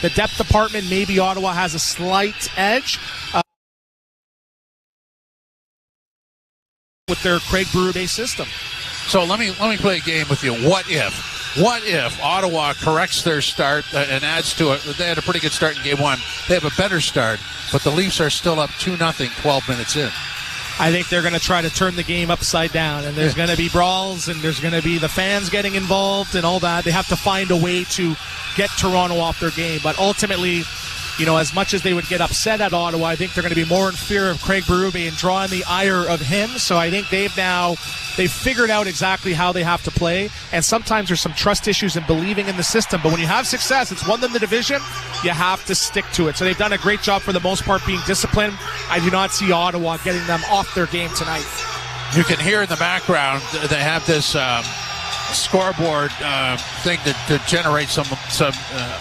the depth department, maybe Ottawa has a slight edge with their Craig Berube system. So let me play a game with you. What if Ottawa corrects their start and adds to it? They had a pretty good start in game 1. They have a better start, but the Leafs are still up 2-0 12 minutes in. I think they're going to try to turn the game upside down, and there's going to be brawls, and there's going to be the fans getting involved and all that. They have to find a way to get Toronto off their game. But ultimately, as much as they would get upset at Ottawa, I think they're going to be more in fear of Craig Berube and drawing the ire of him. So I think they've figured out exactly how they have to play. And sometimes there's some trust issues in believing in the system. But when you have success, it's won them the division, you have to stick to it. So they've done a great job for the most part being disciplined. I do not see Ottawa getting them off their game tonight. You can hear in the background they have this scoreboard thing to generate some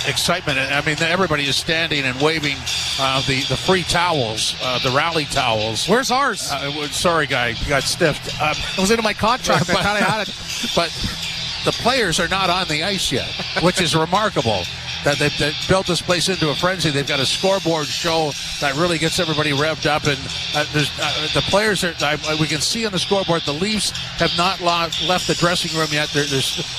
excitement. I mean, everybody is standing and waving the free towels, the rally towels. Where's ours? Sorry, guy, you got stiffed. It was into my contract. I thought I had it. But the players are not on the ice yet, which is remarkable. That they've built this place into a frenzy. They've got a scoreboard show that really gets everybody revved up, and the players are. We can see on the scoreboard the Leafs have not left the dressing room yet.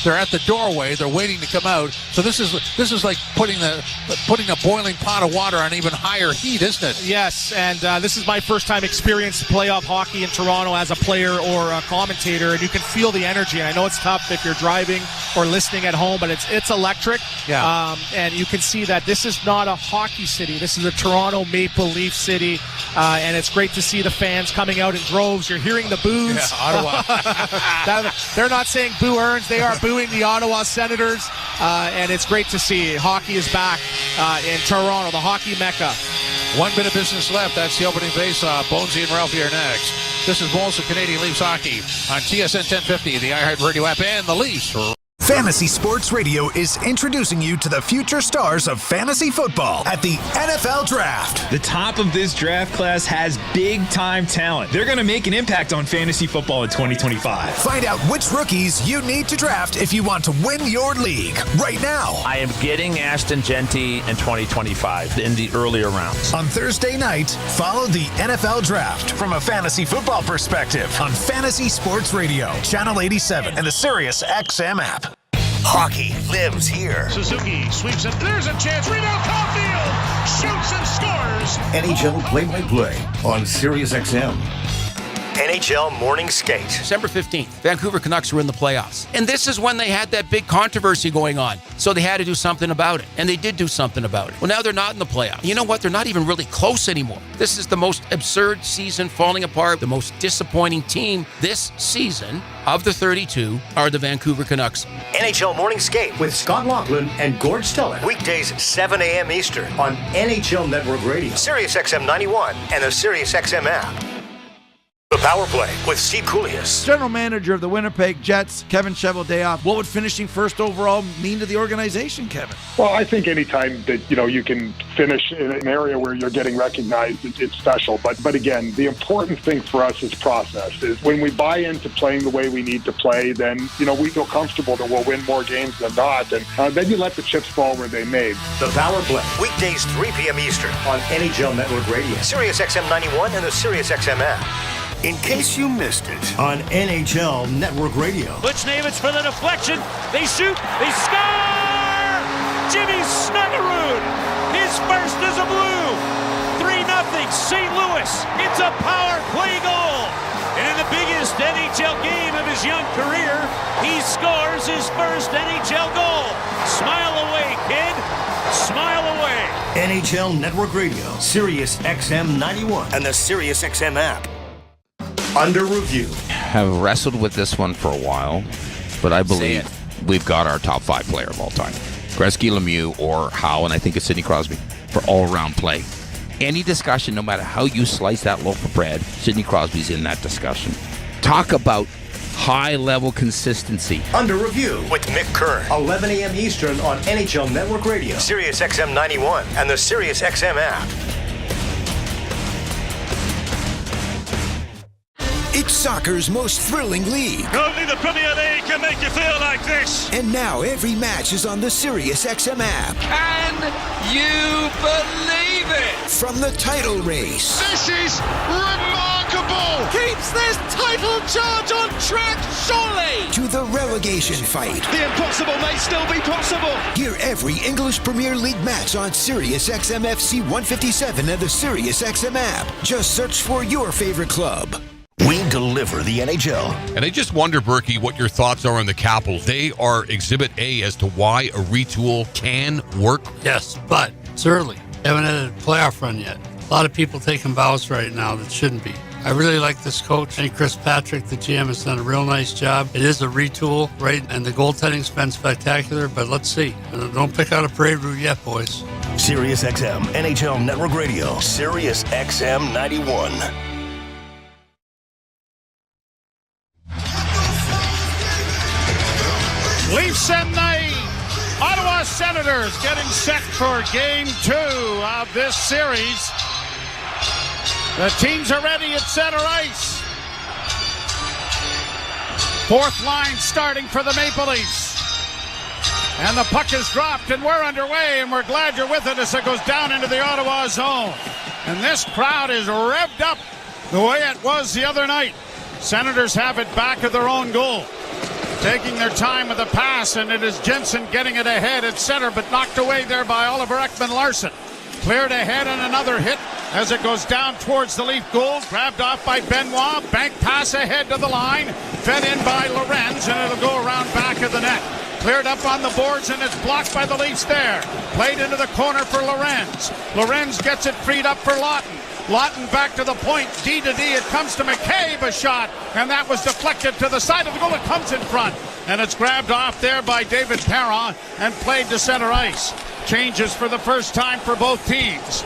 They're at the doorway. They're waiting to come out. So this is like putting a boiling pot of water on even higher heat, isn't it? Yes, and this is my first time experiencing playoff hockey in Toronto as a player or a commentator, and you can feel the energy. And I know it's tough if you're driving or listening at home, but it's electric. Yeah. And you can see that this is not a hockey city. This is a Toronto Maple Leaf city. And it's great to see the fans coming out in droves. You're hearing the boos. Yeah, Ottawa. They're not saying boo Earns. They are booing the Ottawa Senators. And it's great to see. Hockey is back in Toronto, the hockey mecca. 1 bit of business left. That's the opening face-off. Bonesy and Ralphie are next. This is Bulls of Canadian Leafs Hockey on TSN 1050, the iHeartRadio app, and the Leafs. Fantasy Sports Radio is introducing you to the future stars of fantasy football at the NFL Draft. The top of this draft class has big-time talent. They're going to make an impact on fantasy football in 2025. Find out which rookies you need to draft if you want to win your league right now. I am getting Ashton Genty in 2025 in the earlier rounds. On Thursday night, follow the NFL Draft from a fantasy football perspective on Fantasy Sports Radio, Channel 87, and the Sirius XM app. Hockey lives here. Suzuki sweeps it. There's a chance. Rebound. Caulfield shoots and scores. NHL Play-by-Play on Sirius XM. NHL Morning Skate. December 15th, Vancouver Canucks were in the playoffs. And this is when they had that big controversy going on. So they had to do something about it. And they did do something about it. Well, now they're not in the playoffs. You know what? They're not even really close anymore. This is the most absurd season falling apart. The most disappointing team this season of the 32 are the Vancouver Canucks. NHL Morning Skate with Scott Laughlin and Gord Stellar. Weekdays 7 a.m. Eastern on NHL Network Radio, Sirius XM 91, and the Sirius XM app. The Power Play with Steve Koulias. General manager of the Winnipeg Jets, Kevin Cheveldayoff. What would finishing first overall mean to the organization, Kevin? Well, I think anytime that you can finish in an area where you're getting recognized, it's special. But again, the important thing for us is process. Is when we buy into playing the way we need to play, then we feel comfortable that we'll win more games than not, and then you let the chips fall where they may. The Power Play weekdays 3 p.m. Eastern on NHL Network Radio, Sirius XM 91, and the Sirius XM app. In case you missed it, on NHL Network Radio. Buchnevich for the deflection. They shoot. They score! Jimmy Snuggerud. His first is a blue. 3-0 St. Louis. It's a power play goal. And in the biggest NHL game of his young career, he scores his first NHL goal. Smile away, kid. Smile away. NHL Network Radio, Sirius XM 91, and the Sirius XM app. Under review. Have wrestled with this one for a while, but I believe we've got our top 5 player of all time. Gretzky, Lemieux, or Howe, and I think it's Sidney Crosby for all-around play. Any discussion, no matter how you slice that loaf of bread, Sidney Crosby's in that discussion. Talk about high-level consistency. Under review with Mick Kern, 11 a.m. Eastern on NHL Network Radio, Sirius XM 91, and the Sirius XM app. It's soccer's most thrilling league. Only the Premier League can make you feel like this. And now every match is on the SiriusXM app. Can you believe it? From the title race. This is remarkable. Keeps this title charge on track, surely. To the relegation fight. The impossible may still be possible. Hear every English Premier League match on SiriusXM FC 157 and the SiriusXM app. Just search for your favorite club. We deliver the NHL. And I just wonder, Berkey, what your thoughts are on the Capitals. They are Exhibit A as to why a retool can work. Yes, but it's early. Haven't had a playoff run yet. A lot of people taking vows right now that shouldn't be. I really like this coach. I think Chris Patrick, the GM, has done a real nice job. It is a retool, right? And the goaltending's been spectacular, but let's see. Don't pick out a parade route yet, boys. SiriusXM, NHL Network Radio, SiriusXM 91. Leafs and the Ottawa Senators getting set for Game 2 of this series. The teams are ready at center ice. Fourth line starting for the Maple Leafs. And the puck is dropped and we're underway, and we're glad you're with it as it goes down into the Ottawa zone. And this crowd is revved up the way it was the other night. Senators have it back at their own goal. Taking their time with the pass, and it is Jensen getting it ahead at center, but knocked away there by Oliver Ekman-Larsson. Cleared ahead and another hit as it goes down towards the Leaf goal. Grabbed off by Benoit. Bank pass ahead to the line. Fed in by Lorenz, and it'll go around back of the net. Cleared up on the boards, and it's blocked by the Leafs there. Played into the corner for Lorenz. Lorenz gets it freed up for Lawton. Lawton back to the point, D to D. It comes to McCabe, a shot, and that was deflected to the side of the goal. It comes in front, and it's grabbed off there by David Perron and played to center ice. Changes for the first time for both teams.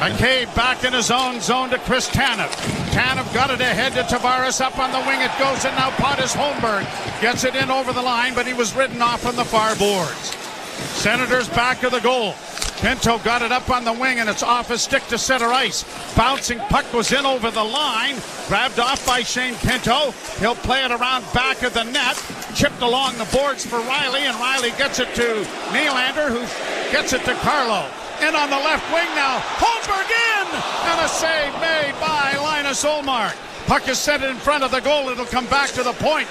McCabe back in his own zone to Chris Tanev. Tanev got it ahead to Tavares. Up on the wing it goes, and now Pontus Holmberg gets it in over the line, but he was ridden off on the far boards. Senators back to the goal. Pinto got it up on the wing, and it's off his stick to center ice. Bouncing puck was in over the line. Grabbed off by Shane Pinto. He'll play it around back of the net. Chipped along the boards for Riley, and Riley gets it to Nylander, who gets it to Carlo. In on the left wing now. Holmberg in! And a save made by Linus Ullmark. Puck is set in front of the goal. It'll come back to the point.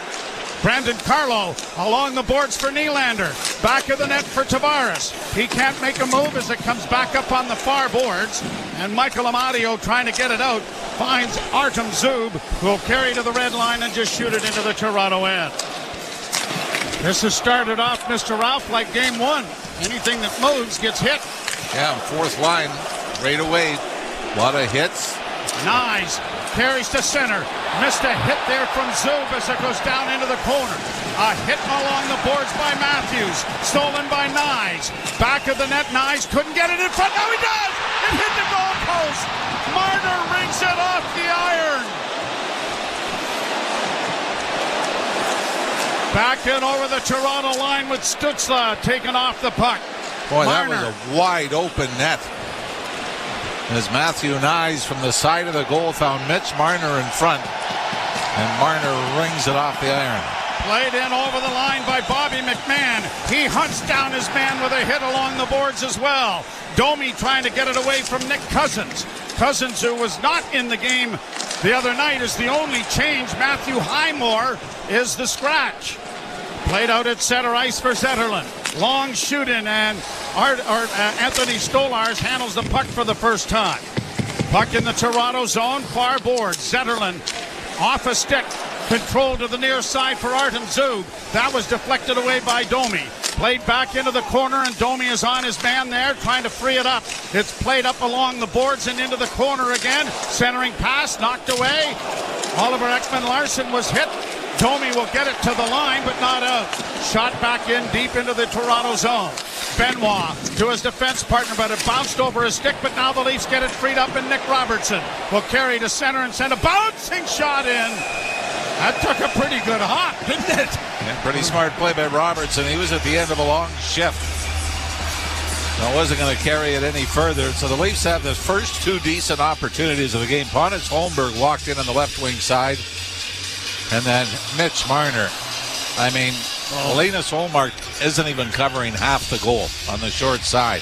Brandon Carlo along the boards for Nylander. Back of the net for Tavares. He can't make a move as it comes back up on the far boards. And Michael Amadio trying to get it out. Finds Artem Zub, who will carry to the red line and just shoot it into the Toronto end. This has started off, Mr. Ralph, like game one. Anything that moves gets hit. Yeah, fourth line right away. A lot of hits. Nyes carries to center. Missed a hit there from Zub as it goes down into the corner. A hit along the boards by Matthews. Stolen by Nyes. Back of the net, Nyes couldn't get it in front. Now he does! It hit the goal post. Marner rings it off the iron. Back in over the Toronto line with Stützle taking off the puck. Boy, Marner. that was a wide open net. As Matthew Nyes from the side of the goal found Mitch Marner in front. And Marner rings it off the iron. Played in over the line by Bobby McMahon. He hunts down his man with a hit along the boards as well. Domi trying to get it away from Nick Cousins. Cousins, who was not in the game the other night, is the only change. Matthew Highmore is the scratch. Played out at center ice for Zetterlund. Long shooting, and Anthony Stolarz handles the puck for the first time. Puck in the Toronto zone, far board. Zetterlund off a stick. Control to the near side for Artem Zub. That was deflected away by Domi. Played back into the corner, and Domi is on his man there, trying to free it up. It's played up along the boards and into the corner again. Centering pass, knocked away. Oliver Ekman-Larsson was hit. Domi will get it to the line, but not out. Shot back in deep into the Toronto zone. Benoit to his defense partner, but it bounced over his stick, but now the Leafs get it freed up, and Nick Robertson will carry to center and send a bouncing shot in. That took a pretty good hop, didn't it? Yeah, pretty smart play by Robertson. He was at the end of a long shift. I wasn't going to carry it any further. So the Leafs have the first two decent opportunities of the game. Pontus Holmberg walked in on the left wing side. And then Mitch Marner. I mean, Linus Ullmark isn't even covering half the goal on the short side.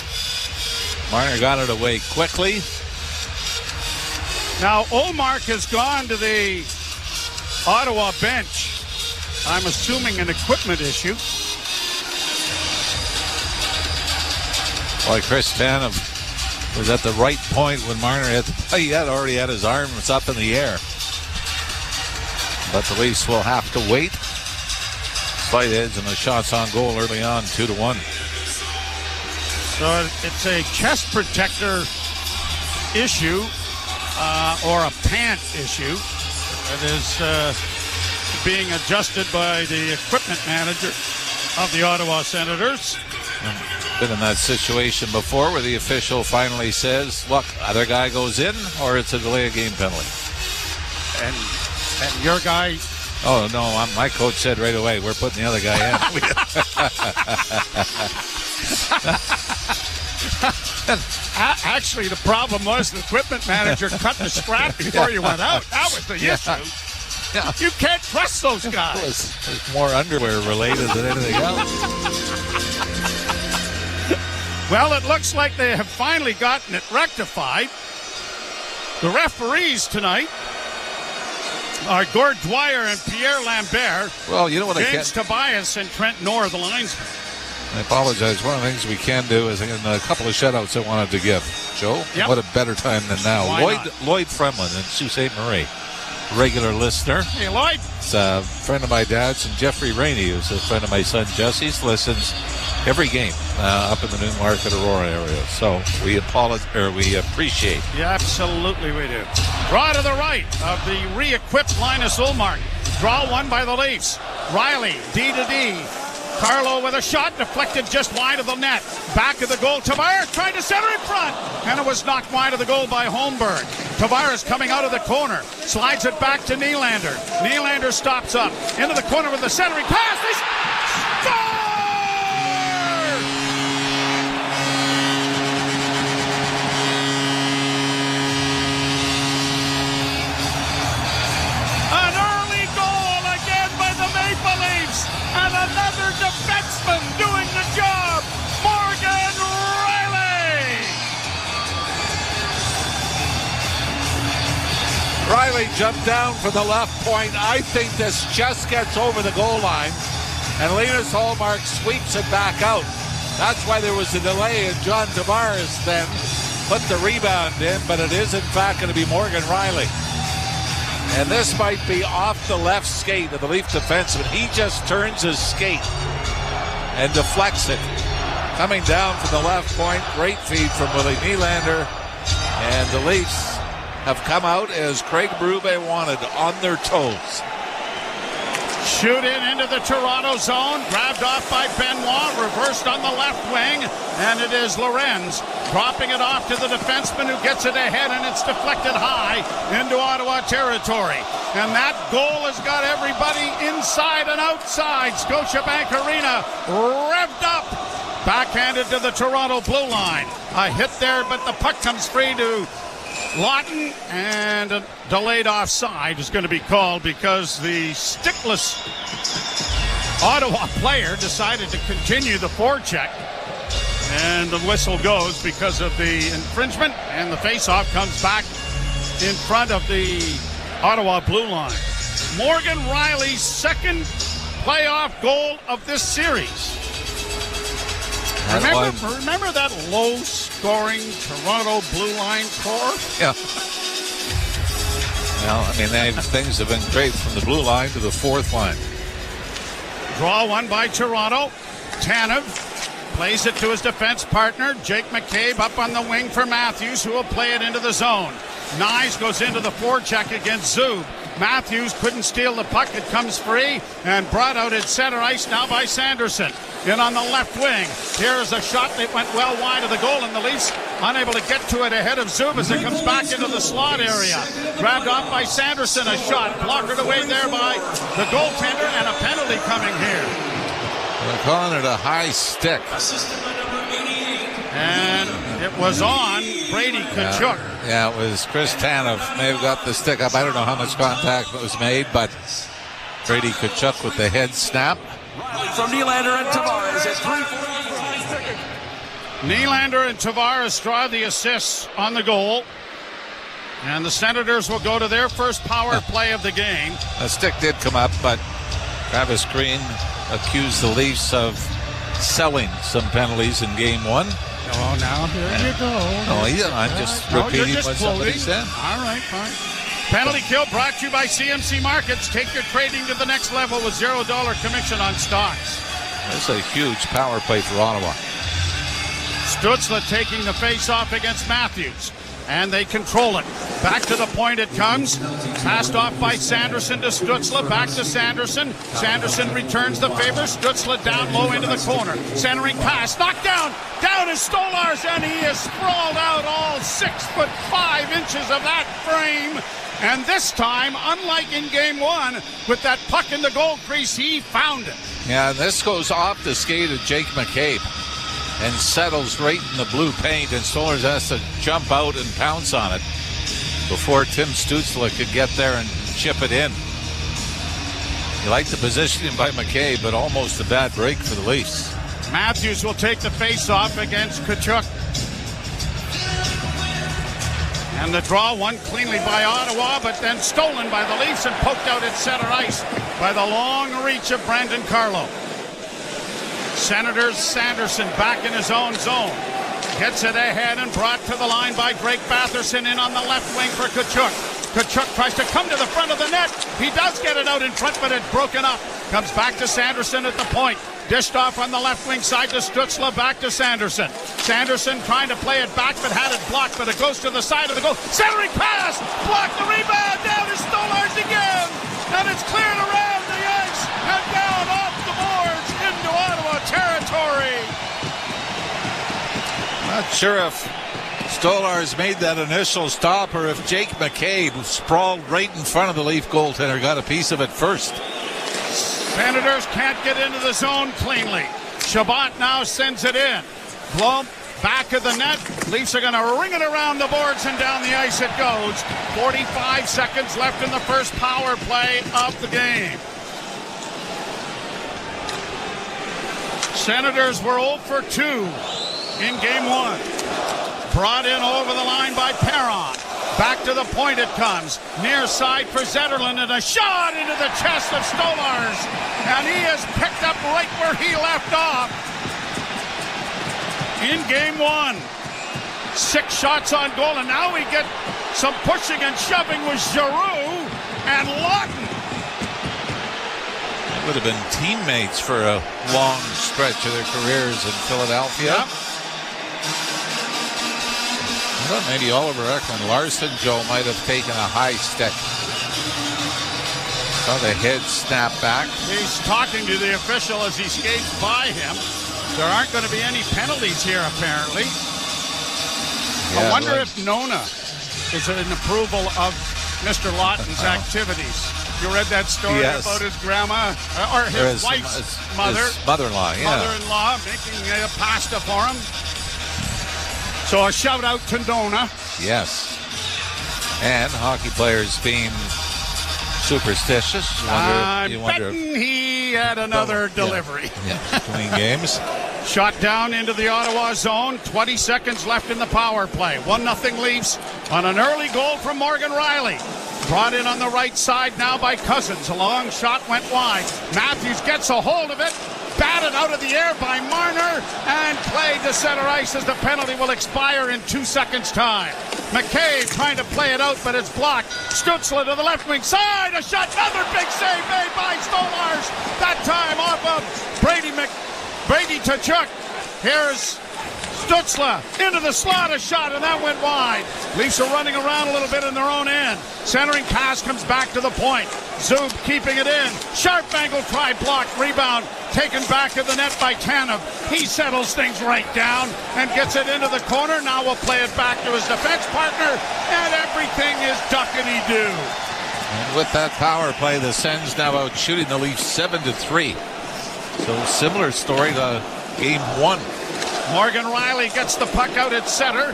Marner got it away quickly. Now, Ullmark has gone to the Ottawa bench. I'm assuming an equipment issue. Boy, Chris Tanev was at the right point when Marner hit the play. He had already had his arms up in the air. But the Leafs will have to wait. Slight edge and the shots on goal early on, 2-1. So it's a chest protector issue or a pant issue that is being adjusted by the equipment manager of the Ottawa Senators. Been in that situation before where the official finally says, look, either guy goes in or it's a delay of game penalty. And your guy... Oh, no, my coach said right away, we're putting the other guy in. Actually, the problem was the equipment manager cut the strap before you went out. That was the issue. Yeah. You can't trust those guys. It's more underwear related than anything else. Well, it looks like they have finally gotten it rectified. The referees tonight are Gord Dwyer and Pierre Lambert. Well, you know what James Tobias and Trent Knorr, the linesmen. I apologize. One of the things we can do is in a couple of shutouts I wanted to give. Joe, what a better time than now. Lloyd Fremlin and Sault Ste. Marie, regular listener. Hey, Lloyd. It's a friend of my dad's, and Jeffrey Rainey, who's a friend of my son Jesse's, listens every game up in the Newmarket, Aurora area. So we appreciate. Yeah, absolutely we do. Draw to the right of the re-equipped Linus Ullmark. Draw one by the Leafs. Riley, D to D. Carlo with a shot deflected just wide of the net. Back of the goal. Tavares tried to center in front, and it was knocked wide of the goal by Holmberg. Tavares coming out of the corner. Slides it back to Nylander. Nylander stops up. Into the corner with the centering pass. Score! An early goal again by the Maple Leafs. And another defenseman doing the job. Morgan Riley. Riley jumped down for the left point. I think this just gets over the goal line. And Linus Ullmark sweeps it back out. That's why there was a delay, and John Tavares then put the rebound in, but it is in fact going to be Morgan Riley. And this might be off the left skate of the Leaf defenseman. He just turns his skate and deflects it. Coming down from the left point, great feed from Willie Nylander. And the Leafs have come out as Craig Berube wanted, on their toes. Shoot in into the Toronto zone, grabbed off by Benoit, reversed on the left wing, and it is Lorenz dropping it off to the defenseman who gets it ahead, and it's deflected high into Ottawa territory. And that goal has got everybody inside and outside. Scotiabank Arena revved up, backhanded to the Toronto blue line. A hit there, but the puck comes free to Lawton, and a delayed offside is going to be called because the stickless Ottawa player decided to continue the forecheck. And the whistle goes because of the infringement, and the faceoff comes back in front of the Ottawa blue line. Morgan Riley's second playoff goal of this series. Remember that low-scoring Toronto blue line core? Yeah. Well, I mean, things have been great from the blue line to the fourth line. Draw one by Toronto. Tanev plays it to his defense partner. Jake McCabe up on the wing for Matthews, who will play it into the zone. Nyes goes into the forecheck against Zub. Matthews couldn't steal the puck. It comes free and brought out at center ice now by Sanderson. In on the left wing. Here's a shot that went well wide of the goal, and the Leafs unable to get to it ahead of Zub as it comes back into the slot area. Grabbed off by Sanderson. A shot blockered away there by the goaltender, and a penalty coming here. They're calling it a high stick. And it was on Brady Tkachuk. Yeah, it was Chris Tanev may have got the stick up. I don't know how much contact was made, but Brady Tkachuk with the head snap. From Nylander and Tavares at 3:45. Nylander and Tavares draw the assists on the goal. And the Senators will go to their first power play of the game. A stick did come up, but Travis Green accused the Leafs of selling some penalties in Game 1. Oh, now here you go. Oh, I'm just repeating what somebody said. All right, fine. Penalty kill brought to you by CMC Markets. Take your trading to the next level with $0 commission on stocks. That's a huge power play for Ottawa. Stützle taking the face-off against Matthews. And they control it. Back to the point it comes. Passed off by Sanderson to Stützle. Back to Sanderson. Sanderson returns the favor. Stützle down low into the corner. Centering pass. Knocked down. Down is Stolarz, and he is sprawled out all 6'5" of that frame. And this time, unlike in Game 1, with that puck in the goal crease, he found it. Yeah, this goes off the skate of Jake McCabe and settles right in the blue paint, and Stolarz has to jump out and pounce on it before Tim Stützle could get there and chip it in. You like the positioning by McCabe, but almost a bad break for the Leafs. Matthews will take the face-off against Tkachuk. And the draw won cleanly by Ottawa, but then stolen by the Leafs and poked out at center ice by the long reach of Brandon Carlo. Senators Sanderson back in his own zone. Gets it ahead and brought to the line by Drake Batherson in on the left wing for Tkachuk. Tkachuk tries to come to the front of the net. He does get it out in front, but it's broken up. Comes back to Sanderson at the point. Dished off on the left wing side to Stützle, back to Sanderson. Sanderson trying to play it back, but had it blocked, but it goes to the side of the goal. Centering pass! Blocked the rebound! Down to Stolarz again! And it's cleared around the ice and down off the boards into Ottawa territory. Not sure if Stolarz made that initial stop or if Jake McCabe sprawled right in front of the Leaf goaltender got a piece of it first. Senators can't get into the zone cleanly. Chabot now sends it in. Blum back of the net. Leafs are going to ring it around the boards and down the ice it goes. 45 seconds left in the first power play of the game. Senators were 0 for 2 in Game 1. Brought in over the line by Perron. Back to the point it comes. Near side for Zetterlund and a shot into the chest of Stolarz. And he is picked up right where he left off. In Game 1. 6 shots on goal, and now we get some pushing and shoving with Giroux and Lawton. They would have been teammates for a long stretch of their careers in Philadelphia. Yep. I thought maybe Oliver Ekman-Larsson, Joe, might have taken a high stick. Saw the head snap back. He's talking to the official as he skates by him. There aren't going to be any penalties here, apparently. Yeah, I wonder if Nona is an approval of Mr. Lawton's activities. You read that story about his grandma, or his wife's mother? His mother-in-law, yeah. Mother-in-law making pasta for him. So a shout out to Nona. Yes. And hockey players being superstitious. I'm betting he had another delivery. Yeah. Between games. Shot down into the Ottawa zone. 20 seconds left in the power play. 1-0 Leafs on an early goal from Morgan Riley. Brought in on the right side now by Cousins. A long shot went wide. Matthews gets a hold of it. Batted out of the air by Marner and played to center ice as the penalty will expire in 2 seconds' time. McCabe trying to play it out, but it's blocked. Stützle to the left wing side. A shot. Another big save made by Stolarz. That time off of Brady Tkachuk. Here's Stützle into the slot, a shot, and that went wide. Leafs are running around a little bit in their own end. Centering pass comes back to the point. Zub keeping it in. Sharp angle try blocked. Rebound taken back of the net by Tanev. He settles things right down and gets it into the corner. Now we'll play it back to his defense partner, and everything is duckety-doo. And with that power play, the Sens now out shooting the Leafs 7-3. So similar story to Game 1. Morgan Riley gets the puck out at center.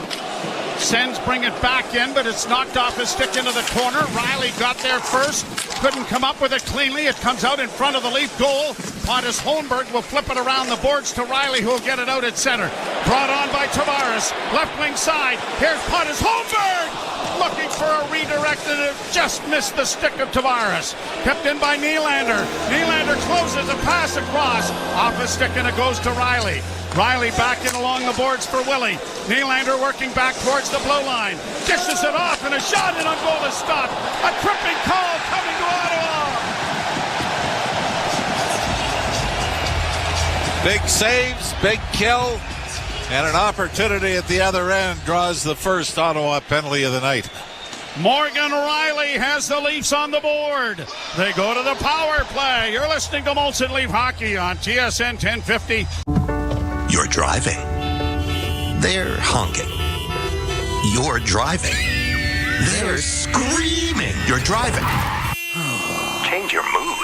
Sens bring it back in, but it's knocked off his stick into the corner. Riley got there first. couldn't come up with it cleanly. It comes out in front of the Leaf goal. Pontus Holmberg will flip it around the boards to Riley, who will get it out at center. Brought on by Tavares. Left wing side. Here's Pontus Holmberg! Looking for a redirect, and it just missed the stick of Tavares. Kept in by Nylander. Nylander closes a pass across. Off a stick, and it goes to Riley. Riley back in along the boards for Willie. Nylander working back towards the blue line. Dishes it off, and a shot in on goal is stopped. A tripping call coming to Ottawa. Big saves, big kill, and an opportunity at the other end draws the first Ottawa penalty of the night. Morgan Riley has the Leafs on the board. They go to the power play. You're listening to Molson Leaf Hockey on TSN 1050. You're driving. They're honking. You're driving. They're screaming. You're driving. Change your mood.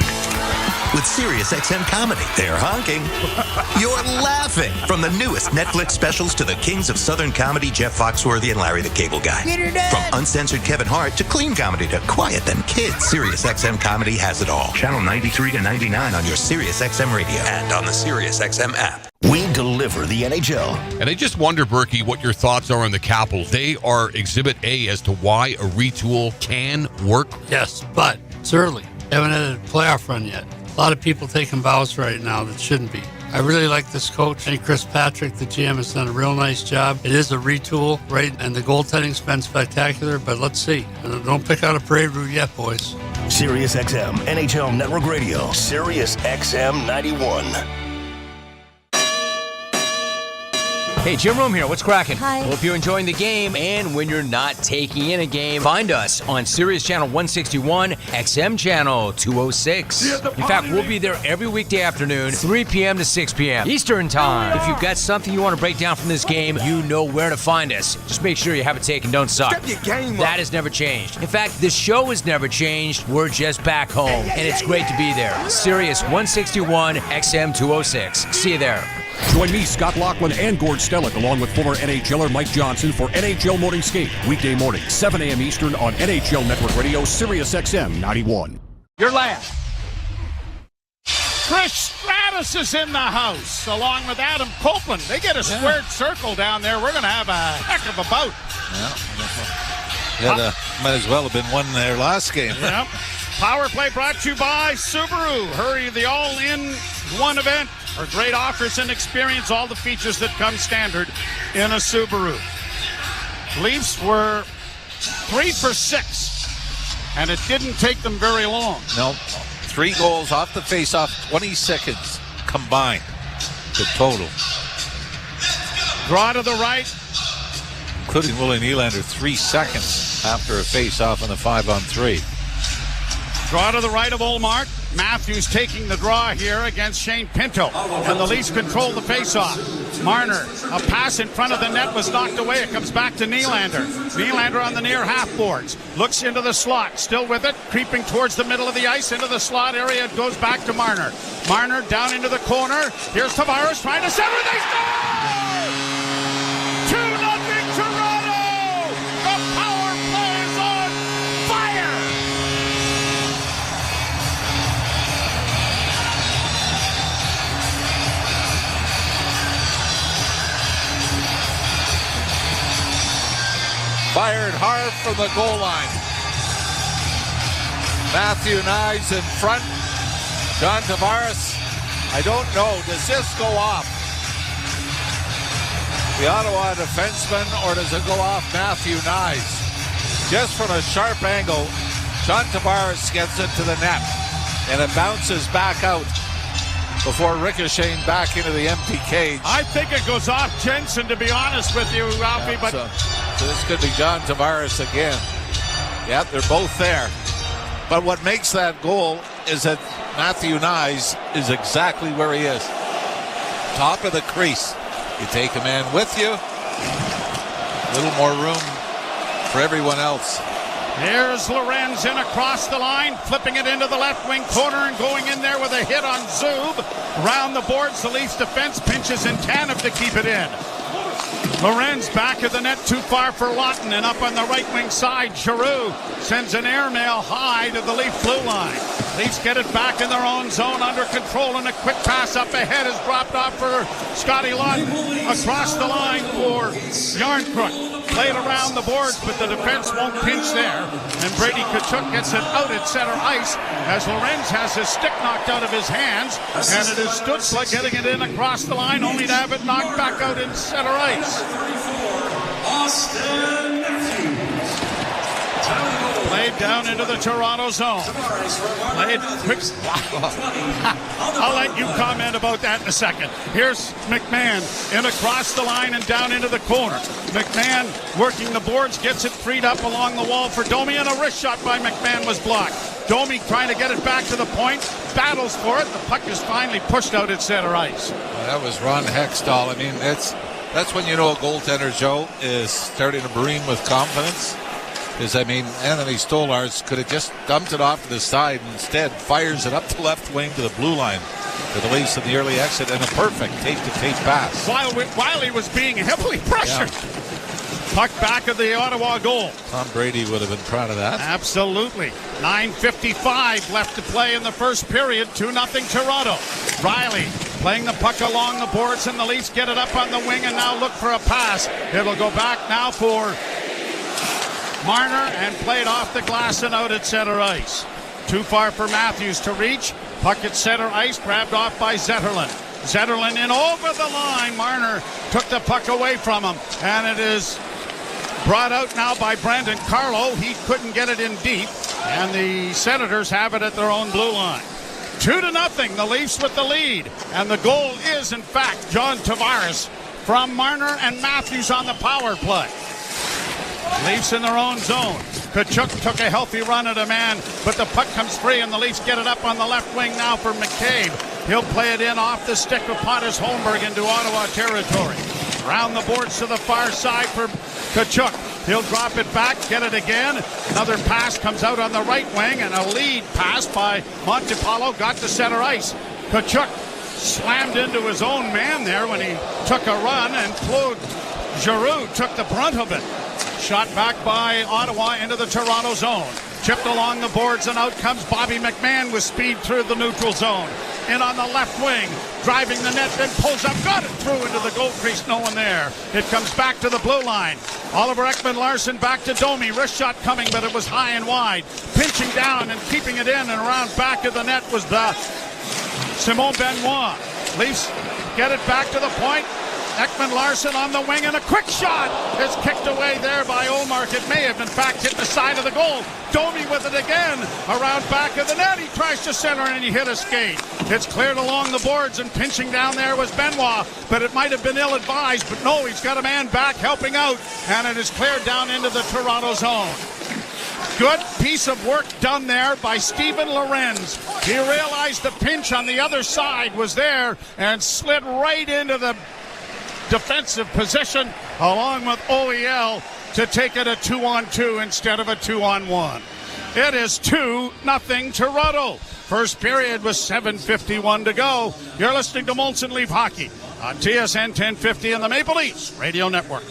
With SiriusXM Comedy, they're honking. You're laughing. From the newest Netflix specials to the kings of Southern comedy, Jeff Foxworthy and Larry the Cable Guy. From uncensored Kevin Hart to clean comedy to quiet them kids, SiriusXM Comedy has it all. Channel 93 to 99 on your SiriusXM radio and on the SiriusXM app. We deliver the NHL. And I just wonder, Berkey, what your thoughts are on the Capitals. They are Exhibit A as to why a retool can work. Yes, but it's early. Haven't had a playoff run yet. A lot of people taking bows right now that shouldn't be. I really like this coach. I think Chris Patrick, the GM, has done a real nice job. It is a retool, right? And the goaltending's been spectacular, but let's see. Don't pick out a parade route yet, boys. SiriusXM, NHL Network Radio, SiriusXM 91. Hey, Jim Rome here. What's cracking? Hi. Hope you're enjoying the game, and when you're not taking in a game, find us on Sirius Channel 161, XM Channel 206. In fact, we'll be there every weekday afternoon, 3 p.m. to 6 p.m. Eastern Time. If you've got something you want to break down from this game, you know where to find us. Just make sure you have it taken, don't suck. Step your game up. That has never changed. In fact, this show has never changed. We're just back home, and it's great to be there. Sirius 161, XM 206. See you there. Join me, Scott Laughlin, and Gord Stellick, along with former NHLer Mike Johnson for NHL Morning Skate. Weekday morning, 7 a.m. Eastern on NHL Network Radio, Sirius XM 91. Your last. Chris Stratus is in the house, along with Adam Copeland. They get a squared circle down there. We're going to have a heck of a bout. Might as well have been one there last game. Yep. Power play brought to you by Subaru. Hurry, the all-in one event. For great offers and experience, all the features that come standard in a Subaru. Leafs were 3 for 6, and it didn't take them very long. No, 3 goals off the face-off, 20 seconds combined, the total. Draw to the right. Including Willie Nylander, 3 seconds after a face-off on the 5-on-3. Draw to the right of Ullmark. Matthews taking the draw here against Shane Pinto. And the Leafs control the faceoff. Marner, a pass in front of the net was knocked away. It comes back to Nylander. Nylander on the near half boards. Looks into the slot. Still with it. Creeping towards the middle of the ice. Into the slot area. It goes back to Marner. Marner down into the corner. Here's Tavares trying to center. They score! 2-0 Toronto! The power play is on fire! Fired hard from the goal line. Matthew Knies in front. John Tavares, I don't know, does this go off the Ottawa defenseman or does it go off Matthew Knies? Just from a sharp angle, John Tavares gets it to the net and it bounces back out before ricocheting back into the empty cage. I think it goes off Jensen, to be honest with you, Ralphie, but... So this could be John Tavares again. Yeah, they're both there. But what makes that goal is that Matthew Knies is exactly where he is. Top of the crease. You take a man with you. A little more room for everyone else. Here's Lorenz in across the line, flipping it into the left wing corner and going in there with a hit on Zub. Around the boards, the Leafs defense pinches in Tanev to keep it in. Lorenz back of the net, too far for Lawton, and up on the right wing side, Giroux sends an airmail high to the Leaf blue line. Leafs get it back in their own zone, under control, and a quick pass up ahead is dropped off for Scotty Lawton. Across the line for Yarncrook. Played around the boards, but the defense won't pinch there. And Brady Tkachuk gets it out at center ice as Lorenz has his stick knocked out of his hands. And it is Stutzla getting it in across the line, only to have it knocked back out in center ice. Played down into the Toronto zone. Played quick. I'll let you comment about that in a second. Here's McMahon in across the line and down into the corner. McMahon working the boards, gets it freed up along the wall for Domi, and a wrist shot by McMahon was blocked. Domi trying to get it back to the point, battles for it. The puck is finally pushed out at center ice. Well, that was Ron Hextall. I mean, that's when you know a goaltender, Joe, is starting to breathe with confidence. Is, I mean, Anthony Stolarz could have just dumped it off to the side. Instead, fires it up the left wing to the blue line to the Leafs in the early exit, and a perfect tape-to-tape pass. While he was being heavily pressured. Yeah. Puck back of the Ottawa goal. Tom Brady would have been proud of that. Absolutely. 9:55 left to play in the first period. 2-0 Toronto. Riley playing the puck along the boards, and the Leafs get it up on the wing and now look for a pass. It'll go back now for Marner and played off the glass and out at center ice. Too far for Matthews to reach. Puck at center ice, grabbed off by Zetterlund. Zetterlund in over the line. Marner took the puck away from him, and it is brought out now by Brandon Carlo. He couldn't get it in deep, and the Senators have it at their own blue line. 2-0, the Leafs with the lead, and the goal is, in fact, John Tavares from Marner and Matthews on the power play. Leafs in their own zone. Tkachuk took a healthy run at a man, but the puck comes free, and the Leafs get it up on the left wing now for McCabe. He'll play it in off the stick of Pontus Holmberg into Ottawa territory. Around the boards to the far side for Tkachuk. He'll drop it back, get it again. Another pass comes out on the right wing, and a lead pass by Montepallo got to center ice. Tkachuk slammed into his own man there when he took a run, and Claude Giroux took the brunt of it. Shot back by Ottawa into the Toronto zone. Chipped along the boards, and out comes Bobby McMahon with speed through the neutral zone. In on the left wing, driving the net, then pulls up, got it through into the goal crease, no one there. It comes back to the blue line. Oliver Ekman-Larsson back to Domi, wrist shot coming, but it was high and wide. Pinching down and keeping it in and around back of the net was Simon Benoit. Leafs get it back to the point. Ekman-Larsson on the wing, and a quick shot is kicked away there by Ullmark. It may have, in fact, hit the side of the goal. Domi with it again, around back of the net. He tries to center, and he hit a skate. It's cleared along the boards, and pinching down there was Benoit, but it might have been ill-advised. But no, he's got a man back helping out, and it is cleared down into the Toronto zone. Good piece of work done there by Steven Lorenz. He realized the pinch on the other side was there and slid right into the defensive position along with OEL to take it a 2-on-2 instead of a 2-on-1. It is 2-0 Toronto. First period with 7:51 to go. You're listening to Molson Leaf Hockey on TSN 1050 and the Maple Leafs Radio Network.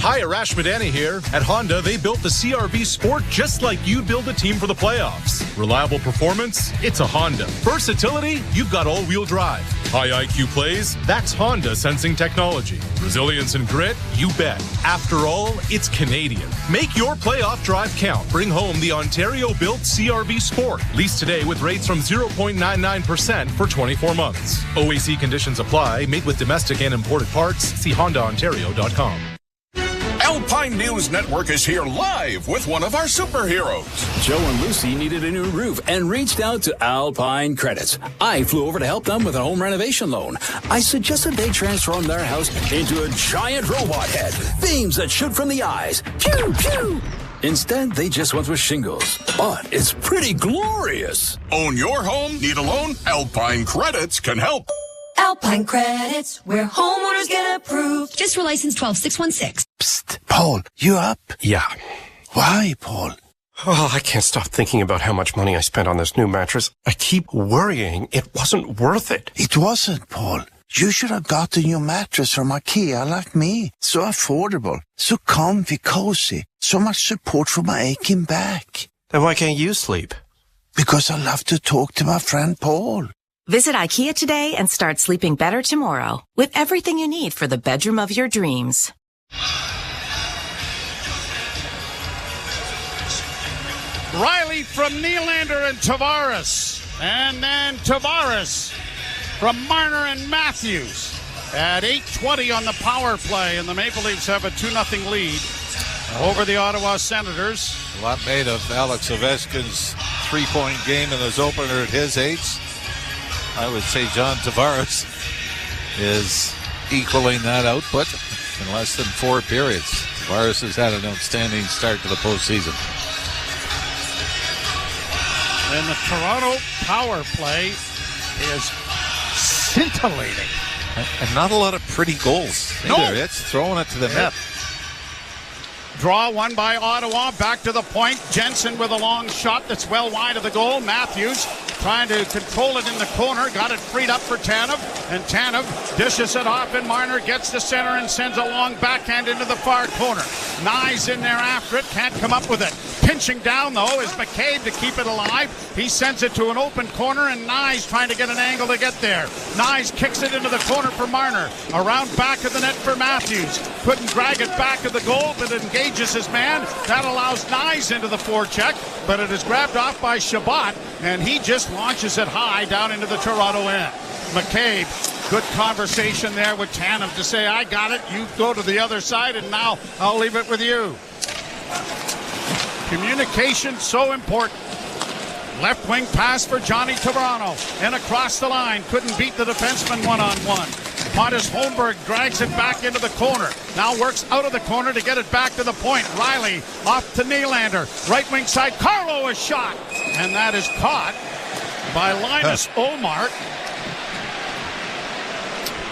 Hi, Arash Madani here. At Honda, they built the CR-V Sport just like you'd build a team for the playoffs. Reliable performance? It's a Honda. Versatility? You've got all-wheel drive. High IQ plays? That's Honda sensing technology. Resilience and grit? You bet. After all, it's Canadian. Make your playoff drive count. Bring home the Ontario-built CR-V Sport. Lease today with rates from 0.99% for 24 months. OAC conditions apply. Made with domestic and imported parts. See HondaOntario.com. Alpine News Network is here live with one of our superheroes. Joe and Lucy needed a new roof and reached out to Alpine Credits. I flew over to help them with a home renovation loan. I suggested they transform their house into a giant robot head, beams that shoot from the eyes. Pew, pew! Instead, they just went with shingles. But it's pretty glorious. Own your home? Need a loan? Alpine Credits can help. Alpine Credits, where homeowners get approved. Just for license 12616. Psst, Paul, you up? Yeah. Why, Paul? Oh, I can't stop thinking about how much money I spent on this new mattress. I keep worrying it wasn't worth it. It wasn't, Paul. You should have got a new mattress from IKEA like me. So affordable, so comfy, cozy, so much support for my aching back. Then why can't you sleep? Because I love to talk to my friend Paul. Visit IKEA today and start sleeping better tomorrow with everything you need for the bedroom of your dreams. Riley from Nylander and Tavares. And then Tavares from Marner and Matthews. At 8:20 on the power play, and the Maple Leafs have a 2-0 lead over the Ottawa Senators. A lot made of Alex Ovechkin's three-point game in his opener at his age. I would say John Tavares is equaling that output in less than 4 periods. Tavares has had an outstanding start to the postseason. And the Toronto power play is scintillating. And not a lot of pretty goals either. No. It's throwing it to the net. Draw one by Ottawa, back to the point. Jensen with a long shot that's well wide of the goal. Matthews trying to control it in the corner, got it freed up for Tanev, and Tanev dishes it off, and Marner gets to center and sends a long backhand into the far corner. Nye's in there after it, can't come up with it. Pinching down, though, is McCabe to keep it alive. He sends it to an open corner, and Nye's trying to get an angle to get there. Nye's kicks it into the corner for Marner. Around back of the net for Matthews. Couldn't drag it back to the goal, but engages his man. That allows Nye's into the forecheck, but it is grabbed off by Shabbat, and he just launches it high down into the Toronto end. McCabe, good conversation there with Tanev to say, I got it, you go to the other side, and now I'll leave it with you. Communication so important. Left wing pass for Johnny Tavares, and across the line, couldn't beat the defenseman one-on-one. Pontus Holmberg drags it back into the corner. Now works out of the corner to get it back to the point. Riley off to Nylander. Right wing side, Carlo is shot. And that is caught by Linus Ullmark.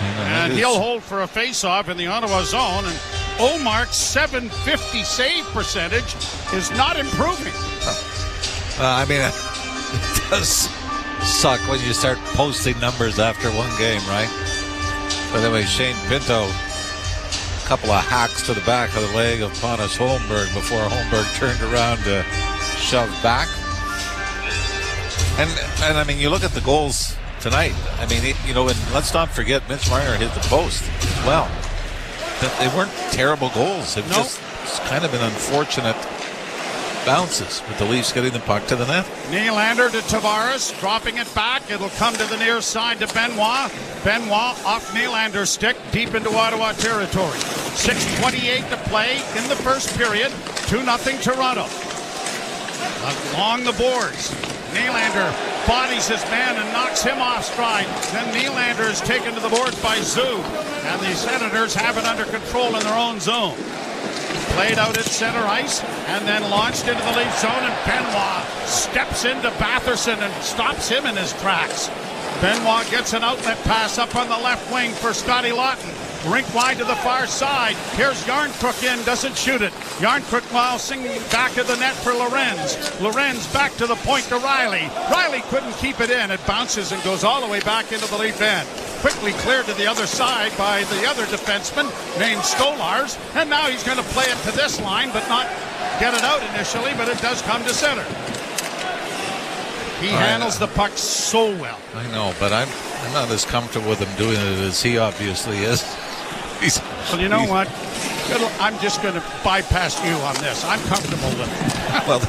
And he'll hold for a face-off in the Ottawa zone. And Ullmark's .750 save percentage is not improving. I mean, it does suck when you start posting numbers after one game, right? But anyway, Shane Pinto, a couple of hacks to the back of the leg of Pontus Holmberg before Holmberg turned around to shove back. And I mean, you look at the goals tonight. I mean, and let's not forget Mitch Marner hit the post as well. They weren't terrible goals. They've just kind of been unfortunate bounces with the Leafs getting the puck to the net. Nylander to Tavares, dropping it back. It'll come to the near side to Benoit. Benoit off Nylander's stick, deep into Ottawa territory. 6:28 to play in the first period. 2-0 Toronto. Along the boards, Nylander bodies his man and knocks him off stride. Then Nylander is taken to the boards by Zub, and the Senators have it under control in their own zone. Played out at center ice and then launched into the Leaf zone, and Benoit steps into Batherson and stops him in his tracks. Benoit gets an outlet pass up on the left wing for Scotty Lawton. Rink wide to the far side. Here's Yarncrook in, doesn't shoot it. Yarncrook while singing back of the net for Lorenz. Lorenz back to the point to Riley. Riley couldn't keep it in. It bounces and goes all the way back into the Leaf end. Quickly cleared to the other side by the other defenseman named Stolars. And now he's going to play it to this line, but not get it out initially, but it does come to center. He handles the puck so well. I know, but I'm not as comfortable with him doing it as he obviously is. Well, you know what? I'm just going to bypass you on this. I'm comfortable with it. Well,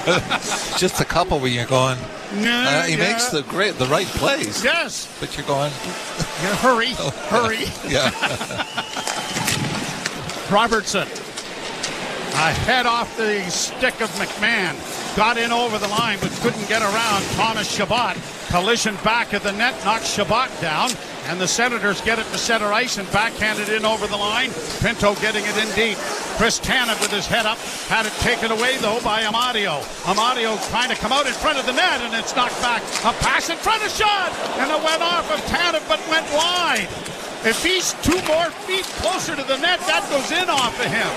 just a couple where you're going, he makes the right plays. Yes. But you're going, hurry. Yeah. Robertson. A head off the stick of McMahon. Got in over the line, but couldn't get around Thomas Shabbat. Collision back at the net, knocks Shabbat down, and the Senators get it to center ice and backhanded in over the line. Pinto getting it in deep. Chris Tanev with his head up, had it taken away, though, by Amadio. Amadio trying to come out in front of the net, and it's knocked back. A pass in front of shot, and it went off of Tanev, but went wide. If he's 2 more feet closer to the net, that goes in off of him.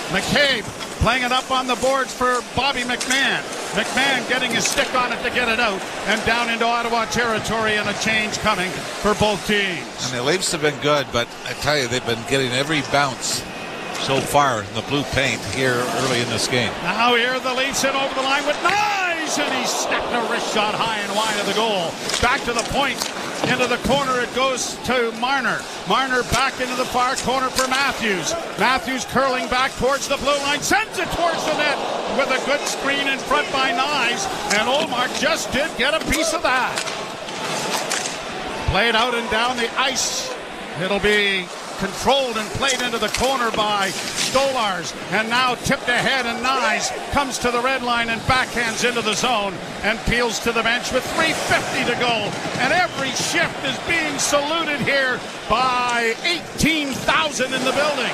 McCabe playing it up on the boards for Bobby McMahon. McMahon getting his stick on it to get it out, and down into Ottawa territory, and a change coming for both teams. And the Leafs have been good, but I tell you, they've been getting every bounce so far in the blue paint here early in this game. Now here the Leafs in over the line with Nyes, and he snapped a wrist shot high and wide of the goal. Back to the point. Into the corner it goes to Marner. Marner back into the far corner for Matthews. Matthews curling back towards the blue line, sends it towards the net with a good screen in front by Nyes, and Ullmark just did get a piece of that. Played out and down the ice. It'll be controlled and played into the corner by Stolars, and now tipped ahead, and Nyes comes to the red line and backhands into the zone and peels to the bench with 3:50 to go, and every shift is being saluted here by 18,000 in the building.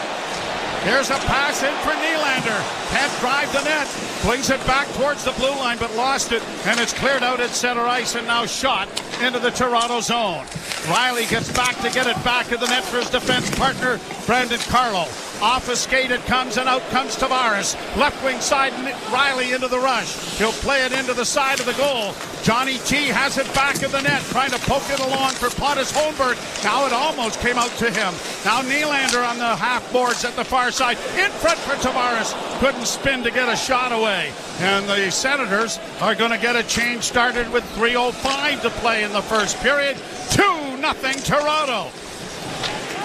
Here's a pass in for Nylander. Can't drive the net. Flings it back towards the blue line, but lost it, and it's cleared out at center ice and now shot into the Toronto zone. Riley gets back to get it back in the net for his defense partner, Brandon Carlo. Off a skate it comes, and out comes Tavares. Left wing side, Riley into the rush. He'll play it into the side of the goal. Johnny T has it back in the net, trying to poke it along for Pontus Holmberg. Now it almost came out to him. Now Nylander on the half boards at the far side. In front for Tavares. Couldn't spin to get a shot away. And the Senators are going to get a change started with 3:05 to play in the first period. 2-0 Toronto.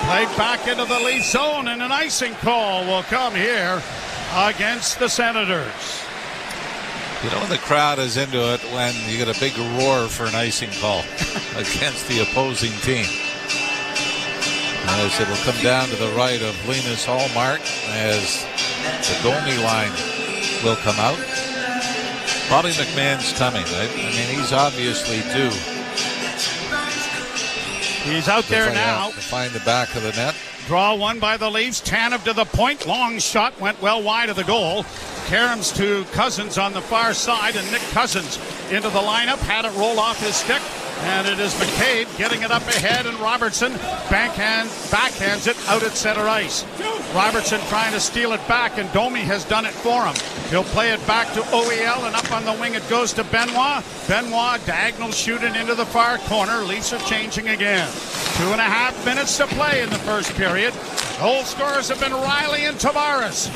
Played back into the Leaf zone, and an icing call will come here against the Senators. You know when the crowd is into it when you get a big roar for an icing call against the opposing team. As it will come down to the right of Linus Ullmark as the goalie line will come out. Probably McMahon's coming. I mean, he's obviously due. He's out there now. To find the back of the net. Draw one by the Leafs. Tanev to the point. Long shot went well wide of the goal. Caroms to Cousins on the far side, and Nick Cousins into the lineup. Had it roll off his stick, and it is McCabe getting it up ahead, and Robertson backhands it out at center ice. Robertson trying to steal it back, and Domi has done it for him. He'll play it back to OEL, and up on the wing it goes to Benoit. Benoit diagonal shooting into the far corner. Leafs are changing again. 2.5 minutes to play in the first period. Goal scorers have been Riley and Tavares.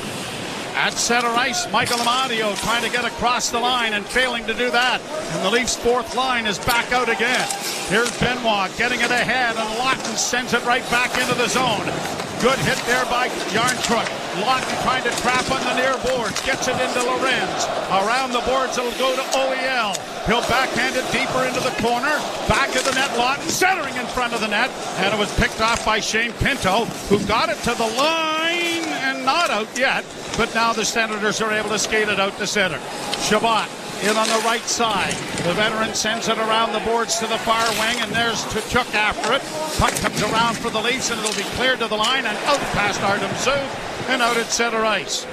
At center ice, Michael Amadio trying to get across the line and failing to do that. And the Leafs' fourth line is back out again. Here's Benoit getting it ahead, and Lawton sends it right back into the zone. Good hit there by Yarncrook. Lawton trying to trap on the near boards. Gets it into Lorenz. Around the boards, it'll go to OEL. He'll backhand it deeper into the corner. Back of the net, Lawton centering in front of the net. And it was picked off by Shane Pinto, who got it to the line and not out yet. But now the Senators are able to skate it out to center. Shabbat in on the right side. The veteran sends it around the boards to the far wing, and there's Tkachuk after it. Puck comes around for the Leafs, and it'll be cleared to the line and out past Artem Zub and out at center ice.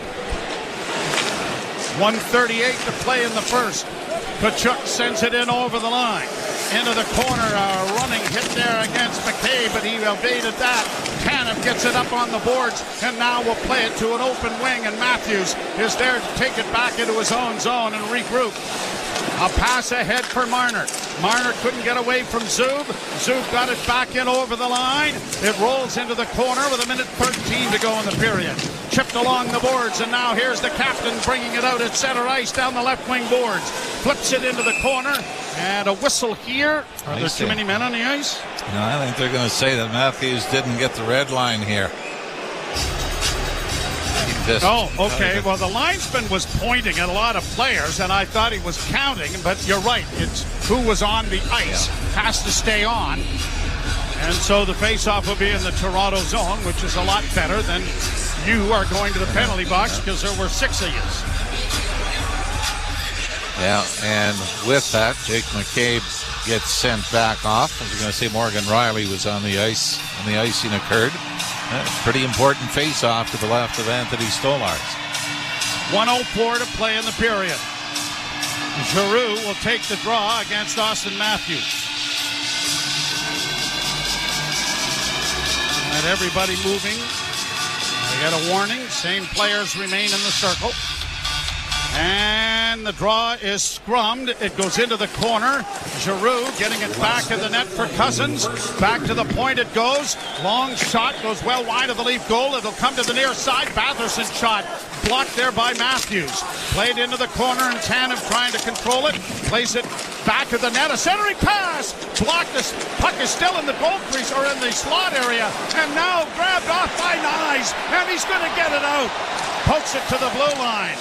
1:38 to play in the first. Tkachuk sends it in over the line. Into the corner, a running hit there against McCabe, but he evaded that. Tanev gets it up on the boards, and now we'll play it to an open wing, and Matthews is there to take it back into his own zone and regroup. A pass ahead for Marner. Marner couldn't get away from Zub. Zub got it back in over the line. It rolls into the corner with 1:13 to go in the period. Chipped along the boards, and now here's the captain bringing it out at center ice down the left wing boards. Flips it into the corner, and a whistle here. Are there too many men on the ice? No, I think they're going to say that Matthews didn't get the red line here. Oh, okay. Well, the linesman was pointing at a lot of players, and I thought he was counting, but you're right. It's who was on the ice has to stay on. And so the face-off will be in the Toronto zone, which is a lot better than you are going to the penalty box because there were 6 of you. Yeah, and with that, Jake McCabe gets sent back off. As we're going to say, Morgan Riley was on the ice when the icing occurred. Pretty important face-off to the left of Anthony Stolars. 1:04 to play in the period. Giroux will take the draw against Austin Matthews. And everybody moving. They got a warning. Same players remain in the circle. And and the draw is scrummed. It goes into the corner. Giroux getting it back to the net for Cousins. Back to the point it goes. Long shot goes well wide of the Leaf goal. It'll come to the near side. Batherson shot blocked there by Matthews. Played into the corner, and Tanev trying to control it. Plays it back to the net. A centering pass. Blocked. The puck is still in the goal crease or in the slot area. And now grabbed off by Nyes. And he's going to get it out. Pokes it to the blue line.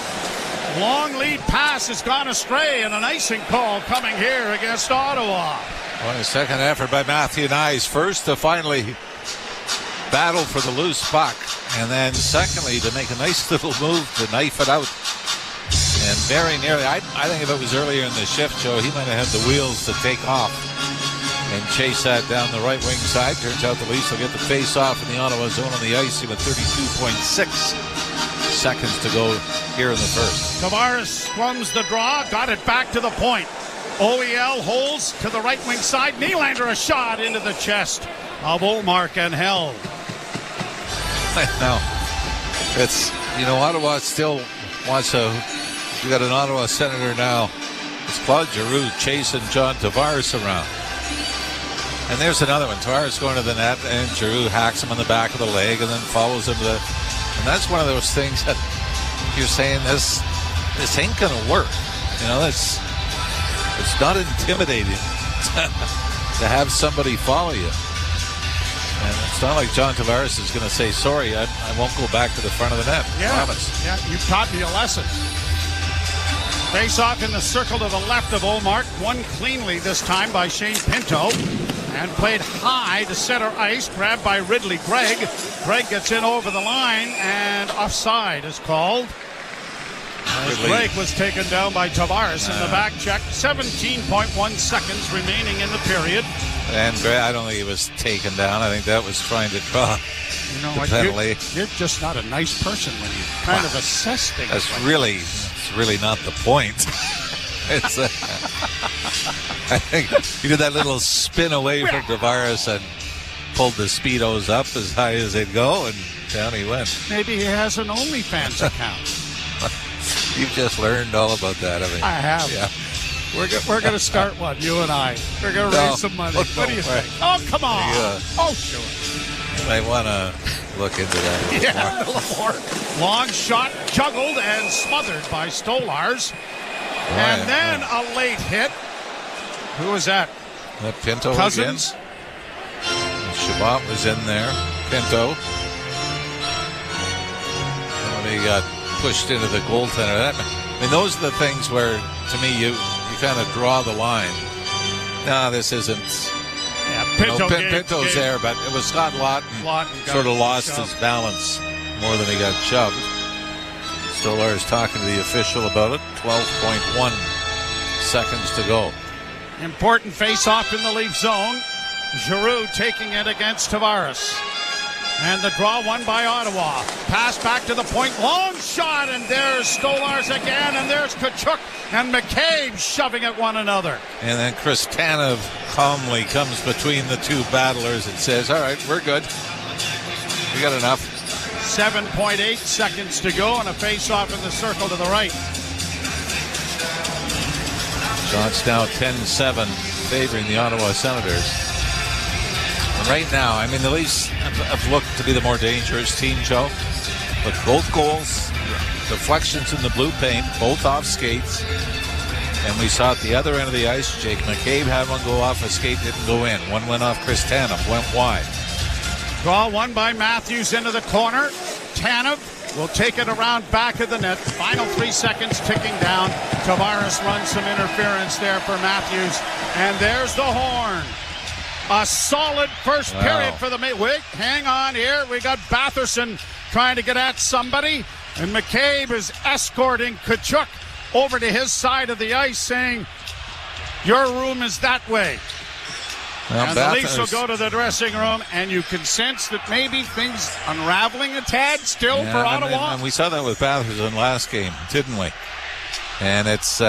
Long lead pass has gone astray, and an icing call coming here against Ottawa. Well, a second effort by Matthew Nyes. First to finally battle for the loose puck, and then secondly to make a nice little move to knife it out. And very nearly, I think if it was earlier in the shift, Joe, he might have had the wheels to take off and chase that down the right wing side. Turns out the Leafs will get the face off in the Ottawa zone on the ice with 32.6 seconds to go here in the first. Tavares scrums the draw, got it back to the point. OEL holds to the right wing side. Nylander a shot into the chest of Ullmark and held. No, it's, Ottawa still wants we got an Ottawa Senator now. It's Claude Giroux chasing John Tavares around. And there's another one. Tavares going to the net, and Giroux hacks him on the back of the leg and then follows him to the... And that's one of those things that you're saying this ain't going to work. It's not intimidating to have somebody follow you. And it's not like John Tavares is going to say, sorry, I won't go back to the front of the net. Yeah. Promise. Yeah, you've taught me a lesson. Face off in the circle to the left of Ullmark. Won cleanly this time by Shane Pinto. And played high to center ice. Grabbed by Ridley Gregg. Gregg gets in over the line, and offside is called. As Gregg was taken down by Tavares in the back check. 17.1 seconds remaining in the period. And I don't think he was taken down. I think that was trying to draw the penalty. You're just not a nice person when you kind of assess things. That's really not the point. It's I think he did that little spin away from Tavares and pulled the Speedos up as high as they'd go, and down he went. Maybe he has an OnlyFans account. You've just learned all about that, haven't you? I have. Yeah. We're going to start one, you and I. We're going to raise some money. What do you think? Oh, come on. Oh, sure. You might want to look into that. Yeah, a little more. Long shot, juggled and smothered by Stolars. And then a late hit. Who was that? That Pinto Cousins. Again. Shabbat was in there. Pinto. And he got pushed into the goaltender. Those are the things where, to me, you kind of draw the line. No, this isn't. Yeah, Pinto's there, but it was Scott Lawton sort of lost his balance more than he got shoved. Stolar is talking to the official about it. 12.1 seconds to go. Important face-off in the Leaf zone. Giroux taking it against Tavares. And the draw won by Ottawa. Pass back to the point. Long shot, and there's Stolars again, and there's Tkachuk and McCabe shoving at one another. And then Chris Tanev calmly comes between the two battlers and says, all right, we're good. We got enough. 7.8 seconds to go, and a face-off in the circle to the right. Shots now 10-7, favoring the Ottawa Senators. And right now, the Leafs have looked to be the more dangerous team, Joe. But both goals, deflections in the blue paint, both off skates. And we saw at the other end of the ice, Jake McCabe had one go off a skate, didn't go in. One went off Chris Tanev, went wide. Draw won by Matthews into the corner. Tanev will take it around back of the net. Final 3 seconds ticking down. Tavares runs some interference there for Matthews. And there's the horn. A solid first period for the... Wait, hang on here. We got Batherson trying to get at somebody. And McCabe is escorting Tkachuk over to his side of the ice, saying, your room is that way. Well, and the Leafs will go to the dressing room, and you can sense that maybe things unraveling a tad still for Ottawa. And we saw that with Batherson last game, didn't we? And it's,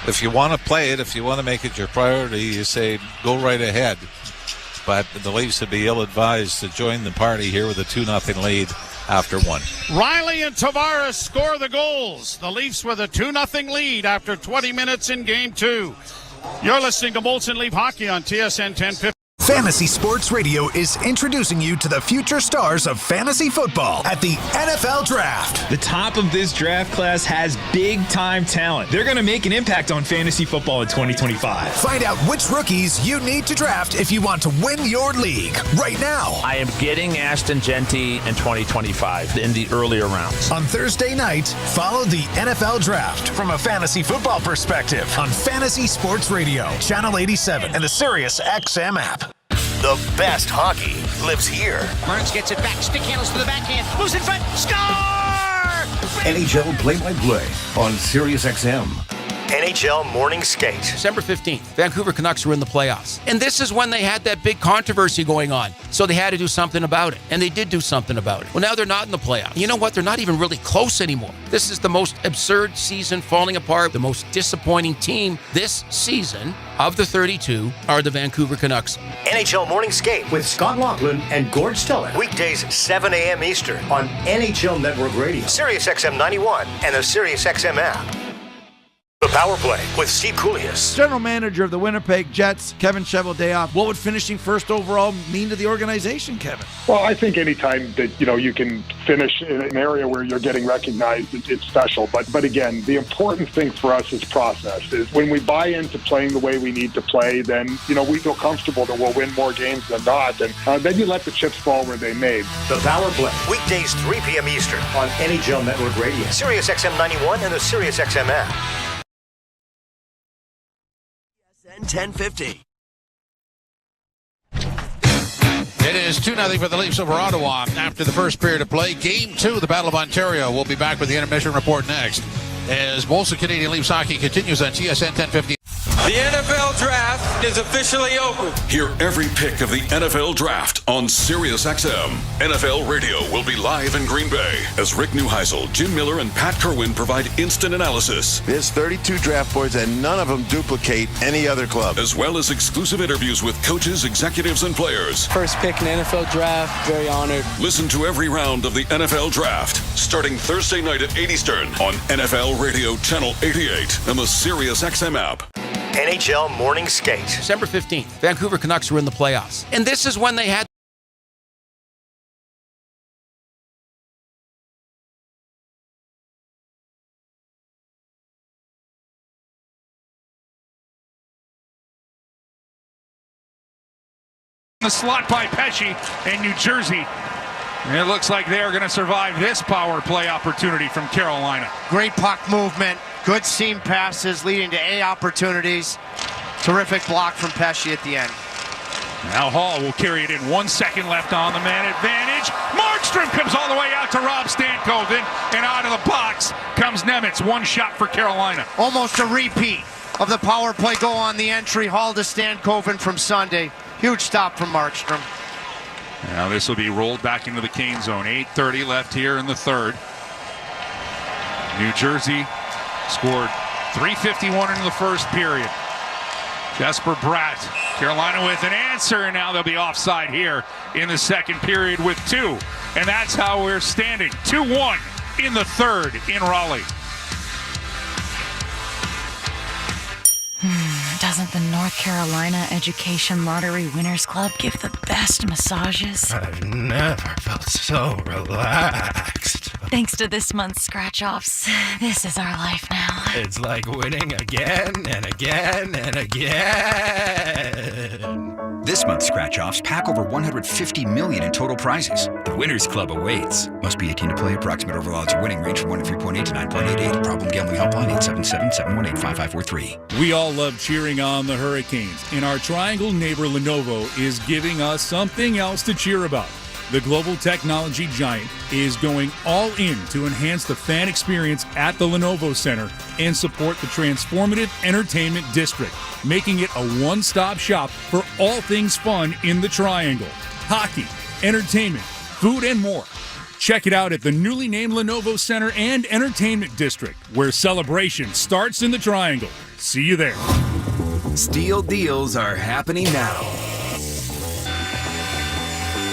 if you want to play it, if you want to make it your priority, you say, go right ahead. but the Leafs would be ill-advised to join the party here with a 2-0 lead after one. Riley and Tavares score the goals. The Leafs with a 2-0 lead after 20 minutes in Game 2. You're listening to Molson Leaf Hockey on TSN 1050. Fantasy Sports Radio is introducing you to the future stars of fantasy football at the NFL Draft. The top of this draft class has big-time talent. They're going to make an impact on fantasy football in 2025. Find out which rookies you need to draft if you want to win your league right now. I am getting Ashton Genty in 2025 in the earlier rounds. On Thursday night, follow the NFL Draft from a fantasy football perspective on Fantasy Sports Radio, Channel 87, and the Sirius XM app. The best hockey lives here. Martins gets it back. Stick handles to the backhand. Moves in front. Score! NHL Play-by-Play on Sirius XM. NHL Morning Skate. December 15th, Vancouver Canucks were in the playoffs. And this is when they had that big controversy going on. So they had to do something about it. And they did do something about it. Well, now they're not in the playoffs. You know what? They're not even really close anymore. This is the most absurd season falling apart. The most disappointing team this season of the 32 are the Vancouver Canucks. NHL Morning Skate with Scott Laughlin and Gord Stellick. Weekdays 7 a.m. Eastern on NHL Network Radio, Sirius XM 91, and the Sirius XM app. The Power Play with Steve Koulias. General manager of the Winnipeg Jets, Kevin Cheveldayoff. What would finishing first overall mean to the organization, Kevin? Well, I think any time that you can finish in an area where you're getting recognized, it's special. But again, the important thing for us is process. Is when we buy into playing the way we need to play, then we feel comfortable that we'll win more games than not, and then you let the chips fall where they may. The Power Play weekdays 3 p.m. Eastern on NHL Network Radio, Sirius XM 91, and the Sirius XM app. 1050. It is 2-0 for the Leafs over Ottawa after the first period of play. Game 2, the Battle of Ontario. We'll be back with the intermission report next as Molson Canadian Leafs hockey continues on TSN 1050. The NFL Draft is officially open. Hear every pick of the NFL Draft on Sirius XM. NFL Radio will be live in Green Bay as Rick Neuheisel, Jim Miller, and Pat Kerwin provide instant analysis. There's 32 draft boards and none of them duplicate any other club. As well as exclusive interviews with coaches, executives, and players. First pick in the NFL Draft. Very honored. Listen to every round of the NFL Draft starting Thursday night at 8 Eastern on NFL Radio Channel 88 and the Sirius XM app. NHL Morning Skate. December 15th, Vancouver Canucks were in the playoffs. And this is when they had the slot by Pesci in New Jersey. And it looks like they're going to survive this power play opportunity from Carolina. Great puck movement, good seam passes leading to A opportunities. Terrific block from Pesci at the end. Now Hall will carry it in. 1 second left on the man advantage. Markstrom comes all the way out to Rob Stankoven, and out of the box comes Nemitz. One shot for Carolina. Almost a repeat of the power play goal on the entry. Hall to Stankoven from Sunday. Huge stop from Markstrom. Now this will be rolled back into the Kane zone. 8:30 left here in the third. New Jersey scored 3:51 into the first period. Jesper Bratt, Carolina with an answer, and now they'll be offside here in the second period with 2. And that's how we're standing. 2-1 in the third in Raleigh. Doesn't the North Carolina Education Lottery Winners Club give the best massages? I've never felt so relaxed. Thanks to this month's scratch-offs, this is our life now. It's like winning again and again and again. This month's scratch-offs pack over $150 million in total prizes. The Winners Club awaits. Must be 18 to play. Approximate overall odds of winning range from 1-3.8 to 9.88. Problem gambling helpline 877-718-5543. We all love cheering on the Hurricanes, and our Triangle neighbor Lenovo is giving us something else to cheer about. The global technology giant is going all in to enhance the fan experience at the Lenovo Center and support the transformative entertainment district, making it a one-stop shop for all things fun in the Triangle. Hockey, entertainment, food, and more. Check it out at the newly named Lenovo Center and Entertainment District, where celebration starts in the Triangle. See you there. Steel deals are happening now.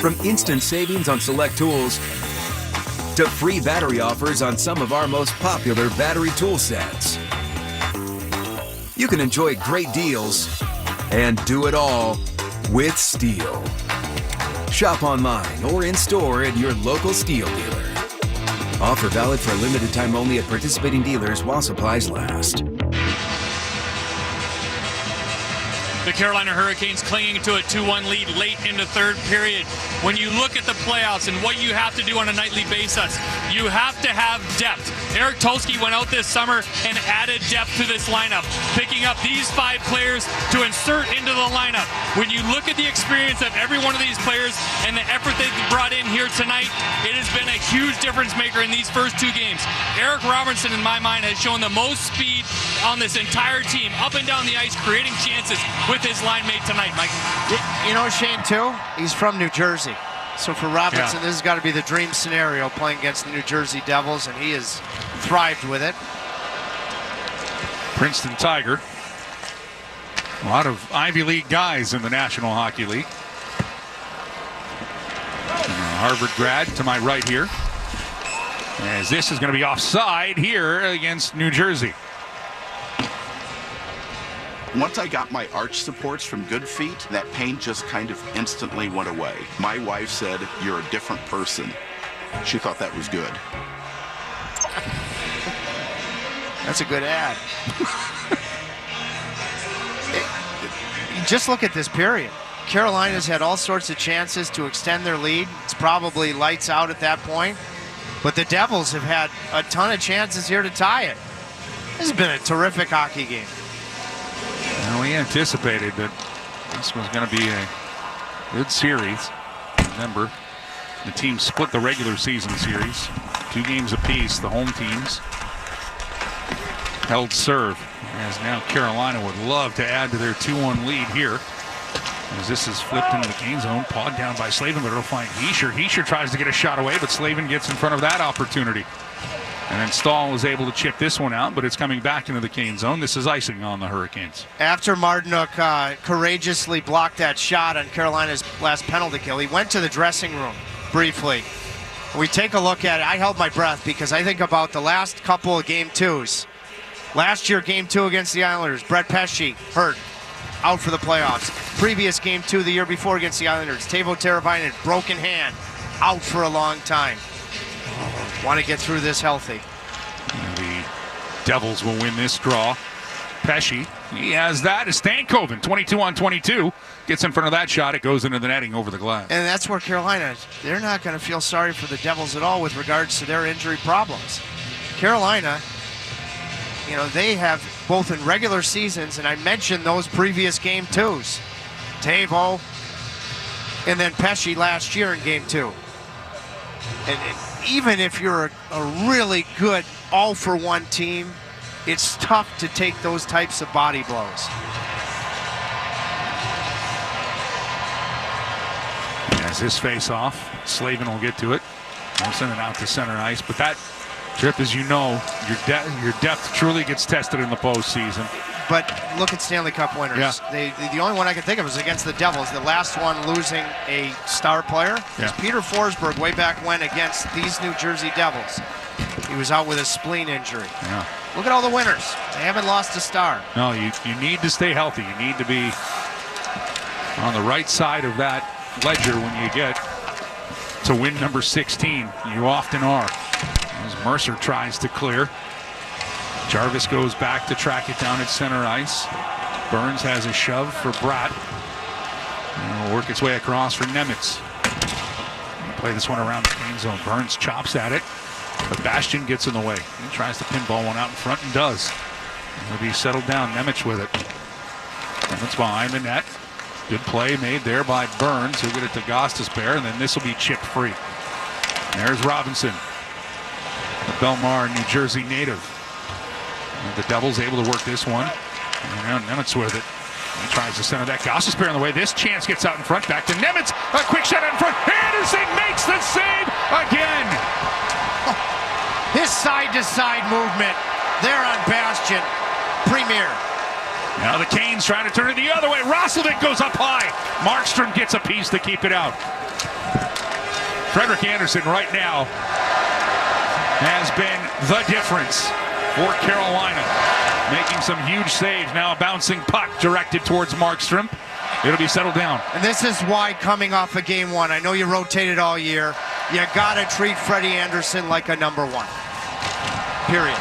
From instant savings on select tools to free battery offers on some of our most popular battery tool sets. You can enjoy great deals and do it all with Steel. Shop online or in-store at your local Steel dealer. Offer valid for a limited time only at participating dealers while supplies last. The Carolina Hurricanes clinging to a 2-1 lead late in the third period. When you look at the playoffs and what you have to do on a nightly basis, you have to have depth. Eric Tulsky went out this summer and added depth to this lineup, picking up these 5 players to insert into the lineup. When you look at the experience of every one of these players and the effort they've brought in here tonight, it has been a huge difference maker in these first 2 games. Eric Robertson, in my mind, has shown the most speed on this entire team, up and down the ice, creating chances with his line mate tonight, Mike. You know, Shane, too, he's from New Jersey. So for Robertson, this has got to be the dream scenario, playing against the New Jersey Devils, and he has thrived with it. Princeton Tiger. A lot of Ivy League guys in the National Hockey League. Harvard grad to my right here. As this is going to be offside here against New Jersey. Once I got my arch supports from Good Feet, that pain just kind of instantly went away. My wife said, "You're a different person." She thought that was good. That's a good ad. Just look at this period. Carolina's had all sorts of chances to extend their lead. It's probably lights out at that point. But the Devils have had a ton of chances here to tie it. This has been a terrific hockey game. Well, we anticipated that this was going to be a good series. Remember, the teams split the regular season series. 2 games apiece. The home teams held serve. As now Carolina would love to add to their 2-1 lead here. As this is flipped into the Kane zone. Pawed down by Slavin, but it'll find Hischier. Hischier tries to get a shot away, but Slavin gets in front of that opportunity. And then Stahl was able to chip this one out, but it's coming back into the Kane zone. This is icing on the Hurricanes. After Martinook courageously blocked that shot on Carolina's last penalty kill, he went to the dressing room briefly. We take a look at it. I held my breath because I think about the last couple of Game 2s. Last year, Game 2 against the Islanders, Brett Pesce hurt, out for the playoffs. Previous Game 2 the year before against the Islanders, Teuvo Teravainen, broken hand, out for a long time. Want to get through this healthy. And the Devils will win this draw. Pesce, he has that. Stankoven, 22 on 22. Gets in front of that shot. It goes into the netting over the glass. And that's where Carolina, they're not going to feel sorry for the Devils at all with regards to their injury problems. Carolina, you know, they have both in regular seasons, and I mentioned those previous Game 2s. Teuvo, and then Pesce last year in Game 2. And even if you're a really good all-for-one team, it's tough to take those types of body blows. As this face-off, Slavin will get to it. We'll send it out to center ice. But that trip, as you know, your depth truly gets tested in the postseason. But look at Stanley Cup winners. Yeah. The only one I can think of is against the Devils. The last one losing a star player was Peter Forsberg way back when against these New Jersey Devils. He was out with a spleen injury. Yeah. Look at all the winners. They haven't lost a star. No, you need to stay healthy. You need to be on the right side of that ledger when you get to win number 16. You often are. As Mercer tries to clear. Jarvis goes back to track it down at center ice. Burns has a shove for Bratt. And it'll work its way across for Nemitz. Play this one around the Kane zone. Burns chops at it, but Bastian gets in the way. He tries to pinball one out in front and does. He'll be settled down. Nemitz with it. Nemitz behind the net. Good play made there by Burns. He'll get it to Gostisbehere, and then this will be chip free. There's Robinson, the Belmar, New Jersey native. And the Devils able to work this one. And now Nemitz with it. He tries to center that. Gostisbehere in the way. This chance gets out in front. Back to Nemitz. A quick shot out in front. Anderson makes the save again. His side-to-side movement there on Bastian. Premier. Now the Canes trying to turn it the other way. Rosseldick goes up high. Markstrom gets a piece to keep it out. Frederik Andersen right now has been the difference for Carolina. Making some huge saves. Now a bouncing puck directed towards Markstrom. It'll be settled down. And this is why, coming off of game one, I know you rotated all year, you got to treat Freddie Andersen like a number one. Period.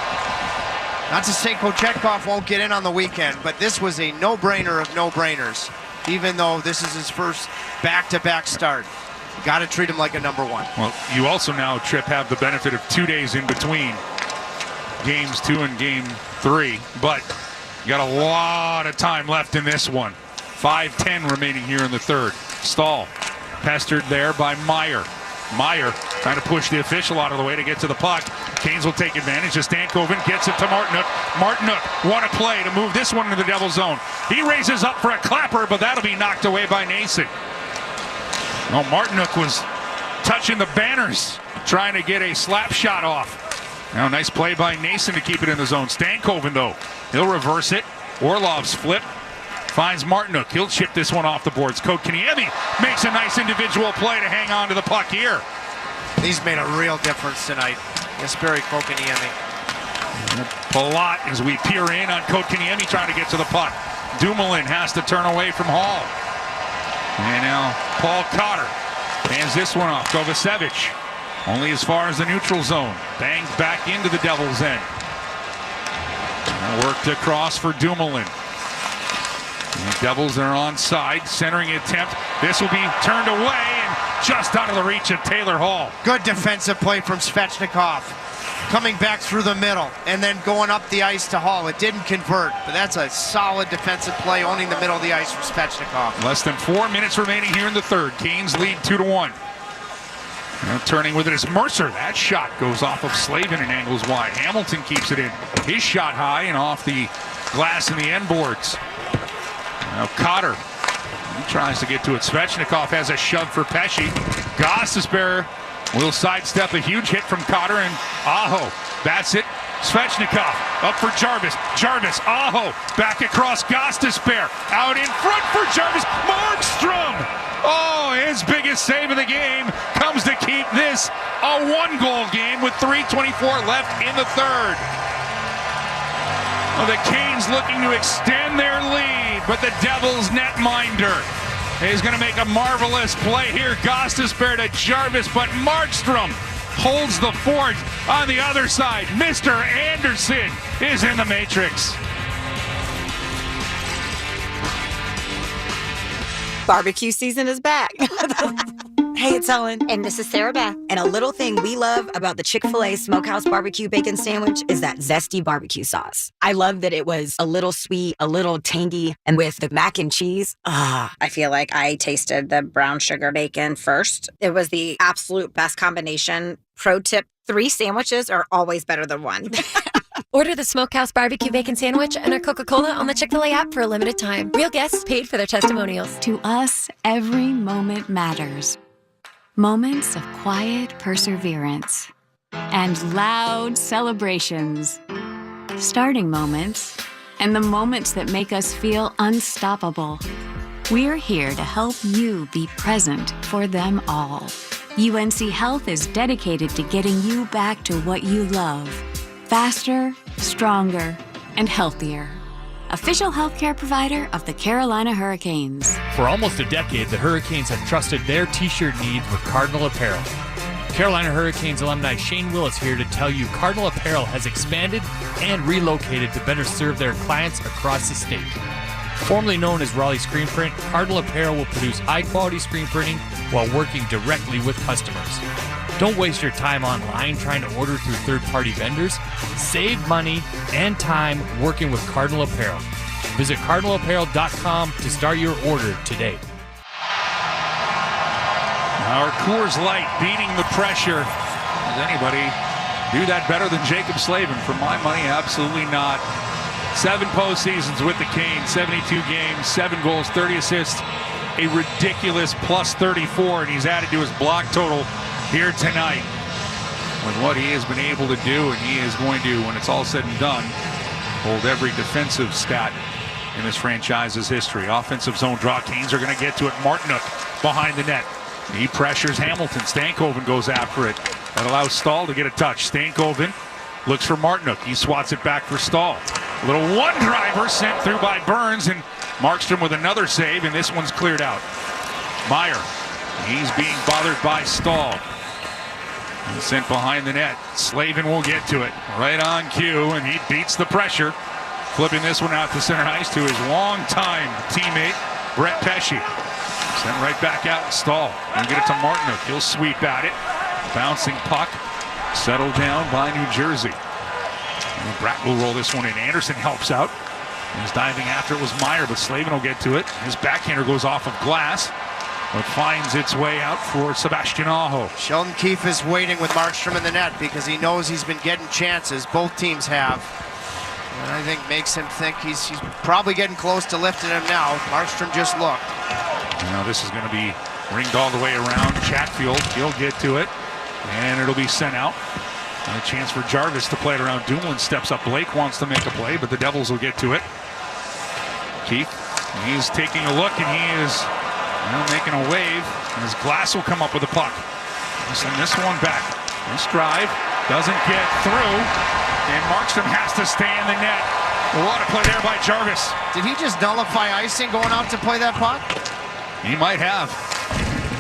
Not to say Kochetkov won't get in on the weekend, but this was a no-brainer of no-brainers, even though this is his first back-to-back start. You got to treat him like a number one. Well, you also now, Tripp, have the benefit of 2 days in between games 2 and game 3, but you got a lot of time left in this one. 5:10 remaining here in the third. Stahl pestered there by Meyer. Meyer trying to push the official out of the way to get to the puck. Canes will take advantage of Stankoven, gets it to Martinook. Martinook, what a play to move this one into the Devil zone. He raises up for a clapper, but that'll be knocked away by Nason. Oh, Martinook was touching the banners, trying to get a slap shot off. Now, nice play by Nason to keep it in the zone. Stankoven, though, he'll reverse it. Orlov's flip. Finds Martinook. He'll chip this one off the boards. Kotkaniemi makes a nice individual play to hang on to the puck here. He's made a real difference tonight. Jesperi Kotkaniemi. Palat as we peer in on Kotkaniemi trying to get to the puck. Dumoulin has to turn away from Hall. And now Paul Cotter hands this one off. Kovacevic only as far as the neutral zone. Bangs back into the Devil's end. Worked across for Dumoulin. The Devils are onside, centering attempt. This will be turned away and just out of the reach of Taylor Hall. Good defensive play from Svechnikov. Coming back through the middle and then going up the ice to Hall. It didn't convert, but that's a solid defensive play owning the middle of the ice from Svechnikov. Less than 4 minutes remaining here in the third. Canes lead 2-1. Now turning with it is Mercer. That shot goes off of Slavin and angles wide. Hamilton keeps it in. His shot high and off the glass in the end boards. Now Cotter, he tries to get to it. Svechnikov has a shove for Pesce. Gostisbehere will sidestep a huge hit from Cotter, and Aho bats it. Svechnikov up for Jarvis. Jarvis, Aho back across Gostisbehere. Out in front for Jarvis. Markstrom! Oh, his biggest save of the game comes to keep this a 1-goal game with 3:24 left in the third. Well, the Canes looking to extend their lead, but the Devils netminder is going to make a marvelous play here. Gostisbehere to Jarvis, but Markstrom holds the fort on the other side. Mr. Andersen is in the matrix. Barbecue season is back. Hey, it's Ellen. And this is Sarah Beth. And a little thing we love about the Chick-fil-A Smokehouse Barbecue Bacon Sandwich is that zesty barbecue sauce. I love that it was a little sweet, a little tangy, and with the mac and cheese. I feel like I tasted the brown sugar bacon first. It was the absolute best combination. Pro tip, 3 sandwiches are always better than 1. Order the Smokehouse Barbecue Bacon Sandwich and a Coca-Cola on the Chick-fil-A app for a limited time. Real guests paid for their testimonials. To us, every moment matters. Moments of quiet perseverance and loud celebrations. Starting moments and the moments that make us feel unstoppable. We're here to help you be present for them all. UNC Health is dedicated to getting you back to what you love. Faster, stronger, and healthier. Official healthcare provider of the Carolina Hurricanes. For almost a decade, the Hurricanes have trusted their t-shirt needs with Cardinal Apparel. Carolina Hurricanes alumni Shane Willis here to tell you Cardinal Apparel has expanded and relocated to better serve their clients across the state. Formerly known as Raleigh Screen Print, Cardinal Apparel will produce high-quality screen printing while working directly with customers. Don't waste your time online trying to order through third-party vendors. Save money and time working with Cardinal Apparel. Visit cardinalapparel.com to start your order today. Our Coors Light beating the pressure. Does anybody do that better than Jacob Slavin? For my money, absolutely not. 7 postseasons with the Canes, 72 games, 7 goals, 30 assists, a ridiculous plus 34, and he's added to his block total here tonight with what he has been able to do, and he is going to, when it's all said and done, hold every defensive stat in this franchise's history. Offensive zone draw. Canes are going to get to it. Martinook behind the net. He pressures Hamilton. Stankoven goes after it. That allows Stahl to get a touch. Stankoven looks for Martinook. He swats it back for Stahl. A little one-driver sent through by Burns, and Markstrom with another save, and this one's cleared out. Meyer, he's being bothered by Stahl. He's sent behind the net. Slavin will get to it. Right on cue, and he beats the pressure. Flipping this one out to center ice to his longtime teammate, Brett Pesce. Sent right back out to Stahl. And get it to Martinook. He'll sweep at it. Bouncing puck. Settled down by New Jersey. And Bratt will roll this one in. Anderson helps out. He's diving after it was Meyer, but Slavin will get to it. His backhander goes off of glass, but finds its way out for Sebastian Aho. Sheldon Keefe is waiting with Markstrom in the net because he knows he's been getting chances. Both teams have. And I think makes him think he's probably getting close to lifting him now. Markstrom just looked. Now this is going to be ringed all the way around. Chatfield, he'll get to it, and it'll be sent out. And a chance for Jarvis to play it around. Dumoulin steps up. Blake wants to make a play, but the Devils will get to it. Keith, he's taking a look, and he is making a wave. And his glass will come up with the puck. He'll send this one back. This drive doesn't get through, and Markstrom has to stay in the net. What a play there by Jarvis. Did he just nullify icing going out to play that puck? He might have.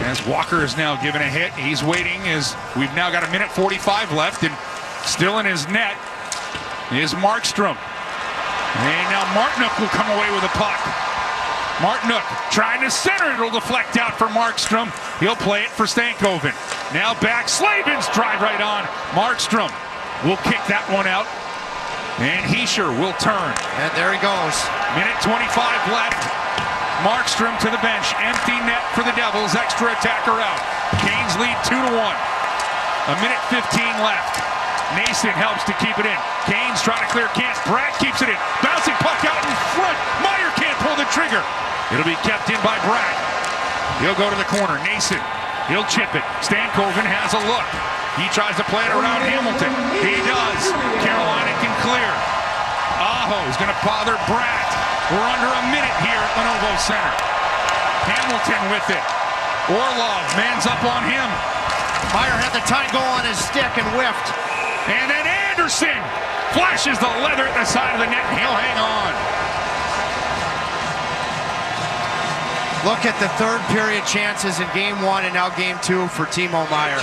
As Walker is now given a hit, he's waiting as we've now got 1:45 left, and still in his net is Markstrom. And now Martinook will come away with a puck. Martinook trying to center it. It'll deflect out for Markstrom. He'll play it for Stankoven. Now back. Slavin's drive right on. Markstrom will kick that one out. And Heischer will turn. And there he goes. 1:25 left. Markstrom to the bench. Empty net for the Devils. Extra attacker out. Canes lead 2-1. 1:15 left. Nason helps to keep it in. Canes trying to clear Kent. Bratt keeps it in. Bouncing puck out in front. Meyer can't pull the trigger. It'll be kept in by Bratt. He'll go to the corner. Nason. He'll chip it. Stankoven has a look. He tries to play it around Hamilton. He does. Carolina can clear. Aho is going to bother Bratt. We're under a minute here at Lenovo Center. Hamilton with it. Orlov mans up on him. Meyer had the time goal on his stick and whiffed. And then Anderson flashes the leather at the side of the net, and he'll hang on. Look at the third period chances in game one and now game two for Timo Meyer.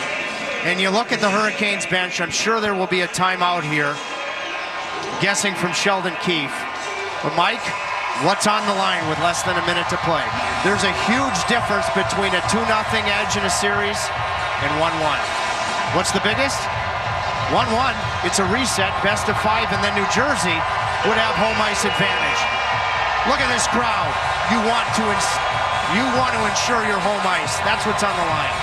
And you look at the Hurricanes bench, I'm sure there will be a timeout here. Guessing from Sheldon Keefe. But Mike, what's on the line with less than a minute to play? There's a huge difference between a 2-0 edge in a series and 1-1. What's the biggest? 1-1. It's a reset, best of 5, and then New Jersey would have home ice advantage. Look at this crowd. You want to ensure your home ice. That's what's on the line.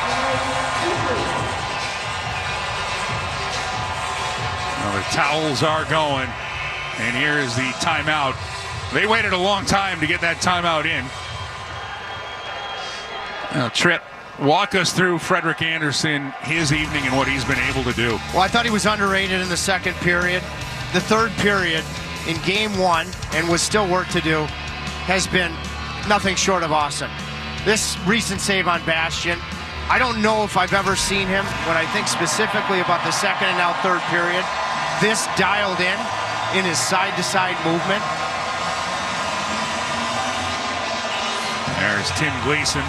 Well, the towels are going, and here is the timeout. They waited a long time to get that timeout in. Tripp, walk us through Frederik Andersen, his evening, and what he's been able to do. Well, I thought he was underrated in the second period. The third period in game one, and with still work to do, has been nothing short of awesome. This recent save on Bastian, I don't know if I've ever seen him, when I think specifically about the second and now third period, this dialed in his side-to-side movement. There's Tim Gleason.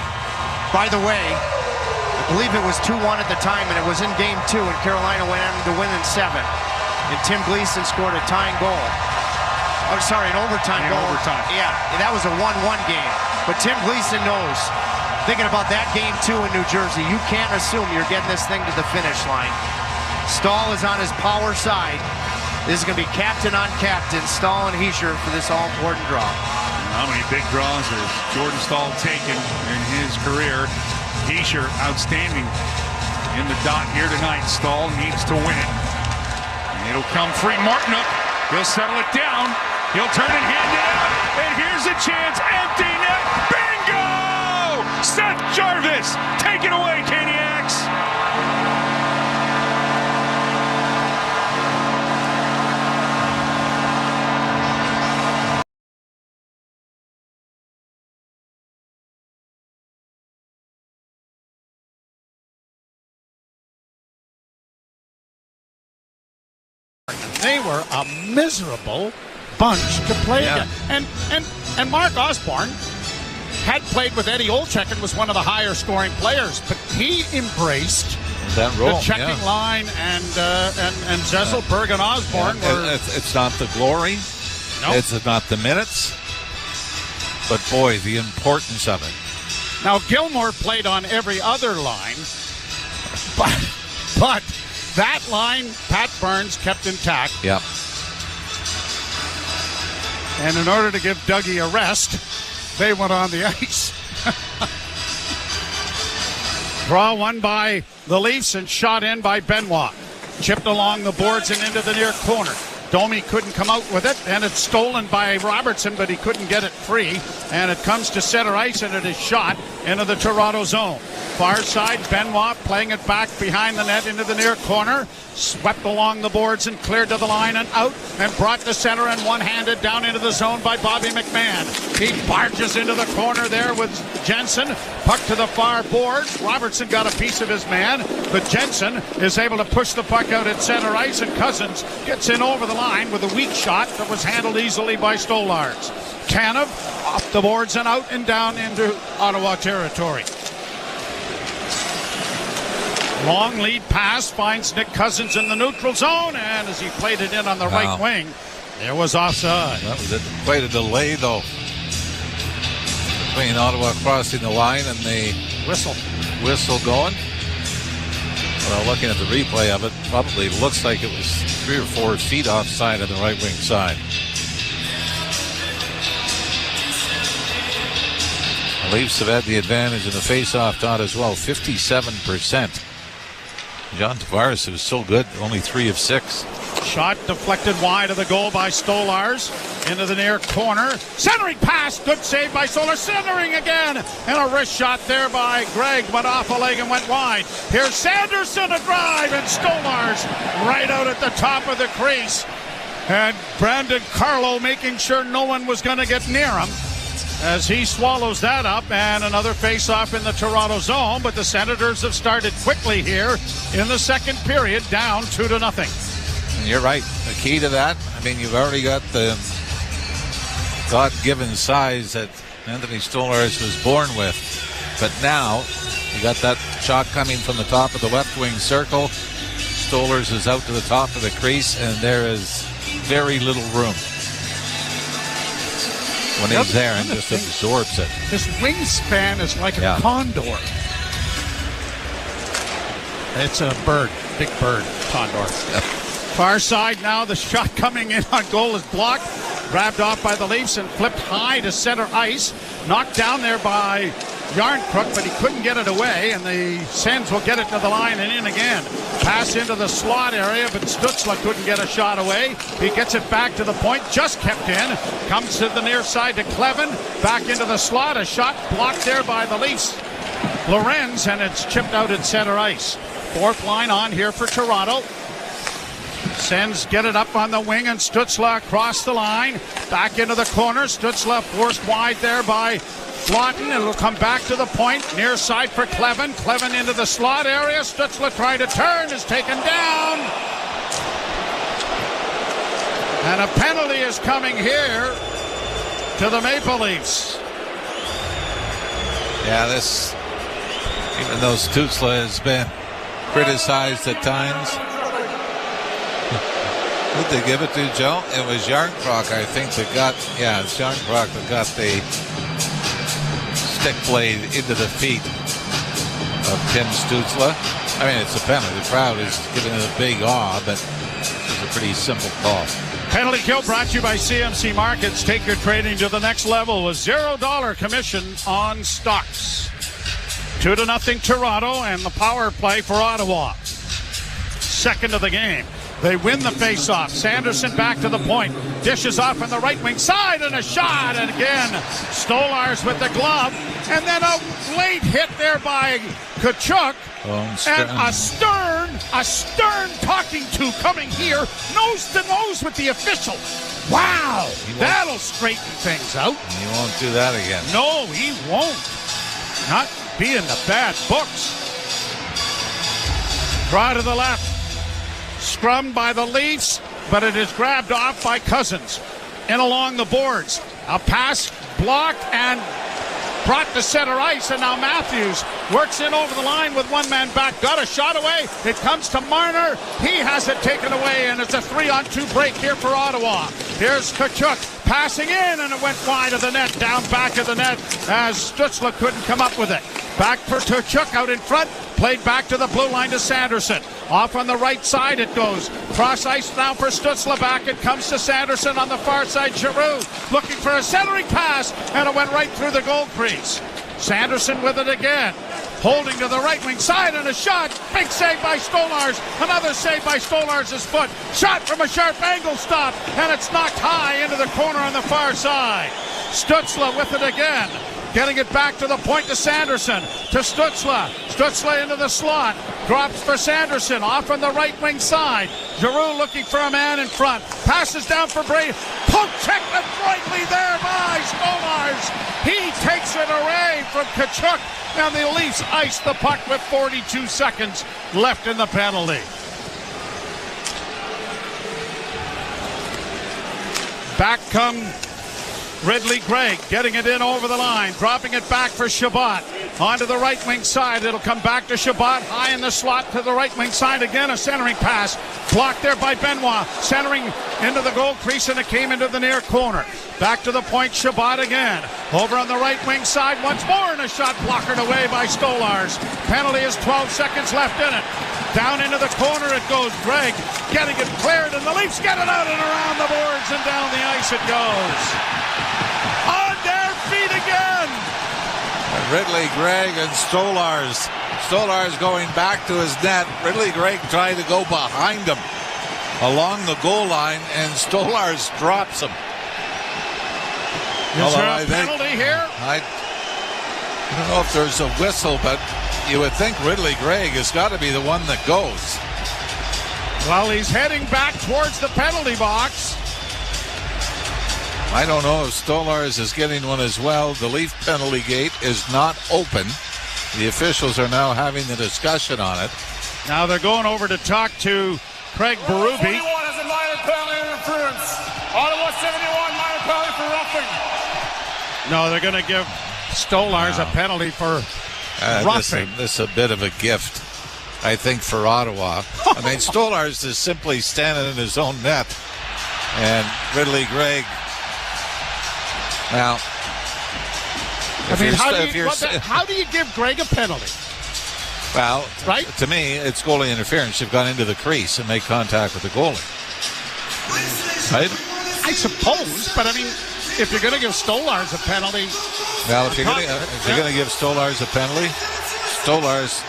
By the way, I believe it was 2-1 at the time, and it was in game two, and Carolina went on to win in 7. And Tim Gleason scored a tying goal. Oh, sorry, an overtime goal. Overtime. Yeah, that was a 1-1 game. But Tim Gleason knows, thinking about that game two in New Jersey, you can't assume you're getting this thing to the finish line. Stahl is on his power side. This is going to be captain on captain, Stahl and Heischer for this all-important draw. How many big draws has Jordan Stahl taken in his career? Heischer, outstanding in the dot here tonight. Stahl needs to win it. And it'll come free. Martinook, he'll settle it down. He'll turn and hand it out. And here's a chance. Empty net. Bingo! Seth Jarvis, take it away, Caniacs. They were a miserable bunch to play against. And Mark Osborne had played with Eddie Olczyk and was one of the higher scoring players, but he embraced that role, the checking line, and Zesselberg and Osborne were... It's not the glory. Nope. It's not the minutes. But, boy, the importance of it. Now, Gilmore played on every other line, but that line, Pat Burns kept intact. Yep. And in order to give Dougie a rest, they went on the ice. Draw won by the Leafs and shot in by Benoit. Chipped along the boards and into the near corner. Domi couldn't come out with it, and it's stolen by Robertson, but he couldn't get it free. And it comes to center ice, and it is shot into the Toronto zone. Far side, Benoit playing it back behind the net into the near corner. Swept along the boards and cleared to the line and out, and brought to center and one-handed down into the zone by Bobby McMahon. He barges into the corner there with Jensen. Puck to the far boards. Robertson got a piece of his man, but Jensen is able to push the puck out at center ice, and Cousins gets in over the line with a weak shot that was handled easily by Stolarz. Tanev off the boards and out and down into Ottawa territory. Long lead pass finds Nick Cousins in the neutral zone, and as he played it in on the right wing, there was offside. That was quite a delay, though, between Ottawa crossing the line and the whistle going. Well, looking at the replay of it, probably looks like it was 3 or 4 feet offside on the right wing side. The Leafs have had the advantage in the face-off dot as well, 57%. John Tavares was so good, only 3 of 6. Shot deflected wide of the goal by Stolarz into the near corner. Centering pass, good save by Stolarz. Centering again, and a wrist shot there by Gregg, went off a leg and went wide. Here's Sanderson a drive, and Stolarz right out at the top of the crease. And Brandon Carlo making sure no one was going to get near him as he swallows that up, and another face-off in the Toronto zone. But the Senators have started quickly here in the second period, down 2-0. And you're right. The key to that, I mean, you've already got the God-given size that Anthony Stolarz was born with. But now, you got that shot coming from the top of the left wing circle. Stolarz is out to the top of the crease, and there is very little room when he's there, and just absorbs it. His wingspan is like a condor. It's a bird, big bird, condor. Far side now, the shot coming in on goal is blocked. Grabbed off by the Leafs and flipped high to center ice. Knocked down there by Yarncrook, but he couldn't get it away, and the Sens will get it to the line and in again. Pass into the slot area, but Stützle couldn't get a shot away. He gets it back to the point, just kept in. Comes to the near side to Clevin. Back into the slot, a shot blocked there by the Leafs. Lorenz, and it's chipped out at center ice. Fourth line on here for Toronto. Sens get it up on the wing, and Stützle across the line. Back into the corner. Stützle forced wide there by Flotten. It'll come back to the point. Near side for Clevin. Clevin into the slot area. Stützle trying to turn, is taken down. And a penalty is coming here to the Maple Leafs. Yeah, this, even though Stützle has been criticized at times. Who'd they give it to, Joe? It was Yarncroc, I think, that got, it's Yarncroc that got the stick blade into the feet of Tim Stützle. I mean, it's a penalty. The crowd is giving it a big awe, but it's a pretty simple call. Penalty kill brought to you by CMC Markets. Take your trading to the next level with $0 commission on stocks. 2-0 Toronto, and the power play for Ottawa. Second of the game. They win the face-off. Sanderson back to the point. Dishes off on the right wing side, and a shot. And again, Stolarz with the glove. And then a late hit there by Tkachuk. And a stern talking to coming here, nose to nose with the official. Wow, that'll straighten things out. He won't do that again. No, he won't. Not be in the bad books. Draw to the left. Scrum by the Leafs. but it is grabbed off by Cousins. In along the boards. A pass blocked and brought to center ice, and now Matthews works in over the line with one man back. Got a shot away. It comes to Marner. He has it taken away, and it's a 3-on-2 break here for Ottawa. Here's Tkachuk passing in, and it went wide of the net, down back of the net as Stützle couldn't come up with it. Back for Tkachuk out in front. Played back to the blue line to Sanderson. Off on the right side it goes. Cross ice now for Stützle. Back it comes to Sanderson on the far side. Giroux looking for a centering pass, and it went right through the goal crease. Sanderson with it again. Holding to the right wing side, and a shot. Big save by Stolars. Another save by Stolars's foot. Shot from a sharp angle stop, and it's knocked high into the corner on the far side. Stützle with it again. Getting it back to the point to Sanderson. To Stützle. Stützle into the slot. Drops for Sanderson. Off on the right wing side. Giroux looking for a man in front. Passes down for Brady. Poke check adroitly there by Stolars. He takes it away from Tkachuk. And the Leafs ice the puck with 42 seconds left in the penalty. Back come Ridley Gregg, getting it in over the line, dropping it back for Shabbat. Onto the right wing side, it'll come back to Shabbat, high in the slot to the right wing side again, a centering pass. Blocked there by Benoit, centering into the goal crease, and it came into the near corner. Back to the point, Shabbat again. Over on the right wing side once more, and a shot blockered away by Stolars. Penalty is 12 seconds left in it. Down into the corner it goes. Gregg getting it cleared, and the Leafs get it out and around the boards, and down the ice it goes. On their feet again. Ridley Gregg and Stolars. Stolars going back to his net. Ridley Gregg trying to go behind him along the goal line, and Stolars drops him. Is there a penalty here? I don't know if there's a whistle, but you would think Ridley Gregg has got to be the one that goes. Well, he's heading back towards the penalty box. I don't know if Stolars is getting one as well. The Leaf penalty gate is not open. The officials are now having the discussion on it. Now they're going over to talk to Craig Berube. 21 has a minor penalty interference. Ottawa 71 minor penalty for roughing. No, they're going to give Stolars a penalty for roughing. This is a bit of a gift, I think, for Ottawa. I mean, Stolars is simply standing in his own net. And Ridley Gregg, now, how do you give Gregg a penalty? Well, right? To me, it's goalie interference. You've gone into the crease and made contact with the goalie. Right? I suppose, but I mean, if you're going to give Stolars a penalty... Well, if you're going to give Stolars a penalty, Stolars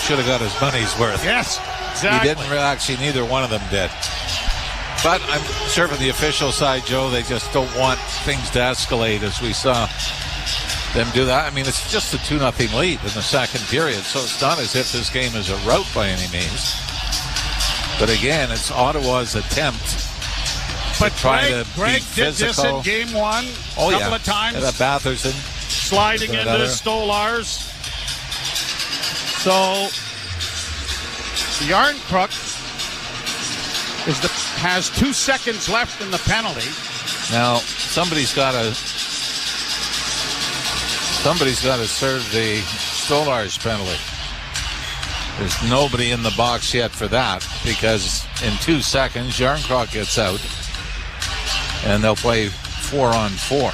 should have got his money's worth. Yes, exactly. He didn't actually, neither one of them did. But I'm sure from the official side, Joe, they just don't want things to escalate as we saw them do that. I mean, it's just a 2-0 lead in the second period, so it's not as if this game is a rout by any means. But again, it's Ottawa's attempt to try to be physical. Did this in game one a couple of times. Batherson. Sliding into Stolars. So, Yarncrook has 2 seconds left in the penalty. Now, somebody's got to serve the Stolars penalty. There's nobody in the box yet for that, because in 2 seconds, Yarncroc gets out, and they'll play 4-on-4.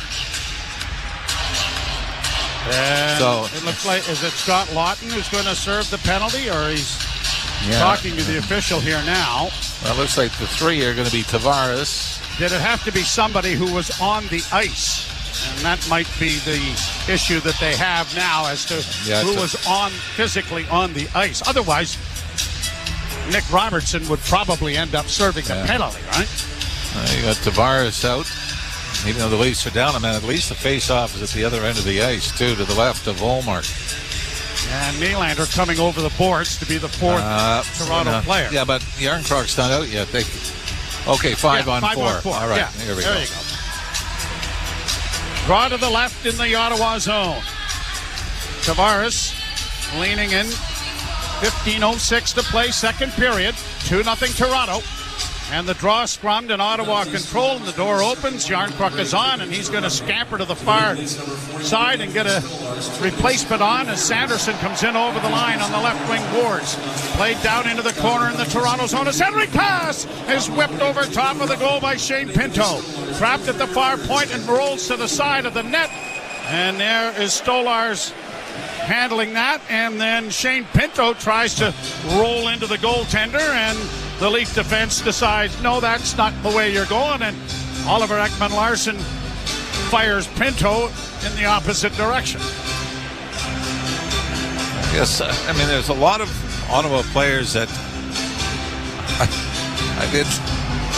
And so it looks like, is it Scott Lawton who's going to serve the penalty, or he's talking to the official here now? Well, it looks like the three are going to be Tavares. Did it have to be somebody who was on the ice? And that might be the issue that they have now as to who was physically on the ice. Otherwise, Nick Robertson would probably end up serving the penalty, right? You got Tavares out. Even though the Leafs are down a man, at least the face-off is at the other end of the ice, too, to the left of Ullmark. And Nylander coming over the boards to be the fourth Toronto player. Yeah, but Yarncroc's not out yet. 5-on-4. All right, here we go. There you go. Draw to the left in the Ottawa zone. Tavares leaning in. 15:06 to play, second period. 2-0 Toronto. And the draw scrummed and Ottawa control, and the door opens. Yarncrook is on, and he's going to scamper to the far side and get a replacement on as Sanderson comes in over the line on the left wing boards. Played down into the corner in the Toronto zone. A centering pass is whipped over top of the goal by Shane Pinto. Trapped at the far point and rolls to the side of the net. And there is Stolarz handling that, and then Shane Pinto tries to roll into the goaltender, and the Leaf defense decides, no, that's not the way you're going, and Oliver Ekman-Larsson fires Pinto in the opposite direction. Yes, I mean, there's a lot of Ottawa players that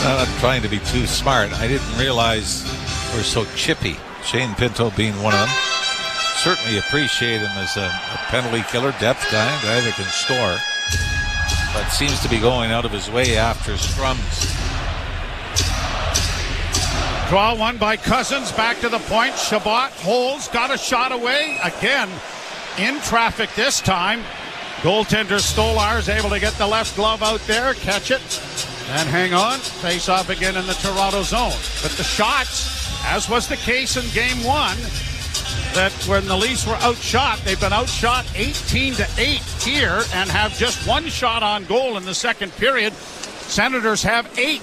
I'm not trying to be too smart. I didn't realize were so chippy. Shane Pinto being one of them. Certainly appreciate him as a penalty killer, depth guy, a guy that can score. But seems to be going out of his way after scrums. Draw one by Cousins, back to the point. Chabot holds, got a shot away. Again, in traffic this time. Goaltender Stolarz able to get the left glove out there, catch it, and hang on. Face off again in the Toronto zone. But the shots, as was the case in game one, that when the Leafs were outshot, they've been outshot 18-8 here and have just one shot on goal in the second period. Senators have 8.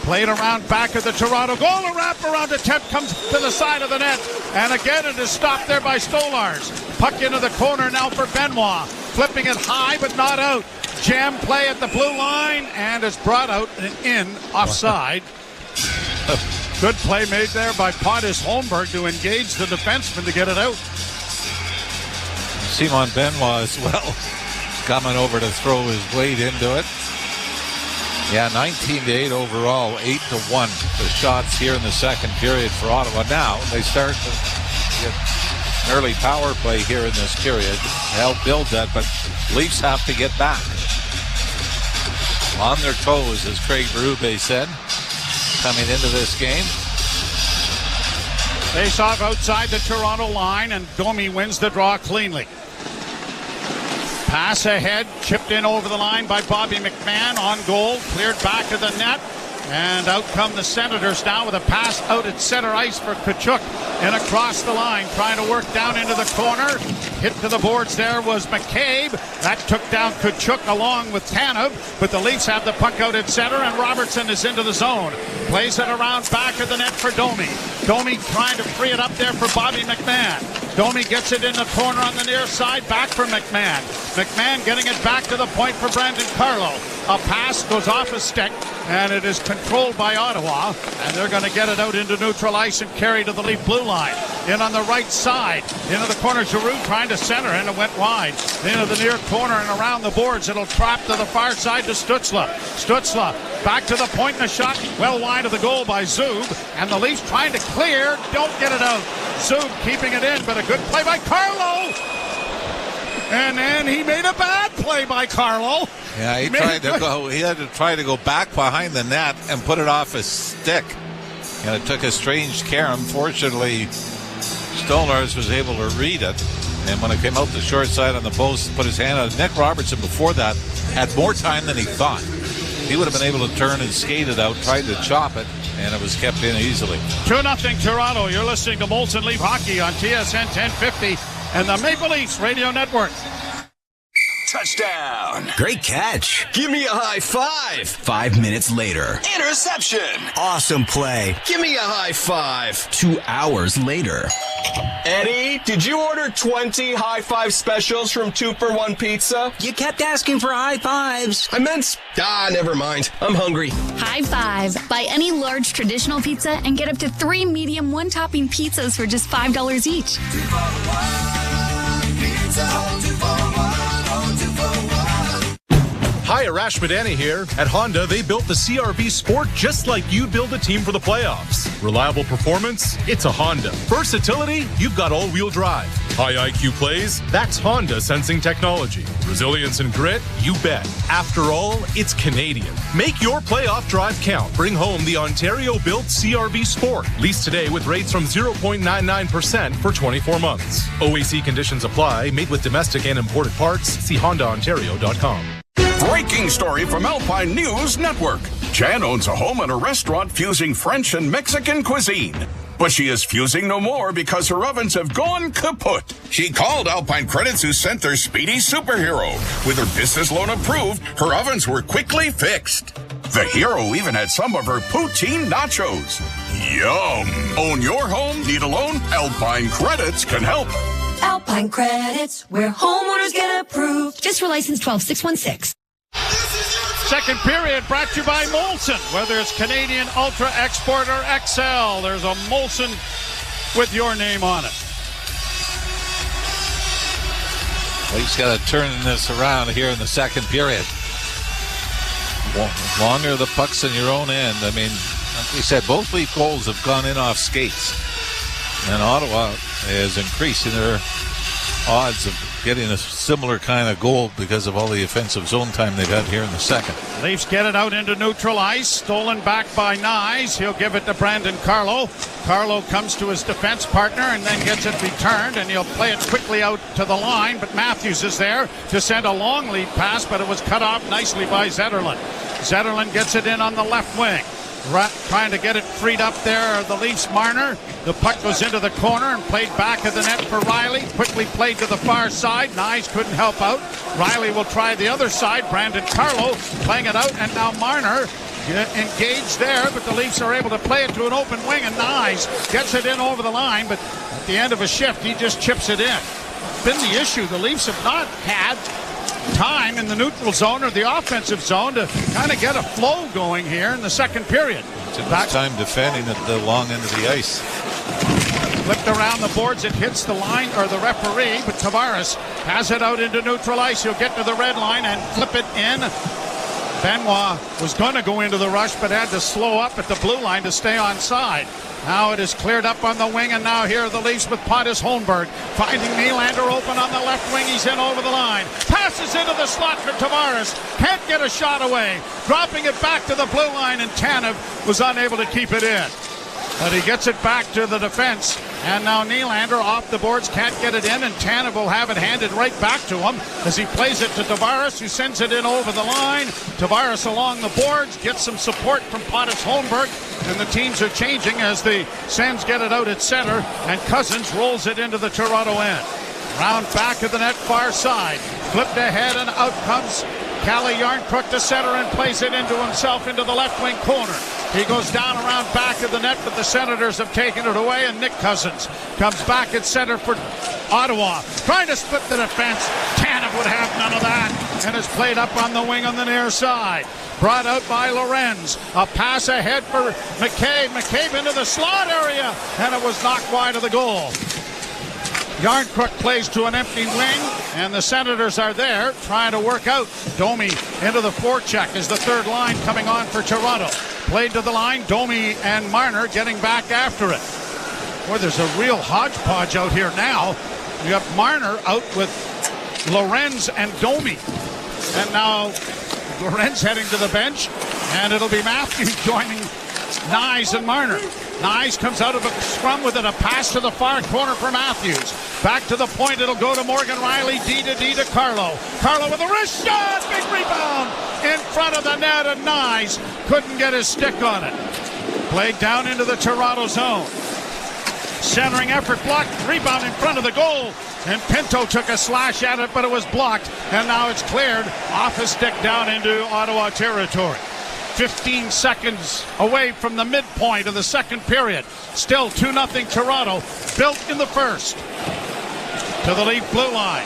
Played around back of the Toronto goal. A wraparound attempt comes to the side of the net. And again, it is stopped there by Stolarz. Puck into the corner now for Benoit. Flipping it high, but not out. Jam play at the blue line, and it's brought out and in offside. Good play made there by Pontus Holmberg to engage the defenseman to get it out. Simon Benoit as well coming over to throw his weight into it. Yeah, 19-8 overall, 8-1 the shots here in the second period for Ottawa. Now they start to get an early power play here in this period to help build that, but Leafs have to get back. On their toes, as Craig Berube said, coming into this game. Face off outside the Toronto line, and Domi wins the draw cleanly. Pass ahead, chipped in over the line by Bobby McMahon, on goal, cleared back to the net, and out come the Senators now with a pass out at center ice for Tkachuk, and across the line, trying to work down into the corner. Hit to the boards there was McCabe. That took down Tkachuk along with Tanev, but the Leafs have the puck out at center, and Robertson is into the zone. Plays it around back of the net for Domi. Domi trying to free it up there for Bobby McMahon. Domi gets it in the corner on the near side, back for McMahon. McMahon getting it back to the point for Brandon Carlo. A pass goes off a stick, and it is controlled by Ottawa, and they're going to get it out into neutral ice and carry to the Leaf blue line. In on the right side, into the corner, Giroux trying to center, and it went wide. Into the near corner and around the boards. It'll trap to the far side to Stützle. Stützle back to the point, and a shot well wide of the goal by Zub, and the Leafs trying to clear, don't get it out. Zub keeping it in, but a good play by Carlo. And then he made a bad play by Carlo. Yeah, he had to try to go back behind the net and put it off his stick. And it took a strange care. Unfortunately, Stolarz was able to read it. And when it came out the short side on the post, put his hand on it. Nick Robertson before that had more time than he thought. He would have been able to turn and skate it out, tried to chop it, and it was kept in easily. 2-0 Toronto. You're listening to Molson Leaf Hockey on TSN 1050 and the Maple Leafs Radio Network. Touchdown. Great catch. Give me a high five. 5 minutes later. Interception. Awesome play. Give me a high five. 2 hours later. Eddie, did you order 20 high five specials from 2-for-1 Pizza? You kept asking for high fives. I meant... never mind. I'm hungry. High five. Buy any large traditional pizza and get up to 3 medium one-topping pizzas for just $5 each. 2-for-1 Pizza. 2-for-1. Hi, Arash Madani here. At Honda, they built the CR-V Sport just like you'd build a team for the playoffs. Reliable performance? It's a Honda. Versatility? You've got all-wheel drive. High IQ plays? That's Honda sensing technology. Resilience and grit? You bet. After all, it's Canadian. Make your playoff drive count. Bring home the Ontario-built CR-V Sport. Lease today with rates from 0.99% for 24 months. OAC conditions apply. Made with domestic and imported parts. See HondaOntario.com. Breaking story from Alpine News Network. Jan owns a home and a restaurant fusing French and Mexican cuisine. But she is fusing no more because her ovens have gone kaput. She called Alpine Credits, who sent their speedy superhero. With her business loan approved, her ovens were quickly fixed. The hero even had some of her poutine nachos. Yum! Own your home? Need a loan? Alpine Credits can help. Alpine Credits, where homeowners get approved. Just for license 12616. Second period brought to you by Molson. Whether it's Canadian Ultra, Export, or XL, there's a Molson with your name on it. He's got to turn this around here in the second period. Longer the puck's in your own end. I mean, like we said, both lead goals have gone in off skates. And Ottawa is increasing their odds of getting a similar kind of goal because of all the offensive zone time they've had here in the second. Leafs get it out into neutral ice. Stolen back by Nyes. He'll give it to Brandon Carlo. Carlo comes to his defense partner and then gets it returned, and he'll play it quickly out to the line, but Matthews is there to send a long lead pass, but it was cut off nicely by Zetterlund. Zetterlund gets it in on the left wing. Trying to get it freed up there, the Leafs Marner. The puck goes into the corner and played back of the net for Riley. Quickly played to the far side. Nyes couldn't help out. Riley will try the other side. Brandon Carlo playing it out, and now Marner engaged there, but the Leafs are able to play it to an open wing, and Nyes gets it in over the line, but at the end of a shift, he just chips it in. Been the issue. The Leafs have not had time in the neutral zone or the offensive zone to kind of get a flow going here in the second period. It's time defending at the long end of the ice. Flipped around the boards, it hits the line or the referee, but Tavares has it out into neutral ice. He'll get to the red line and flip it in. Benoit was going to go into the rush, but had to slow up at the blue line to stay on side. Now it is cleared up on the wing, and now here are the Leafs with Pontus Holmberg finding Nylander open on the left wing. He's in over the line. Passes into the slot for Tavares. Can't get a shot away. Dropping it back to the blue line, and Tanev was unable to keep it in. But he gets it back to the defense, and now Nylander off the boards, can't get it in, and Tanev will have it handed right back to him as he plays it to Tavares, who sends it in over the line. Tavares along the boards, gets some support from Pontus Holmberg, and the teams are changing as the Sens get it out at center, and Cousins rolls it into the Toronto end. Round back of the net, far side. Flipped ahead, and out comes Calle Järnkrok to center and plays it into himself into the left wing corner. He goes down around back of the net, but the Senators have taken it away, and Nick Cousins comes back at center for Ottawa. Trying to split the defense. Tanev would have none of that, and is played up on the wing on the near side. Brought out by Lorenz. A pass ahead for McCabe. McCabe into the slot area, and it was knocked wide of the goal. Järnkrok plays to an empty wing, and the Senators are there trying to work out. Domi into the forecheck is the third line coming on for Toronto. Played to the line, Domi and Marner getting back after it. Boy, there's a real hodgepodge out here now. You have Marner out with Lorenz and Domi. And now Lorenz heading to the bench, and it'll be Matthews joining Nyes and Marner. Nyes comes out of a scrum with it, a pass to the far corner for Matthews. Back to the point, it'll go to Morgan Riley, D to Carlo. Carlo with a wrist shot, big rebound in front of the net, and Nyes couldn't get his stick on it. Played down into the Toronto zone. Centering effort blocked, rebound in front of the goal, and Pinto took a slash at it, but it was blocked, and now it's cleared off his stick down into Ottawa territory. 15 seconds away from the midpoint of the second period. Still 2-0 Toronto, built in the first. To the Leaf blue line.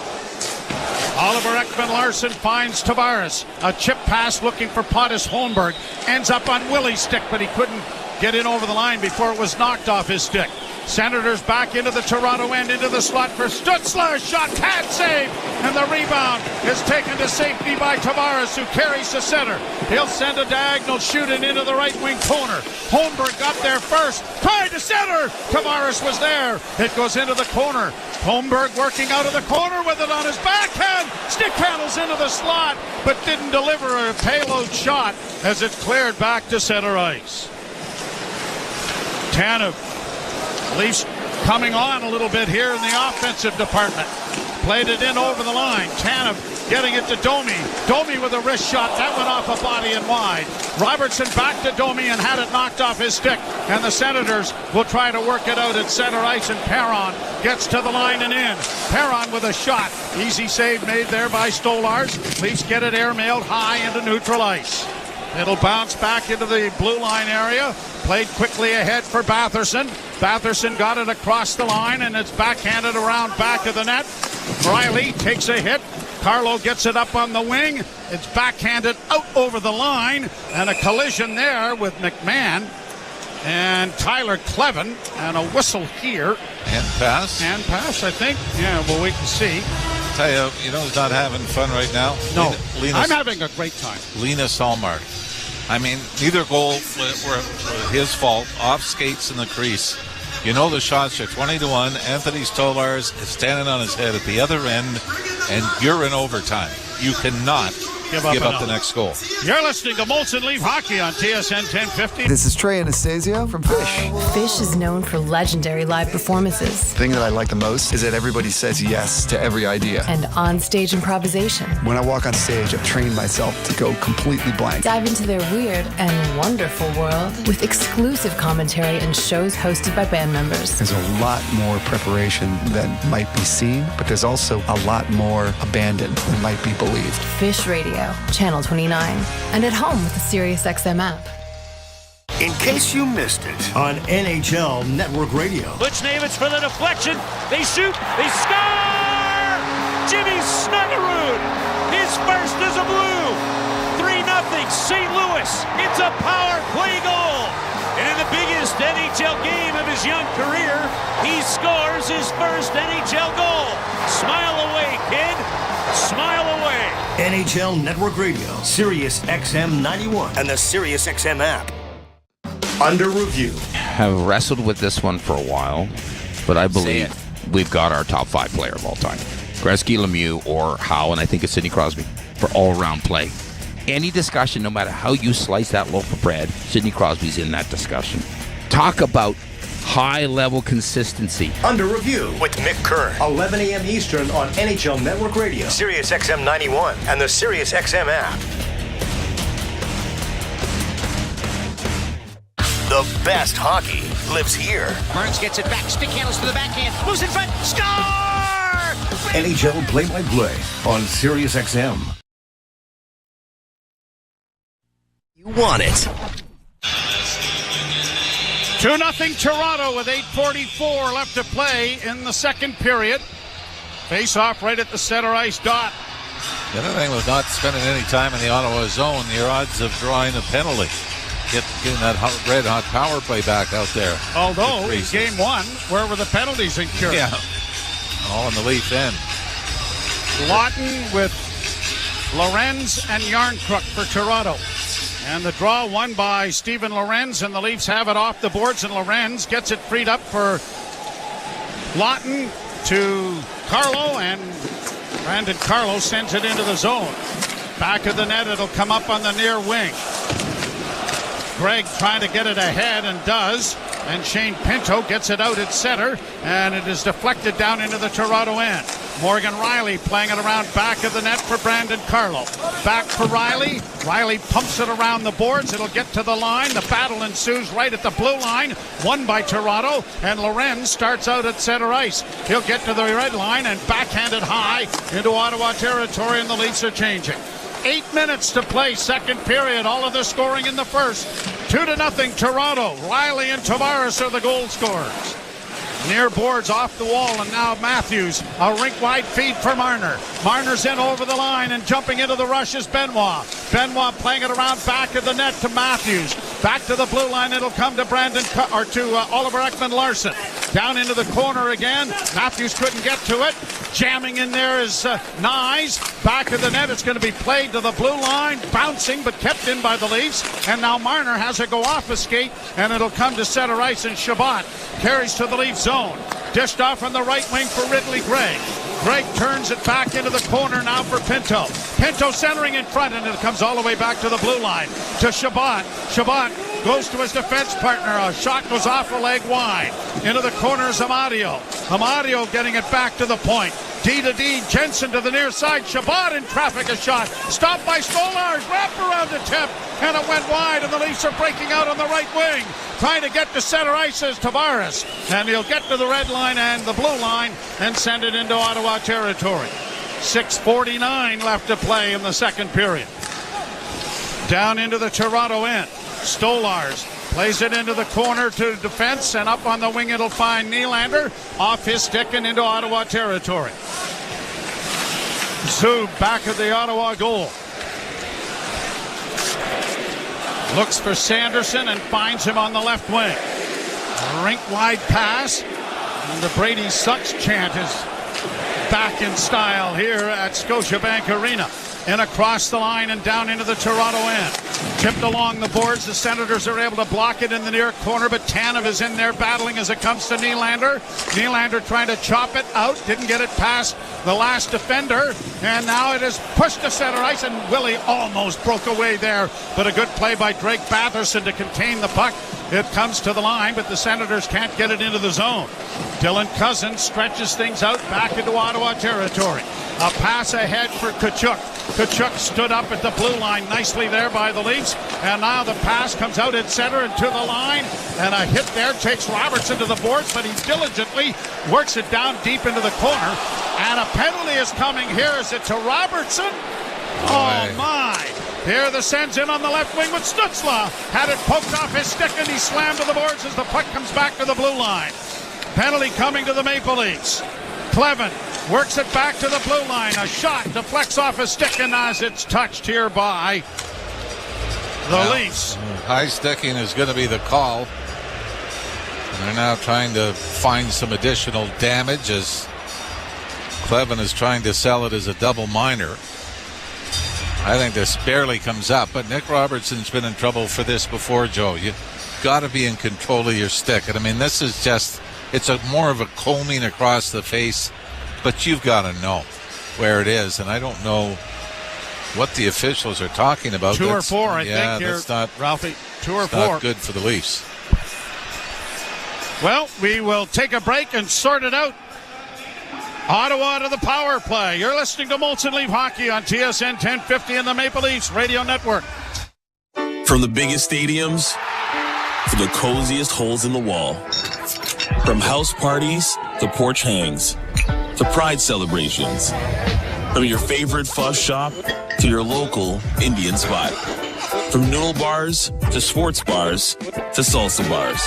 Oliver Ekman-Larsson finds Tavares. A chip pass looking for Pontus Holmberg. Ends up on Willie's stick, but he couldn't get in over the line before it was knocked off his stick. Senators back into the Toronto end, into the slot for Stutzler. Shot, pad save, and the rebound is taken to safety by Tavares, who carries to center. He'll send a diagonal shooting into the right wing corner. Holmberg got there first, tied to center. Tavares was there. It goes into the corner. Holmberg working out of the corner with it on his backhand. Stick handles into the slot, but didn't deliver a payload shot as it cleared back to center ice. Tanev. Leafs coming on a little bit here in the offensive department. Played it in over the line. Tanev getting it to Domi. Domi with a wrist shot. That went off a body and wide. Robertson back to Domi and had it knocked off his stick. And the Senators will try to work it out at center ice, and Perron gets to the line and in. Perron with a shot. Easy save made there by Stolars. Leafs get it airmailed high into neutral ice. It'll bounce back into the blue line area. Played quickly ahead for Batherson. Batherson got it across the line, and it's backhanded around back of the net. Riley takes a hit. Carlo gets it up on the wing. It's backhanded out over the line, and a collision there with McMahon and Tyler Clevin, and a whistle here. Hand pass? Hand pass, I think. Yeah, we'll wait and see. Tell you know who's not having fun right now? No, I'm having a great time. Linus Ullmark. I mean, neither goal were his fault. Off skates in the crease. You know the shots are 20-1. Anthony Stolars is standing on his head at the other end, and you're in overtime. You cannot give up the next goal. You're listening to Molson Leaf Hockey on TSN 1050. This is Trey Anastasio from Fish. Fish is known for legendary live performances. The thing that I like the most is that everybody says yes to every idea. And on-stage improvisation. When I walk on stage, I've trained myself to go completely blank. Dive into their weird and wonderful world with exclusive commentary and shows hosted by band members. There's a lot more preparation than might be seen, but there's also a lot more abandon than might be believed. Fish Radio, Channel 29, and at home with the SiriusXM app. In case you missed it, on NHL Network Radio. Buchnevich for the deflection. They shoot. They score! Jimmy Snuggerud, his first as a Blue. 3-0 St. Louis. It's a power play goal. And in the biggest NHL game of his young career, he scores his first NHL goal. Smile away, kid. Smile away. NHL Network Radio, SiriusXM 91, and the SiriusXM app. Under review. Have wrestled with this one for a while, but I believe we've got our top 5 player of all time. Gretzky, Lemieux, or Howe, and I think it's Sidney Crosby for all-around play. Any discussion, no matter how you slice that loaf of bread, Sidney Crosby's in that discussion. Talk about high-level consistency. Under review with Mick Kern, 11 a.m. Eastern on NHL Network Radio, SiriusXM 91, and the SiriusXM app. The best hockey lives here. Burns gets it back. Stick handles to the backhand. Moves in front. Score! NHL play-by-play on SiriusXM. You want it. 2-0 Toronto with 8:44 left to play in the second period. Face off right at the center ice dot. The other thing was not spending any time in the Ottawa zone. Your odds of drawing a penalty. Getting that red-hot power play back out there. Although, in Game 1, where were the penalties incurred? Yeah, all on the Leaf end. Lawton with Lorenz and Yarncrook for Toronto. And the draw won by Steven Lorenz, and the Leafs have it off the boards, and Lorenz gets it freed up for Lawton to Carlo, and Brandon Carlo sends it into the zone. Back of the net, it'll come up on the near wing. Gregg trying to get it ahead and does, and Shane Pinto gets it out at center, and it is deflected down into the Toronto end. Morgan Riley playing it around back of the net for Brandon Carlo. Back for Riley. Riley pumps it around the boards. It'll get to the line. The battle ensues right at the blue line. Won by Toronto. And Lorenz starts out at center ice. He'll get to the red line and backhanded high into Ottawa territory, and the Leafs are changing. 8 minutes to play, second period. All of the scoring in the first. 2-0 Toronto. Riley and Tavares are the goal scorers. Near boards off the wall, and now Matthews. A rink-wide feed for Marner. Marner's in over the line, and jumping into the rush is Benoit. Benoit playing it around back of the net to Matthews. Back to the blue line, it'll come to Oliver Ekman-Larsson. Down into the corner again. Matthews couldn't get to it. Jamming in there is Nyes. Back of the net, it's going to be played to the blue line. Bouncing, but kept in by the Leafs. And now Marner has to go off a skate, and it'll come to center ice, and Shabbat carries to the Leafs zone. Dished off on the right wing for Ridley Gregg. Gregg turns it back into the corner now for Pinto. Pinto centering in front, and it comes all the way back to the blue line to Shabbat. Shabbat goes to his defense partner. A shot goes off a leg wide. Into the corner is Amadio. Amadio getting it back to the point. D-to-D, Jensen to the near side. Chabot in traffic, a shot. Stopped by Stolars, wrapped around the tip, and it went wide, and the Leafs are breaking out on the right wing. Trying to get to center ice is Tavares, and he'll get to the red line and the blue line and send it into Ottawa territory. 6:49 left to play in the second period. Down into the Toronto end. Stolars plays it into the corner to defense, and up on the wing it'll find Nylander. Off his stick and into Ottawa territory. Zub back at the Ottawa goal. Looks for Sanderson and finds him on the left wing. Rink-wide pass. And the Brady Sucks chant is back in style here at Scotiabank Arena. And across the line and down into the Toronto end. Tipped along the boards. The Senators are able to block it in the near corner, but Tanev is in there battling as it comes to Nylander. Nylander trying to chop it out. Didn't get it past the last defender. And now it is pushed to center ice, and Willie almost broke away there. But a good play by Drake Batherson to contain the puck. It comes to the line, but the Senators can't get it into the zone. Dylan Cousins stretches things out back into Ottawa territory. A pass ahead for Tkachuk. Tkachuk stood up at the blue line nicely there by the Leafs. And now the pass comes out at center and to the line. And a hit there takes Robertson to the boards, but he diligently works it down deep into the corner. And a penalty is coming here. Is it to Robertson? Oh, my. Here the Sens in on the left wing with Stützle. Had it poked off his stick and he slammed to the boards as the puck comes back to the blue line. Penalty coming to the Maple Leafs. Clevin works it back to the blue line. A shot deflects off his stick, and as it's touched here by the Leafs. High sticking is going to be the call. And they're now trying to find some additional damage as Clevin is trying to sell it as a double minor. I think this barely comes up, but Nick Robertson's been in trouble for this before, Joe. You've got to be in control of your stick. And I mean, this is just, it's a more of a combing across the face, but you've got to know where it is. And I don't know what the officials are talking about. 2 or 4, I think. That's not, Ralphie, 2 or 4. Not good for the Leafs. Well, we will take a break and sort it out. Ottawa to the power play. You're listening to Molson Leaf Hockey on TSN 1050 and the Maple Leafs Radio Network. From the biggest stadiums to the coziest holes in the wall. From house parties to porch hangs to pride celebrations. From your favorite fuzz shop to your local Indian spot. From noodle bars to sports bars to salsa bars.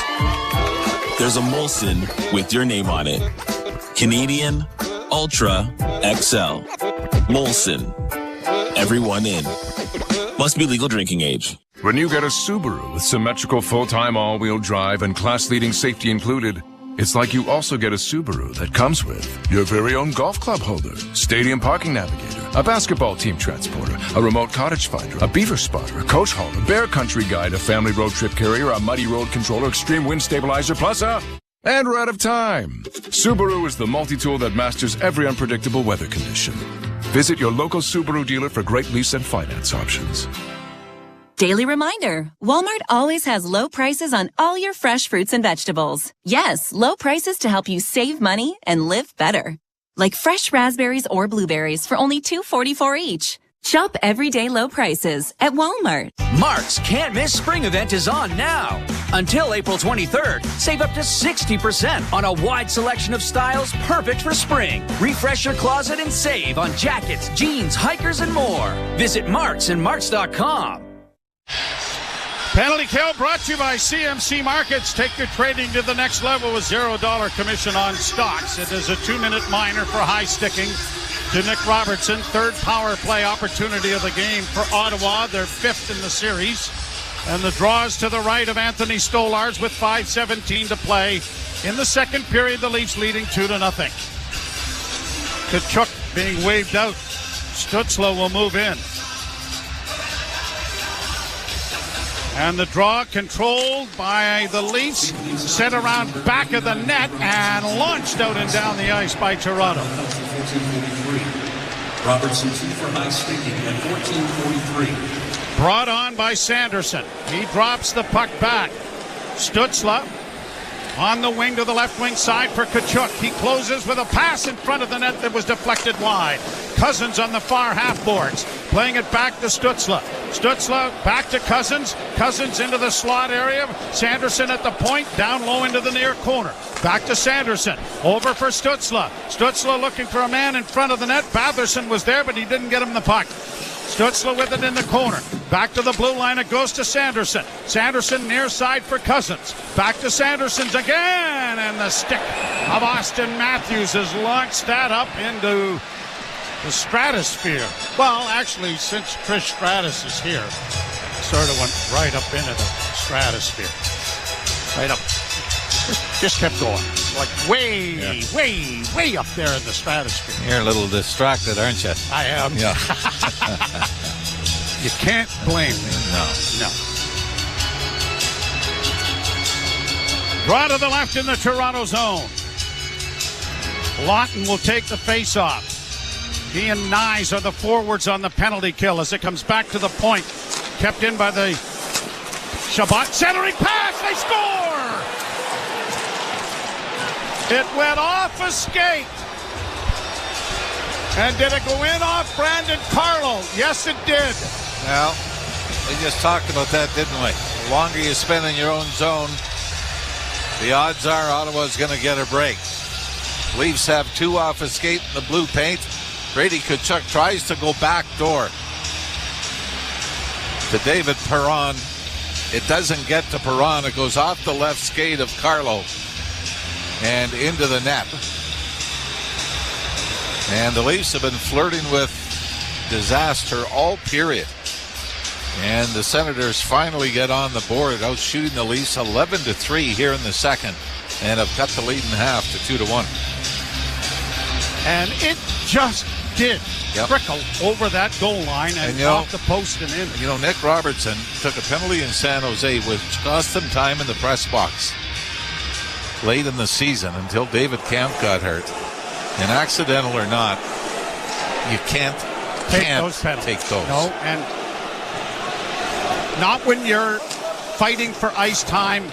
There's a Molson with your name on it. Canadian Ultra XL. Molson. Everyone in. Must be legal drinking age. When you get a Subaru with symmetrical full-time all-wheel drive and class-leading safety included, it's like you also get a Subaru that comes with your very own golf club holder, stadium parking navigator, a basketball team transporter, a remote cottage finder, a beaver spotter, a coach hauler, bear country guide, a family road trip carrier, a muddy road controller, extreme wind stabilizer, plus a... And we're out of time. Subaru is the multi-tool that masters every unpredictable weather condition. Visit your local Subaru dealer for great lease and finance options. Daily reminder, Walmart always has low prices on all your fresh fruits and vegetables. Yes, low prices to help you save money and live better. Like fresh raspberries or blueberries for only $2.44 each. Shop everyday low prices at Walmart. Mark's Can't Miss Spring event is on now. Until April 23rd, save up to 60% on a wide selection of styles perfect for spring. Refresh your closet and save on jackets, jeans, hikers, and more. Visit Marks and Marks.com. Penalty kill brought to you by CMC Markets. Take your trading to the next level with $0 commission on stocks. It is a 2-minute minor for high sticking to Nick Robertson. Third power play opportunity of the game for Ottawa. They're 5th in the series. And the draws to the right of Anthony Stolars with 5:17 to play. In the second period, the Leafs leading 2-0. Tkachuk being waved out. Stützle will move in. And the draw controlled by the Leafs, set around back of the net and launched out and down the ice by Toronto. Robertson 2 for high sticking at 14:43. Brought on by Sanderson. He drops the puck back. Stützle On the wing to the left wing side for Tkachuk. He closes with a pass in front of the net that was deflected wide. Cousins on the far half boards. Playing it back to Stützle. Stützle back to Cousins. Cousins into the slot area. Sanderson at the point. Down low into the near corner. Back to Sanderson. Over for Stützle. Stützle looking for a man in front of the net. Batherson was there, but he didn't get him the puck. Stützle with it in the corner. Back to the blue line. It goes to Sanderson. Sanderson near side for Cousins. Back to Sanderson's again. And the stick of Austin Matthews has launched that up into the stratosphere. Well, actually, since Trish Stratus is here, it sort of went right up into the stratosphere. Right up. Just kept going. Like way up there in the stratosphere. You're a little distracted, aren't you? I am. Yeah. You can't blame me. No. Draw to the left in the Toronto zone. Lawton will take the face-off. He and Nyes are the forwards on the penalty kill as it comes back to the point. Kept in by the Shabbat. Centering pass. They score! It went off a skate. And did it go in off Brandon Carlo? Yes, it did. Well, we just talked about that, didn't we? The longer you spend in your own zone, the odds are Ottawa's going to get a break. Leafs have 2 off a skate in the blue paint. Brady Tkachuk tries to go back door to David Perron. It doesn't get to Perron. It goes off the left skate of Carlo and into the net. And the Leafs have been flirting with disaster all period. And the Senators finally get on the board, out shooting the Leafs 11-3 here in the second, and have cut the lead in half to 2-1. And it just did trickle over that goal line and off the post and in. You know, Nick Robertson took a penalty in San Jose, which cost him time in the press box late in the season until David Camp got hurt. And accidental or not, you can't take those penalties. Take those. No, and not when you're fighting for ice time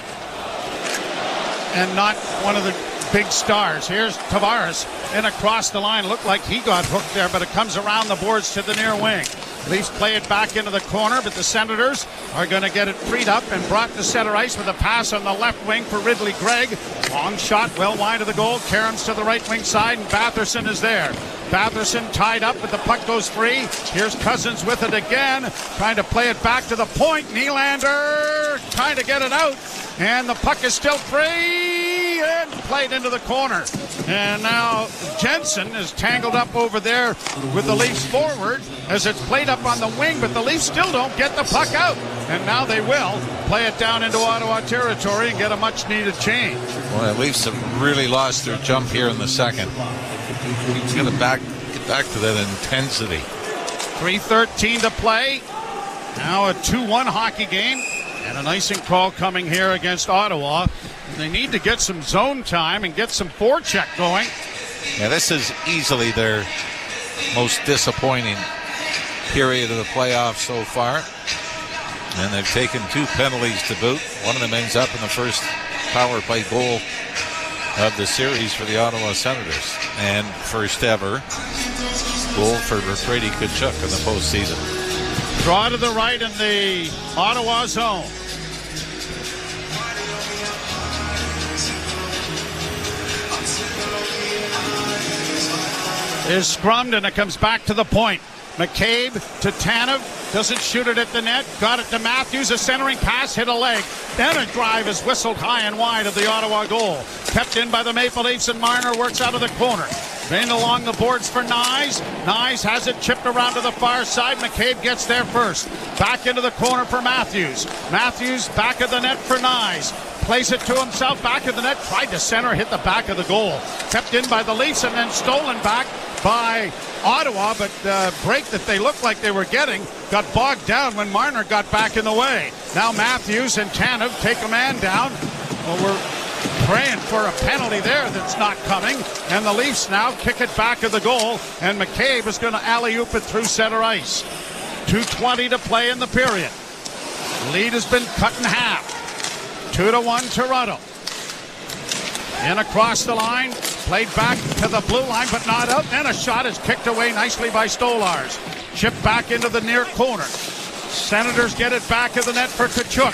and not one of the big stars. Here's Tavares in across the line. Looked like he got hooked there, but it comes around the boards to the near wing. Leafs play it back into the corner, but the Senators are going to get it freed up and brought to center ice with a pass on the left wing for Ridley Gregg. Long shot, well wide of the goal. Karam's to the right wing side, and Batherson is there. Batherson tied up, but the puck goes free. Here's Cousins with it again, trying to play it back to the point. Nylander trying to get it out, and the puck is still free and played into the corner. And now Jensen is tangled up over there with the Leafs forward as it's played up on the wing, but the Leafs still don't get the puck out. And now they will play it down into Ottawa territory and get a much-needed change. Well, the Leafs have really lost their jump here in the second. He's going to get back to that intensity. 3:13 to play. Now a 2-1 hockey game. And an icing call coming here against Ottawa. They need to get some zone time and get some forecheck going. Yeah, this is easily their most disappointing period of the playoffs so far. And they've taken 2 penalties to boot. One of them ends up in the first power play goal of the series for the Ottawa Senators. And first ever goal for Brady Tkachuk in the postseason. Draw to the right in the Ottawa zone. Is scrummed and it comes back to the point. McCabe to Tanev. Doesn't shoot it at the net. Got it to Matthews. A centering pass hit a leg. Then a drive is whistled high and wide of the Ottawa goal. Kept in by the Maple Leafs, and Marner works out of the corner. Drained along the boards for Nyes. Nyes has it chipped around to the far side. McCabe gets there first. Back into the corner for Matthews. Matthews back of the net for Nyes. Plays it to himself back of the net. Tried to center, hit the back of the goal. Kept in by the Leafs and then stolen back by Ottawa, but the break that they looked like they were getting got bogged down when Marner got back in the way. Now Matthews and Tanev take a man down. Well, we're praying for a penalty there that's not coming, and the Leafs now kick it back of the goal, and McCabe is going to alley-oop it through center ice. 2:20 to play in the period. Lead has been cut in half. 2-1 Toronto. In across the line, played back to the blue line, but not out. Then a shot is kicked away nicely by Stolars. Chipped back into the near corner. Senators get it back of the net for Tkachuk.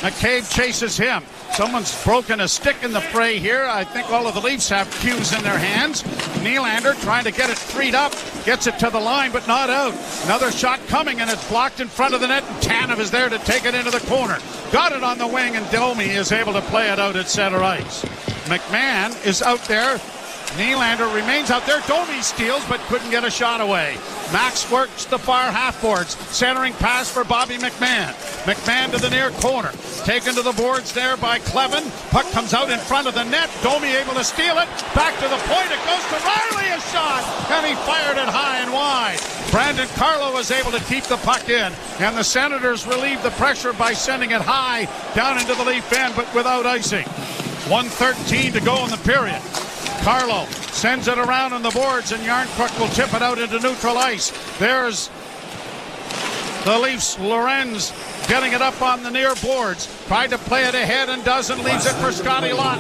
McCabe chases him. Someone's broken a stick in the fray here. I think all of the Leafs have cues in their hands. Nylander trying to get it freed up. Gets it to the line, but not out. Another shot coming, and it's blocked in front of the net. And Tanev is there to take it into the corner. Got it on the wing, and Domi is able to play it out at center ice. McMahon is out there. Nylander remains out there. Domi steals, but couldn't get a shot away. Max works the far half boards. Centering pass for Bobby McMahon. McMahon to the near corner. Taken to the boards there by Clevin. Puck comes out in front of the net. Domi able to steal it. Back to the point. It goes to Riley. A shot. And he fired it high and wide. Brandon Carlo was able to keep the puck in. And the Senators relieved the pressure by sending it high down into the Leaf end, but without icing. 1:13 to go in the period. Carlo sends it around on the boards, and Yarncrook will tip it out into neutral ice. There's the Leafs. Lorenz getting it up on the near boards. Tried to play it ahead and doesn't. Leaves it for Scotty Lott.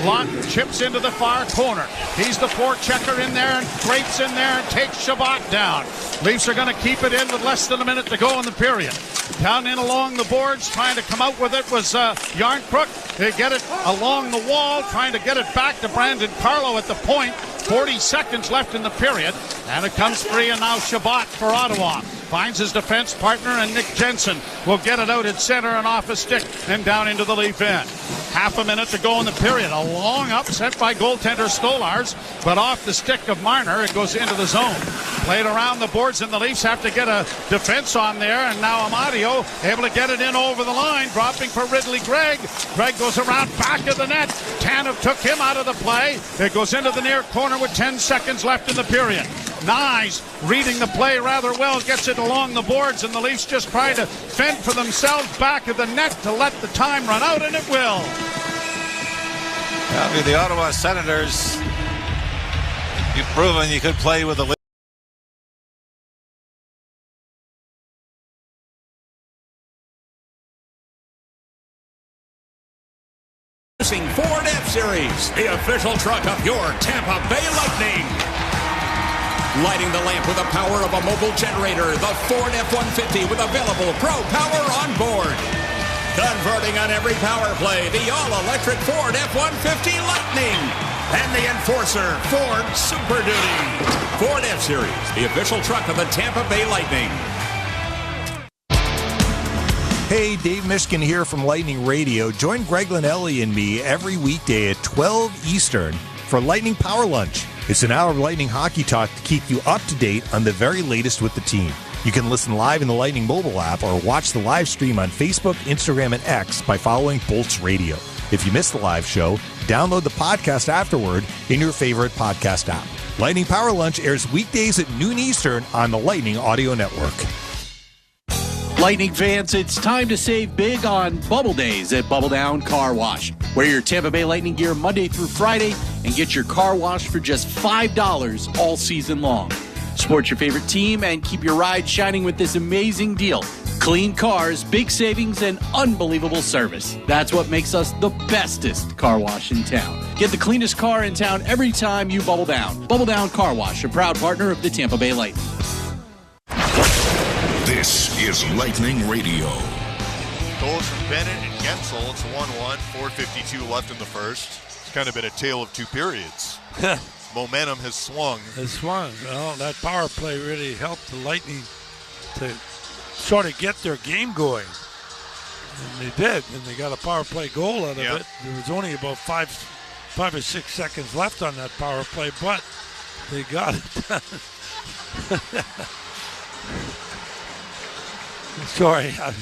Lott chips into the far corner. He's the forechecker in there and scrapes in there and takes Shabbat down. Leafs are going to keep it in with less than a minute to go in the period. Down in along the boards, trying to come out with it was Yarncrook. They get it along the wall, trying to get it back to Brandon Carlo at the point. 40 seconds left in the period, and it comes free, and now Shabbat for Ottawa. Finds his defense partner, and Nick Jensen will get it out at center and off a stick and down into the Leaf end. Half a minute to go in the period. A long upset by goaltender Stolars, but off the stick of Marner, it goes into the zone. Played around the boards, and the Leafs have to get a defense on there, and now Amadio able to get it in over the line, dropping for Ridley Gregg. Gregg goes around back of the net. Tanev took him out of the play. It goes into the near corner with 10 seconds left in the period. Nyes reading the play rather well, gets it along the boards, and the Leafs just try to fend for themselves back of the net to let the time run out, and it will. I mean, the Ottawa Senators, you've proven you could play with the Leafs. Ford F-Series, the official truck of your Tampa Bay Lightning. Lighting the lamp with the power of a mobile generator, the Ford F-150 with available Pro Power on board. Converting on every power play, the all-electric Ford F-150 Lightning. And the Enforcer Ford Super Duty. Ford F-Series, the official truck of the Tampa Bay Lightning. Hey, Dave Mishkin here from Lightning Radio. Join Greg Linnelli and me every weekday at 12 Eastern for Lightning Power Lunch. It's an hour of Lightning hockey talk to keep you up to date on the very latest with the team. You can listen live in the Lightning mobile app or watch the live stream on Facebook, Instagram, and X by following Bolts Radio. If you missed the live show, download the podcast afterward in your favorite podcast app. Lightning Power Lunch airs weekdays at noon Eastern on the Lightning Audio Network. Lightning fans, it's time to save big on Bubble Days at Bubble Down Car Wash. Wear your Tampa Bay Lightning gear Monday through Friday and get your car washed for just $5 all season long. Support your favorite team and keep your ride shining with this amazing deal. Clean cars, big savings, and unbelievable service. That's what makes us the bestest car wash in town. Get the cleanest car in town every time you Bubble Down. Bubble Down Car Wash, a proud partner of the Tampa Bay Lightning. This is Lightning Radio. Goals from Bennett and Gensel. It's 1-1, 4:52 left in the first. It's kind of been a tale of two periods. Momentum has swung. Well, that power play really helped the Lightning to sort of get their game going. And they did, and they got a power play goal out of it. There was only about five or 6 seconds left on that power play, but they got it done. Sorry, I'm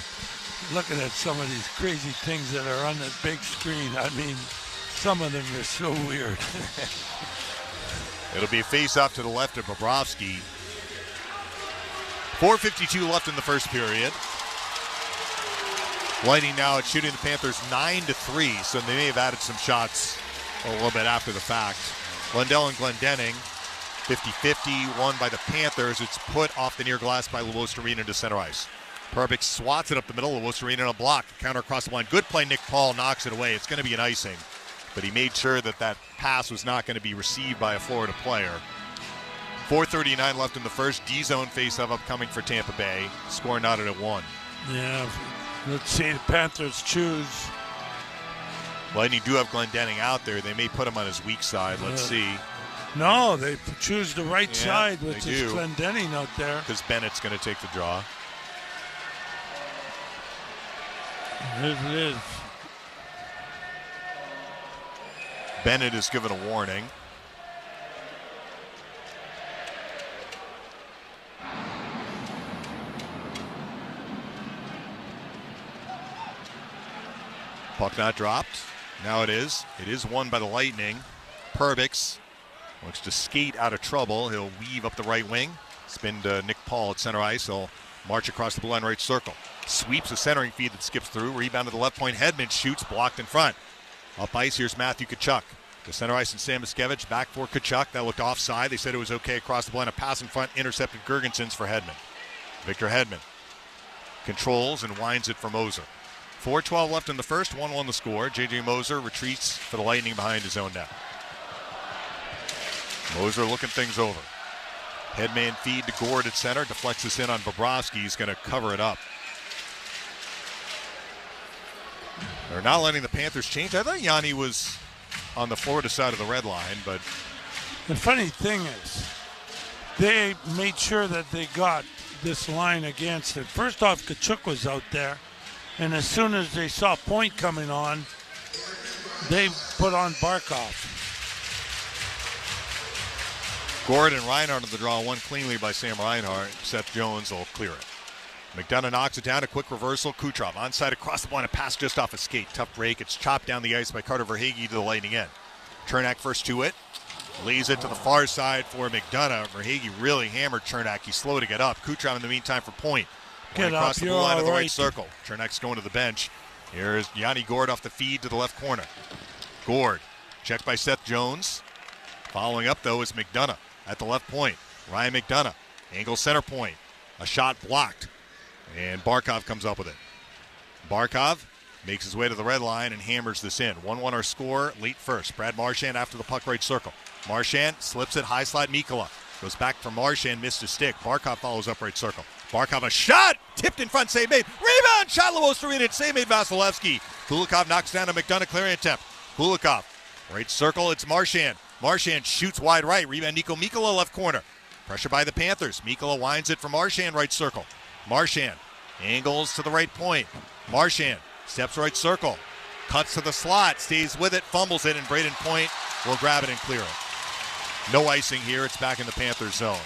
looking at some of these crazy things that are on that big screen. I mean, some of them are so weird. It'll be a face-off to the left of Bobrovsky. 4:52 left in the first period. Lightning now at shooting the Panthers 9-3, so they may have added some shots a little bit after the fact. Lundell and Glendening, 50-50, won by the Panthers. It's put off the near glass by Luostarina to center ice. Perbix swats it up the middle. Luostarina on a block. Counter across the line. Good play. Nick Paul knocks it away. It's going to be an icing. but he made sure that that pass was not going to be received by a Florida player. 4:39 left in the first. D-zone face-off upcoming for Tampa Bay. Score knotted at 1. Yeah, let's see the Panthers choose. Lightning do have Glendening out there. They may put him on his weak side. Let's see. No, they choose the right side, which is Glendening out there. Because Bennett's going to take the draw. It is. Bennett is given a warning. Puck not dropped. Now it is. It is won by the Lightning. Perbix looks to skate out of trouble. He'll weave up the right wing. Spin to Nick Paul at center ice. He'll march across the blue line right circle. Sweeps a centering feed that skips through. Rebound to the left point. Hedman shoots. Blocked in front. Up ice, here's Matthew Tkachuk. To center ice and Sam Miskevich. Back for Tkachuk. That looked offside. They said it was okay across the blue line. A pass in front. Intercepted Girgensons for Hedman. Victor Hedman controls and winds it for Moser. 4:12 left in the first, 1-1 the score. J.J. Moser retreats for the Lightning behind his own net. Moser looking things over. Headman feed to Gord at center. Deflects this in on Bobrovsky. He's going to cover it up. They're not letting the Panthers change. I thought Yanni was on the Florida side of the red line, but... The funny thing is, they made sure that they got this line against it. First off, Tkachuk was out there. And as soon as they saw Point coming on, they put on Barkov. Gord and Reinhart on the draw, one cleanly by Sam Reinhart. Seth Jones will clear it. McDonough knocks it down, a quick reversal. Kucherov onside across the line, a pass just off a skate. Tough break. It's chopped down the ice by Carter Verhaeghe to the Lightning end. Chernak first to it. Lays it to the far side for McDonough. Verhaeghe really hammered Chernak. He's slow to get up. Kucherov in the meantime for Point. Get across up, the blue line of the right right circle. Chernak's going to the bench. Here's Yanni Gord off the feed to the left corner. Gord, checked by Seth Jones. Following up, though, is McDonough at the left point. Ryan McDonough, angle center point. A shot blocked, and Barkov comes up with it. Barkov makes his way to the red line and hammers this in. 1-1 our score, late first. Brad Marchand after the puck right circle. Marchand slips it, high slot Mikkola. Goes back for Marchand, missed his stick. Barkov follows up right circle. Barkov a shot, tipped in front, save made. Rebound, shot Lewos-Turina, save made Vasilevsky. Kulikov knocks down to McDonough, clearing attempt. Kulikov, right circle, it's Marchand. Marchand shoots wide right, rebound Nico Mikkola left corner. Pressure by the Panthers. Mikkola winds it for Marchand right circle. Marchand angles to the right point. Marchand steps right circle, cuts to the slot, stays with it, fumbles it, and Braden Point will grab it and clear it. No icing here, it's back in the Panthers zone.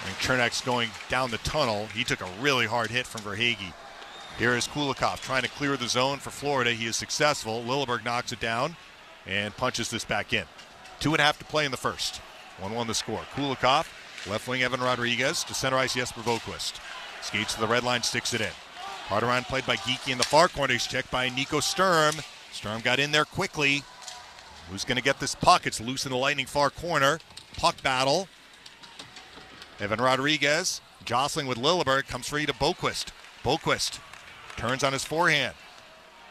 And Chernak's going down the tunnel. He took a really hard hit from Verhaeghe. Here is Kulikov trying to clear the zone for Florida. He is successful. Lilleberg knocks it down and punches this back in. 2.5 to play in the first. 1-1 the score. Kulikov, left wing Evan Rodriguez, to center ice Jesper Boquist. Skates to the red line, sticks it in. Hard around played by Geekie in the far corner. He's checked by Nico Sturm. Sturm got in there quickly. Who's going to get this puck? It's loose in the Lightning far corner. Puck battle. Evan Rodriguez jostling with Lilleberg, comes free to Boquist. Boquist turns on his forehand.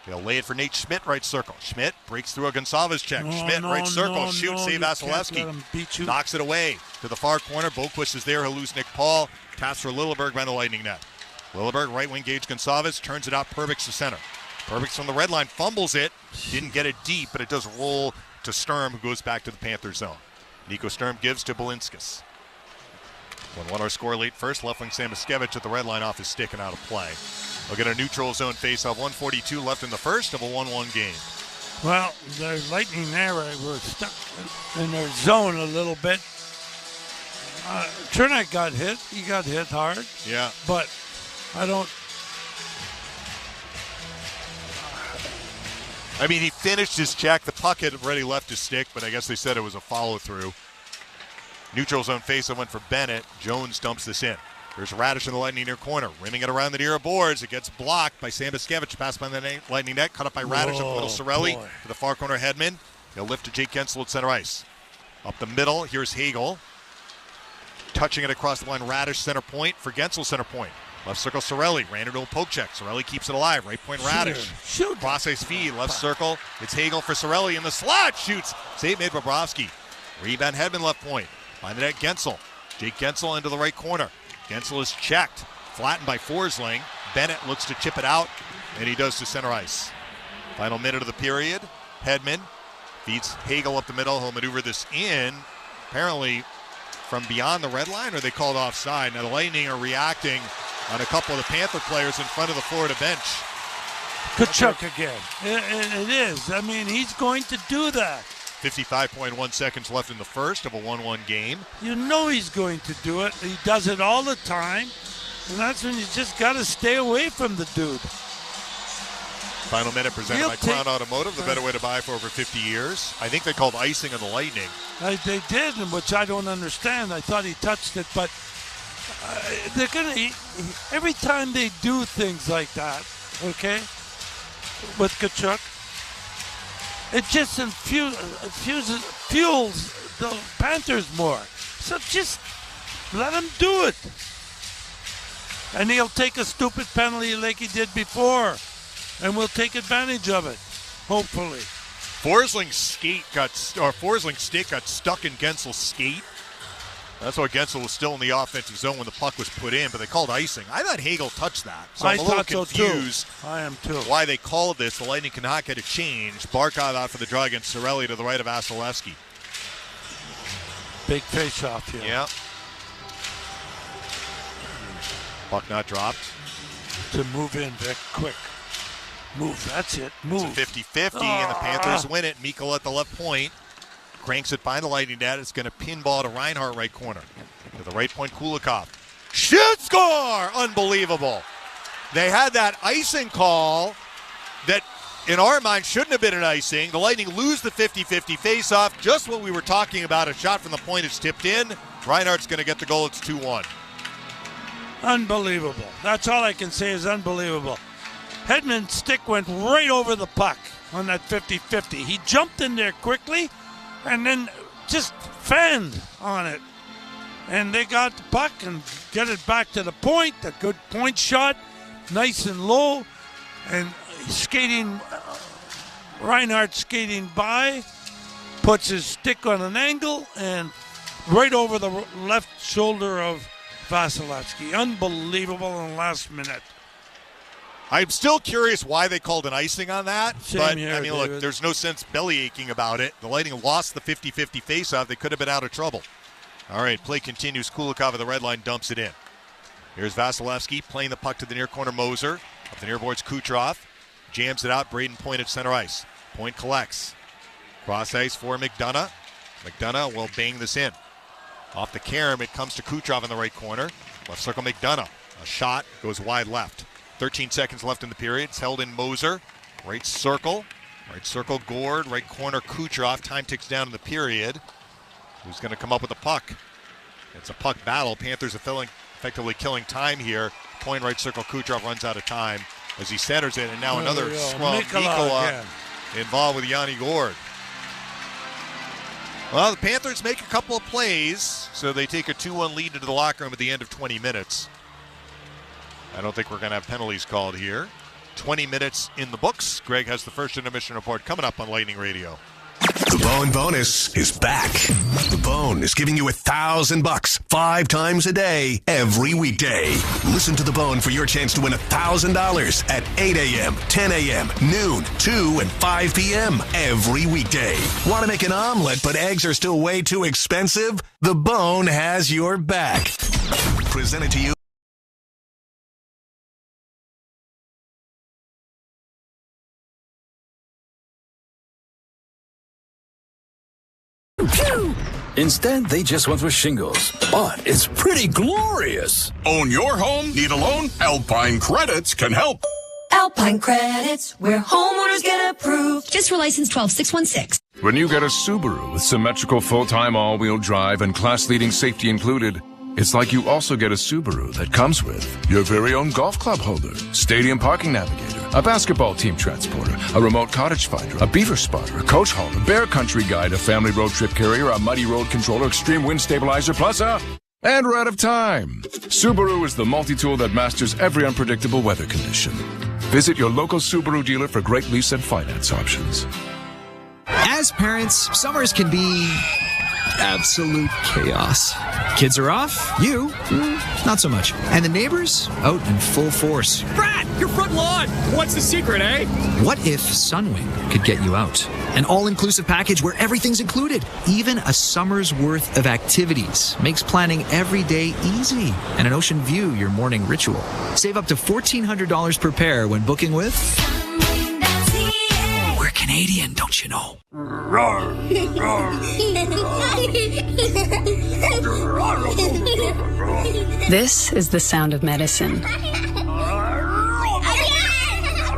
He'll lay it for Nate Schmidt, right circle. Schmidt breaks through a Gonçalves check. Schmidt, right circle, shoots, save Vasilevsky. Knocks it away to the far corner. Boquist is there, he'll lose Nick Paul. Taps for Lilleberg by the Lightning net. Lilleberg, right wing Gage Gonçalves, turns it out, Perbix to center. Perbix from the red line, fumbles it. Didn't get it deep, but it does roll to Sturm, who goes back to the Panthers zone. Nico Sturm gives to Belinskas. 1-1 our score late first. Left wing Sam Miskevich at the red line off his stick and out of play. We'll get a neutral zone face-off. 1:42 left in the first of a 1-1 game. Well, the Lightning there were stuck in their zone a little bit. Chernak got hit. He got hit hard. Yeah. But I don't... I mean, he finished his check. The puck had already left his stick, but I guess they said it was a follow-through. Neutral zone face-off went for Bennett. Jones dumps this in. There's Radish in the Lightning near corner. Rimming it around the near boards. It gets blocked by Sam Miskevich. Passed by the Lightning net. Cut up by Radish. Up little Sorelli to the far corner. Hedman. He'll lift to Jake Gensel at center ice. Up the middle. Here's Hagel. Touching it across the line. Radish center point for Gensel center point. Left circle, Cirelli. Ran into a poke check. Cirelli keeps it alive. Right point, Radish. Shoot. Cross-ice feed. Left circle. It's Hagel for Cirelli in the slot. Shoots. Save made Bobrovsky. Rebound, Hedman left point. Find it at Gensel. Jake Gensel into the right corner. Gensel is checked. Flattened by Forsling. Bennett looks to chip it out, and he does to center ice. Final minute of the period. Hedman feeds Hagel up the middle. He'll maneuver this in. Apparently from beyond the red line, or they called offside. Now the Lightning are reacting on a couple of the Panther players in front of the Florida bench. Tkachuk again. It is. I mean, he's going to do that. 55.1 seconds left in the first of a 1-1 game. You know he's going to do it. He does it all the time. And that's when you just got to stay away from the dude. Final minute presented by Crown Automotive, the better way to buy for over 50 years. I think they called icing on the Lightning. They did, which I don't understand. I thought he touched it, but they're going to, every time they do things like that, okay, with Tkachuk, it just fuels the Panthers more. So just let him do it. And he'll take a stupid penalty like he did before. And we'll take advantage of it, hopefully. Forsling's stick got stuck in Gensel's skate. That's why Gensel was still in the offensive zone when the puck was put in, but they called icing. I thought Hagel touched that. So I'm a little confused. I am too. Why they called this. The Lightning cannot get a change. Barkov out for the draw against Cirelli to the right of Vasilevsky. Big face-off here. Yeah. Puck not dropped. To move in, Vic, quick. Move, that's it. Move. It's a 50-50, and the Panthers win it. Mikko at the left point. Cranks it by the Lightning net. It's going to pinball to Reinhart right corner. To the right point, Kulikov. Shoot, score! Unbelievable. They had that icing call that, in our mind, shouldn't have been an icing. The Lightning lose the 50-50 face-off. Just what we were talking about. A shot from the point is tipped in. Reinhart's going to get the goal. It's 2-1. Unbelievable. That's all I can say is unbelievable. Hedman's stick went right over the puck on that 50-50. He jumped in there quickly and then just fanned on it. And they got the puck and get it back to the point. A good point shot, nice and low. And skating, Reinhart skating by, puts his stick on an angle and right over the left shoulder of Vasilevsky. Unbelievable in the last minute. I'm still curious why they called an icing on that. Same here, I mean, David. look, there's no sense belly aching about it. The Lightning lost the 50-50 faceoff. They could have been out of trouble. All right, play continues. Kulikov at the red line dumps it in. Here's Vasilevsky playing the puck to the near corner. Moser. Up the near boards, Kucherov. Jams it out. Braden Point at center ice. Point collects. Cross ice for McDonough. McDonough will bang this in. Off the carom, it comes to Kucherov in the right corner. Left circle, McDonough. A shot goes wide left. 13 seconds left in the period. It's held in Moser. Right circle, Gord. Right corner, Kucherov. Time ticks down in the period. Who's going to come up with the puck? It's a puck battle. Panthers are effectively killing time here. Point right circle, Kucherov runs out of time as he centers it. And now another scrum. Mikkola involved with Yanni Gord. Well, the Panthers make a couple of plays, so they take a 2-1 lead into the locker room at the end of 20 minutes. I don't think we're going to have penalties called here. 20 minutes in the books. Greg has the first intermission report coming up on Lightning Radio. The Bone Bonus is back. The Bone is giving you $1,000 5 times a day, every weekday. Listen to The Bone for your chance to win $1,000 at 8 a.m., 10 a.m., noon, 2, and 5 p.m. every weekday. Want to make an omelet, but eggs are still way too expensive? The Bone has your back. Presented to you. Instead, they just went with shingles. But it's pretty glorious. Own your home? Need a loan? Alpine Credits can help. Alpine Credits, where homeowners get approved. Just for license 12616. When you get a Subaru with symmetrical full-time all-wheel drive and class-leading safety included, it's like you also get a Subaru that comes with your very own golf club holder, stadium parking navigator, a basketball team transporter, a remote cottage finder, a beaver spotter, a coach hauler, bear country guide, a family road trip carrier, a muddy road controller, extreme wind stabilizer, plus a And we're out of time. Subaru is the multi-tool that masters every unpredictable weather condition. Visit your local Subaru dealer for great lease and finance options. As parents, summers can be absolute chaos. Kids are off, you, not so much. And the neighbors, out in full force. Brad, your front lawn! What's the secret, eh? What if Sunwing could get you out? An all-inclusive package where everything's included. Even a summer's worth of activities makes planning every day easy. And an ocean view your morning ritual. Save up to $1,400 per pair when booking with... We're Canadian, don't you know? This is the sound of medicine.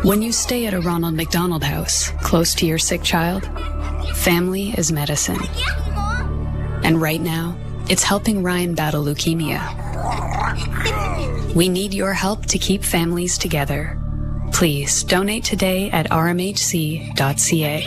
When you stay at a Ronald McDonald House, close to your sick child, family is medicine. And right now, it's helping Ryan battle leukemia. We need your help to keep families together. Please donate today at rmhc.ca.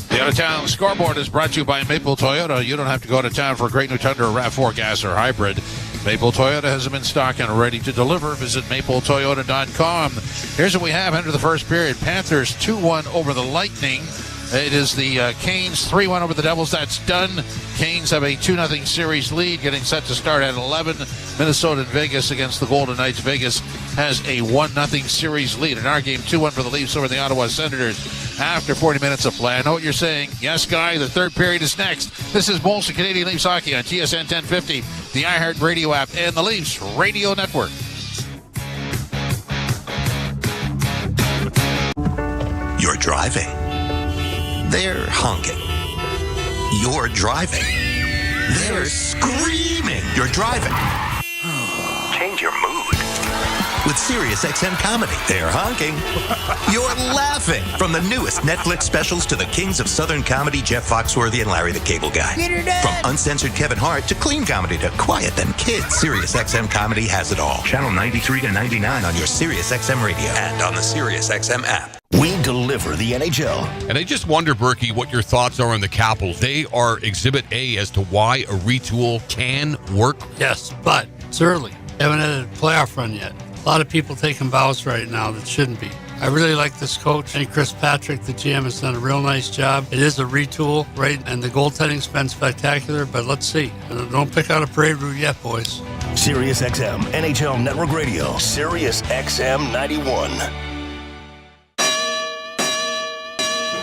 The out-of-town scoreboard is brought to you by Maple Toyota. You don't have to go to town for a great new Tundra RAV4 gas or hybrid. Maple Toyota has them in stock and ready to deliver. Visit mapletoyota.com. Here's what we have into the first period. Panthers 2-1 over the Lightning. It is the Canes 3-1 over the Devils. That's done. Canes have a 2-0 series lead, getting set to start at 11. Minnesota and Vegas against the Golden Knights. Vegas has a 1-0 series lead. In our game, 2-1 for the Leafs over the Ottawa Senators after 40 minutes of play. I know what you're saying. Yes, Guy, the third period is next. This is Molson Canadian Leafs Hockey on TSN 1050, the iHeart Radio app, and the Leafs Radio Network. You're driving. They're honking. You're driving. They're screaming. You're driving. Change your mood. With SiriusXM Comedy, they're honking. You're laughing. From the newest Netflix specials to the kings of Southern comedy, Jeff Foxworthy and Larry the Cable Guy. From uncensored Kevin Hart to clean comedy to quiet them kids, SiriusXM Comedy has it all. Channel 93 to 99 on your SiriusXM radio and on the SiriusXM app. We deliver the NHL. And I just wonder, Berkey, what your thoughts are on the Capitals. They are Exhibit A as to why a retool can work. Yes, but it's early. Haven't had a playoff run yet. A lot of people taking bows right now that shouldn't be. I really like this coach. I think Chris Patrick, the GM, has done a real nice job. It is a retool, right? And the goaltending's been spectacular, but let's see. Don't pick out a parade route yet, boys. SiriusXM, NHL Network Radio, SiriusXM 91.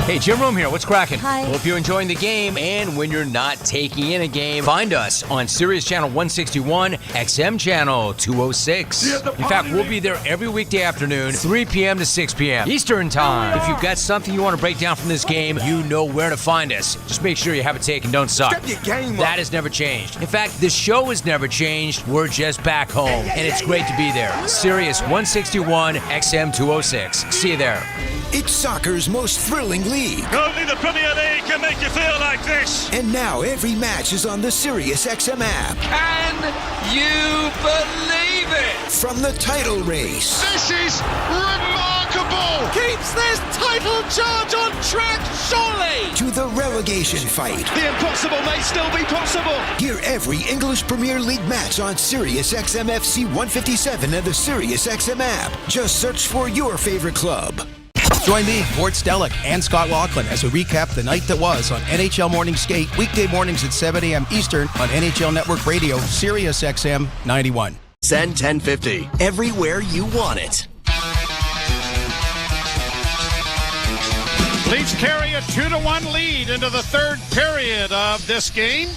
Hey, Jim Rome here. What's cracking? Hi. Hope you're enjoying the game. And when you're not taking in a game, find us on Sirius Channel 161, XM Channel 206. In fact, we'll be there every weekday afternoon, 3 p.m. to 6 p.m. Eastern Time. If you've got something you want to break down from this game, you know where to find us. Just make sure you have a take and don't suck. That has never changed. In fact, the show has never changed. We're just back home. And it's great to be there. Sirius 161, XM 206. See you there. It's soccer's most thrilling league. Only the Premier League can make you feel like this. And now every match is on the SiriusXM app. Can you believe it? From the title race. This is remarkable. Keeps this title charge on track, surely. To the relegation fight. The impossible may still be possible. Hear every English Premier League match on SiriusXM FC 157 and the SiriusXM app. Just search for your favorite club. Join me, Ward Stellick, and Scott Laughlin as we recap the night that was on NHL Morning Skate, weekday mornings at 7 a.m. Eastern on NHL Network Radio, Sirius XM 91. Send 1050. Everywhere you want it. Leafs carry a 2-1 lead into the third period of this game.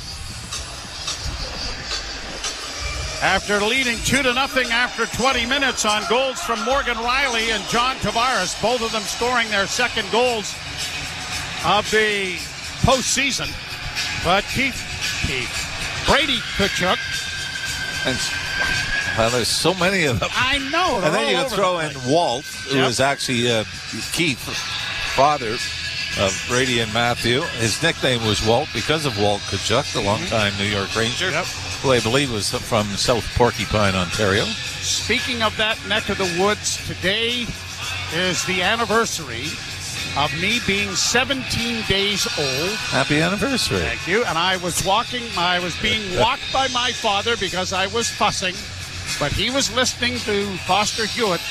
After leading 2-0 after 20 minutes on goals from Morgan Rielly and John Tavares, both of them scoring their second goals of the postseason. But Brady Tkachuk. Well, there's so many of them. I know. And then you can throw in Walt, who is actually Keith, father of Brady and Matthew. His nickname was Walt because of Walt Tkachuk, the longtime New York Ranger, who I believe was from South Porcupine, Ontario. Speaking of that neck of the woods, today is the anniversary of me being 17 days old. Happy anniversary. Thank you. And I was being walked by my father because I was fussing, but he was listening to Foster Hewitt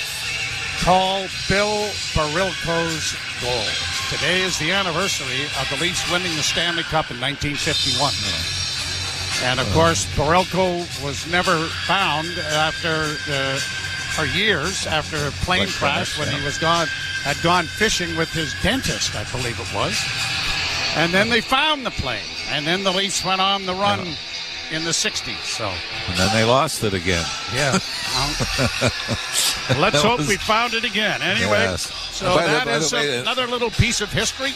call Bill Barilko's goal. Today is the anniversary of the Leafs winning the Stanley Cup in 1951. And, of course, Barilko was never found for years after a plane crash when he had gone fishing with his dentist, I believe it was. And then they found the plane. And then the Leafs went on the run in the 60s. So. And then they lost it again. Yeah. Let's hope we found it again. Anyway, so that is another little piece of history.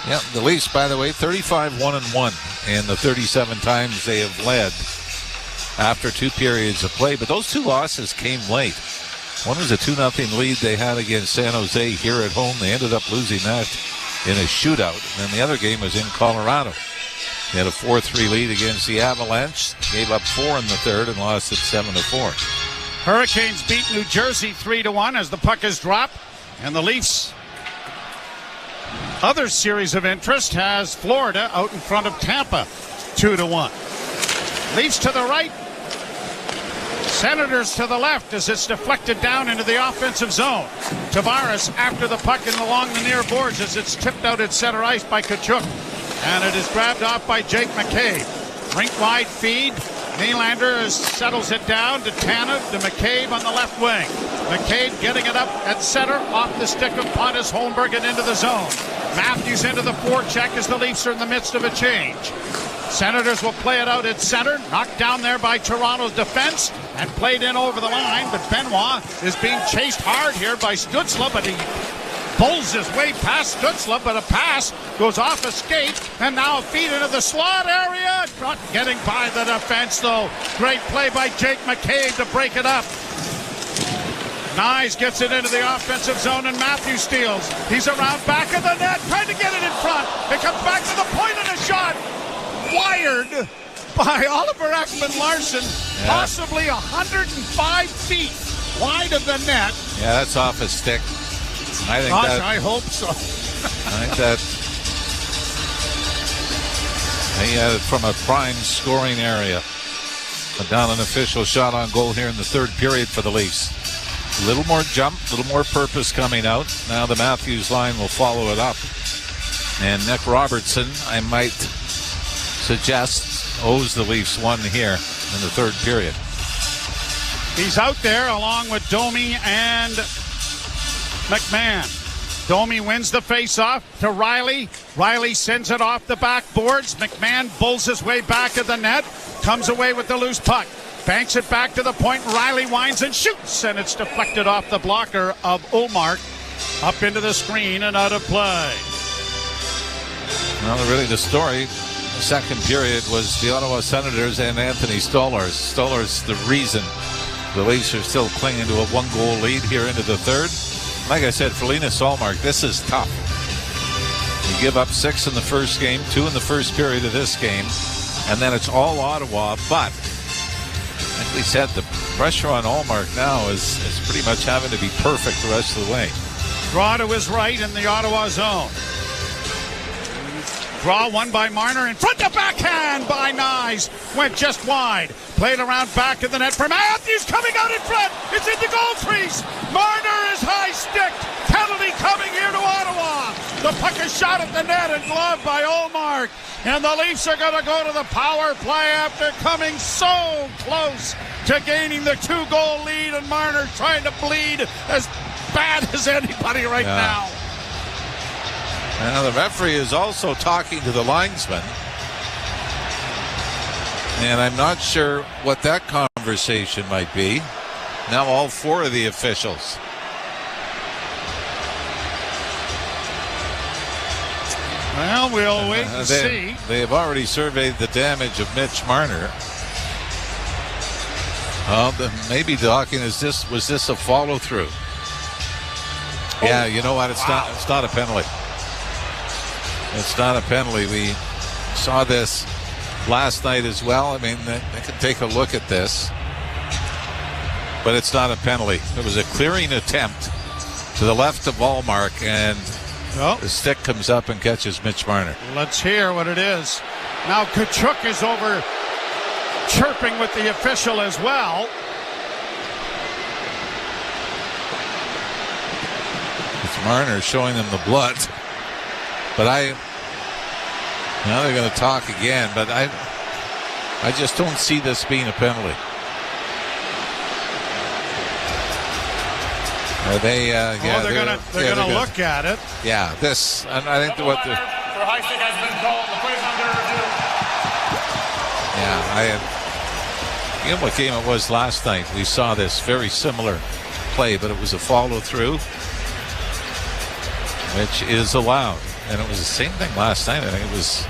Yeah, the Leafs, by the way, 35-1-1 in the 37 times they have led after 2 periods of play. But those 2 losses came late. One was a 2-0 lead they had against San Jose here at home. They ended up losing that in a shootout. And then the other game was in Colorado. They had a 4-3 lead against the Avalanche. Gave up 4 in the third and lost it 7-4. Hurricanes beat New Jersey 3-1 as the puck is dropped. And the Leafs' other series of interest has Florida out in front of Tampa 2-1. Leafs to the right. Senators to the left as it's deflected down into the offensive zone. Tavares after the puck and along the near boards as it's tipped out at center ice by Tkachuk. And it is grabbed off by Jake McCabe. Rink-wide feed. Nylander settles it down to Tanev to McCabe on the left wing. McCabe getting it up at center off the stick of Pontus Holmberg and into the zone. Matthews into the forecheck as the Leafs are in the midst of a change. Senators will play it out at center, knocked down there by Toronto's defense and played in over the line, but Benoit is being chased hard here by Stützle, but he pulls his way past Stützle, but a pass goes off a skate, and now a feed into the slot area. Not getting by the defense, though. Great play by Jake McCabe to break it up. Nyes gets it into the offensive zone, and Matthews steals. He's around back of the net, trying to get it in front. It comes back to the point and a shot. Wired by Oliver Ekman-Larsson, possibly 105 feet wide of the net. Yeah, that's off his stick. I hope so. I think that he had it from a prime scoring area. But down an official shot on goal here in the third period for the Leafs. A little more jump, a little more purpose coming out. Now the Matthews line will follow it up. And Nick Robertson, I might suggest, owes the Leafs one here in the third period. He's out there along with Domi and McMahon. Domi wins the face-off to Riley. Riley sends it off the backboards. McMahon bulls his way back of the net. Comes away with the loose puck. Banks it back to the point. Riley winds and shoots. And it's deflected off the blocker of Ullmark. Up into the screen and out of play. Well, really the story, the second period, was the Ottawa Senators and Anthony Stolarz. Stolarz, the reason the Leafs are still clinging to a 1-goal lead here into the third. Like I said, for Linus Ullmark, this is tough. You give up 6 in the first game, 2 in the first period of this game, and then it's all Ottawa. But, like we said, the pressure on Ullmark now is pretty much having to be perfect the rest of the way. Draw to his right in the Ottawa zone. Draw won by Marner. In front, the backhand by Nyes. Went just wide. Played around back of the net for Matthews. Coming out in front. It's in the goal crease. Marner is high-sticked. Penalty coming here to Ottawa. The puck is shot at the net and gloved by Ullmark. And the Leafs are going to go to the power play after coming so close to gaining the 2-goal lead. And Marner trying to bleed as bad as anybody right now. Now the referee is also talking to the linesman. And I'm not sure what that conversation might be. Now all 4 of the officials. Well, we'll wait and see. They have already surveyed the damage of Mitch Marner. Maybe talking, was this a follow-through? Yeah, you know what? It's not a penalty. It's not a penalty. We saw this last night as well. I mean, they can take a look at this. But it's not a penalty. It was a clearing attempt to the left of Ullmark, and Oh. The stick comes up and catches Mitch Marner. Let's hear what it is. Now Tkachuk is over chirping with the official as well. It's Marner showing them the blood. But now they're going to talk again, but I just don't see this being a penalty. Are they? They're going to look at it. Yeah, this. And I think what the. For high stick has been called. The play's under review. Yeah, you know what game it was last night? We saw this very similar play, but it was a follow through, which is allowed. And it was the same thing last night. I think it was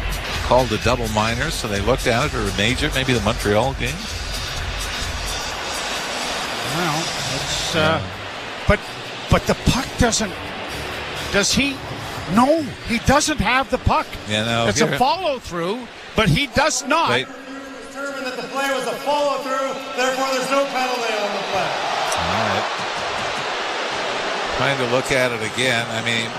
called a double minor, so they looked at it, or a major, maybe the Montreal game. Well, it's but the puck doesn't. Does he? No, he doesn't have the puck. Yeah, no, it's a follow through, but he does not. Determined that the play was a follow through, therefore there's no penalty on the play. All right. Trying to look at it again. I mean,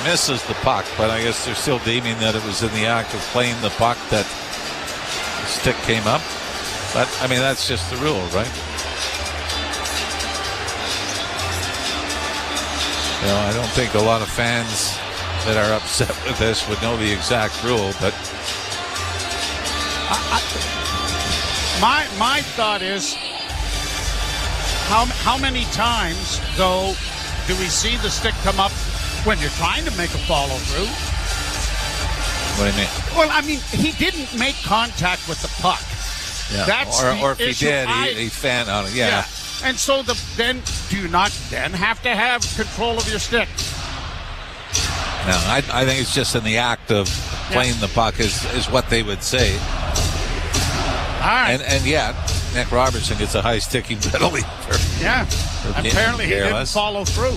misses the puck, but I guess they're still deeming that it was in the act of playing the puck that the stick came up. But, I mean, that's just the rule, right? You know, I don't think a lot of fans that are upset with this would know the exact rule, but my thought is, how many times, though, do we see the stick come up when you're trying to make a follow through? What do you mean? Well, I mean, he didn't make contact with the puck. Yeah. That's or if he issue. did, he fan on it. Yeah. And so then do you not then have to have control of your stick? No, I think it's just in the act of playing the puck is what they would say. All right. And yet, Nick Robertson gets a high sticking penalty. Apparently he didn't follow through.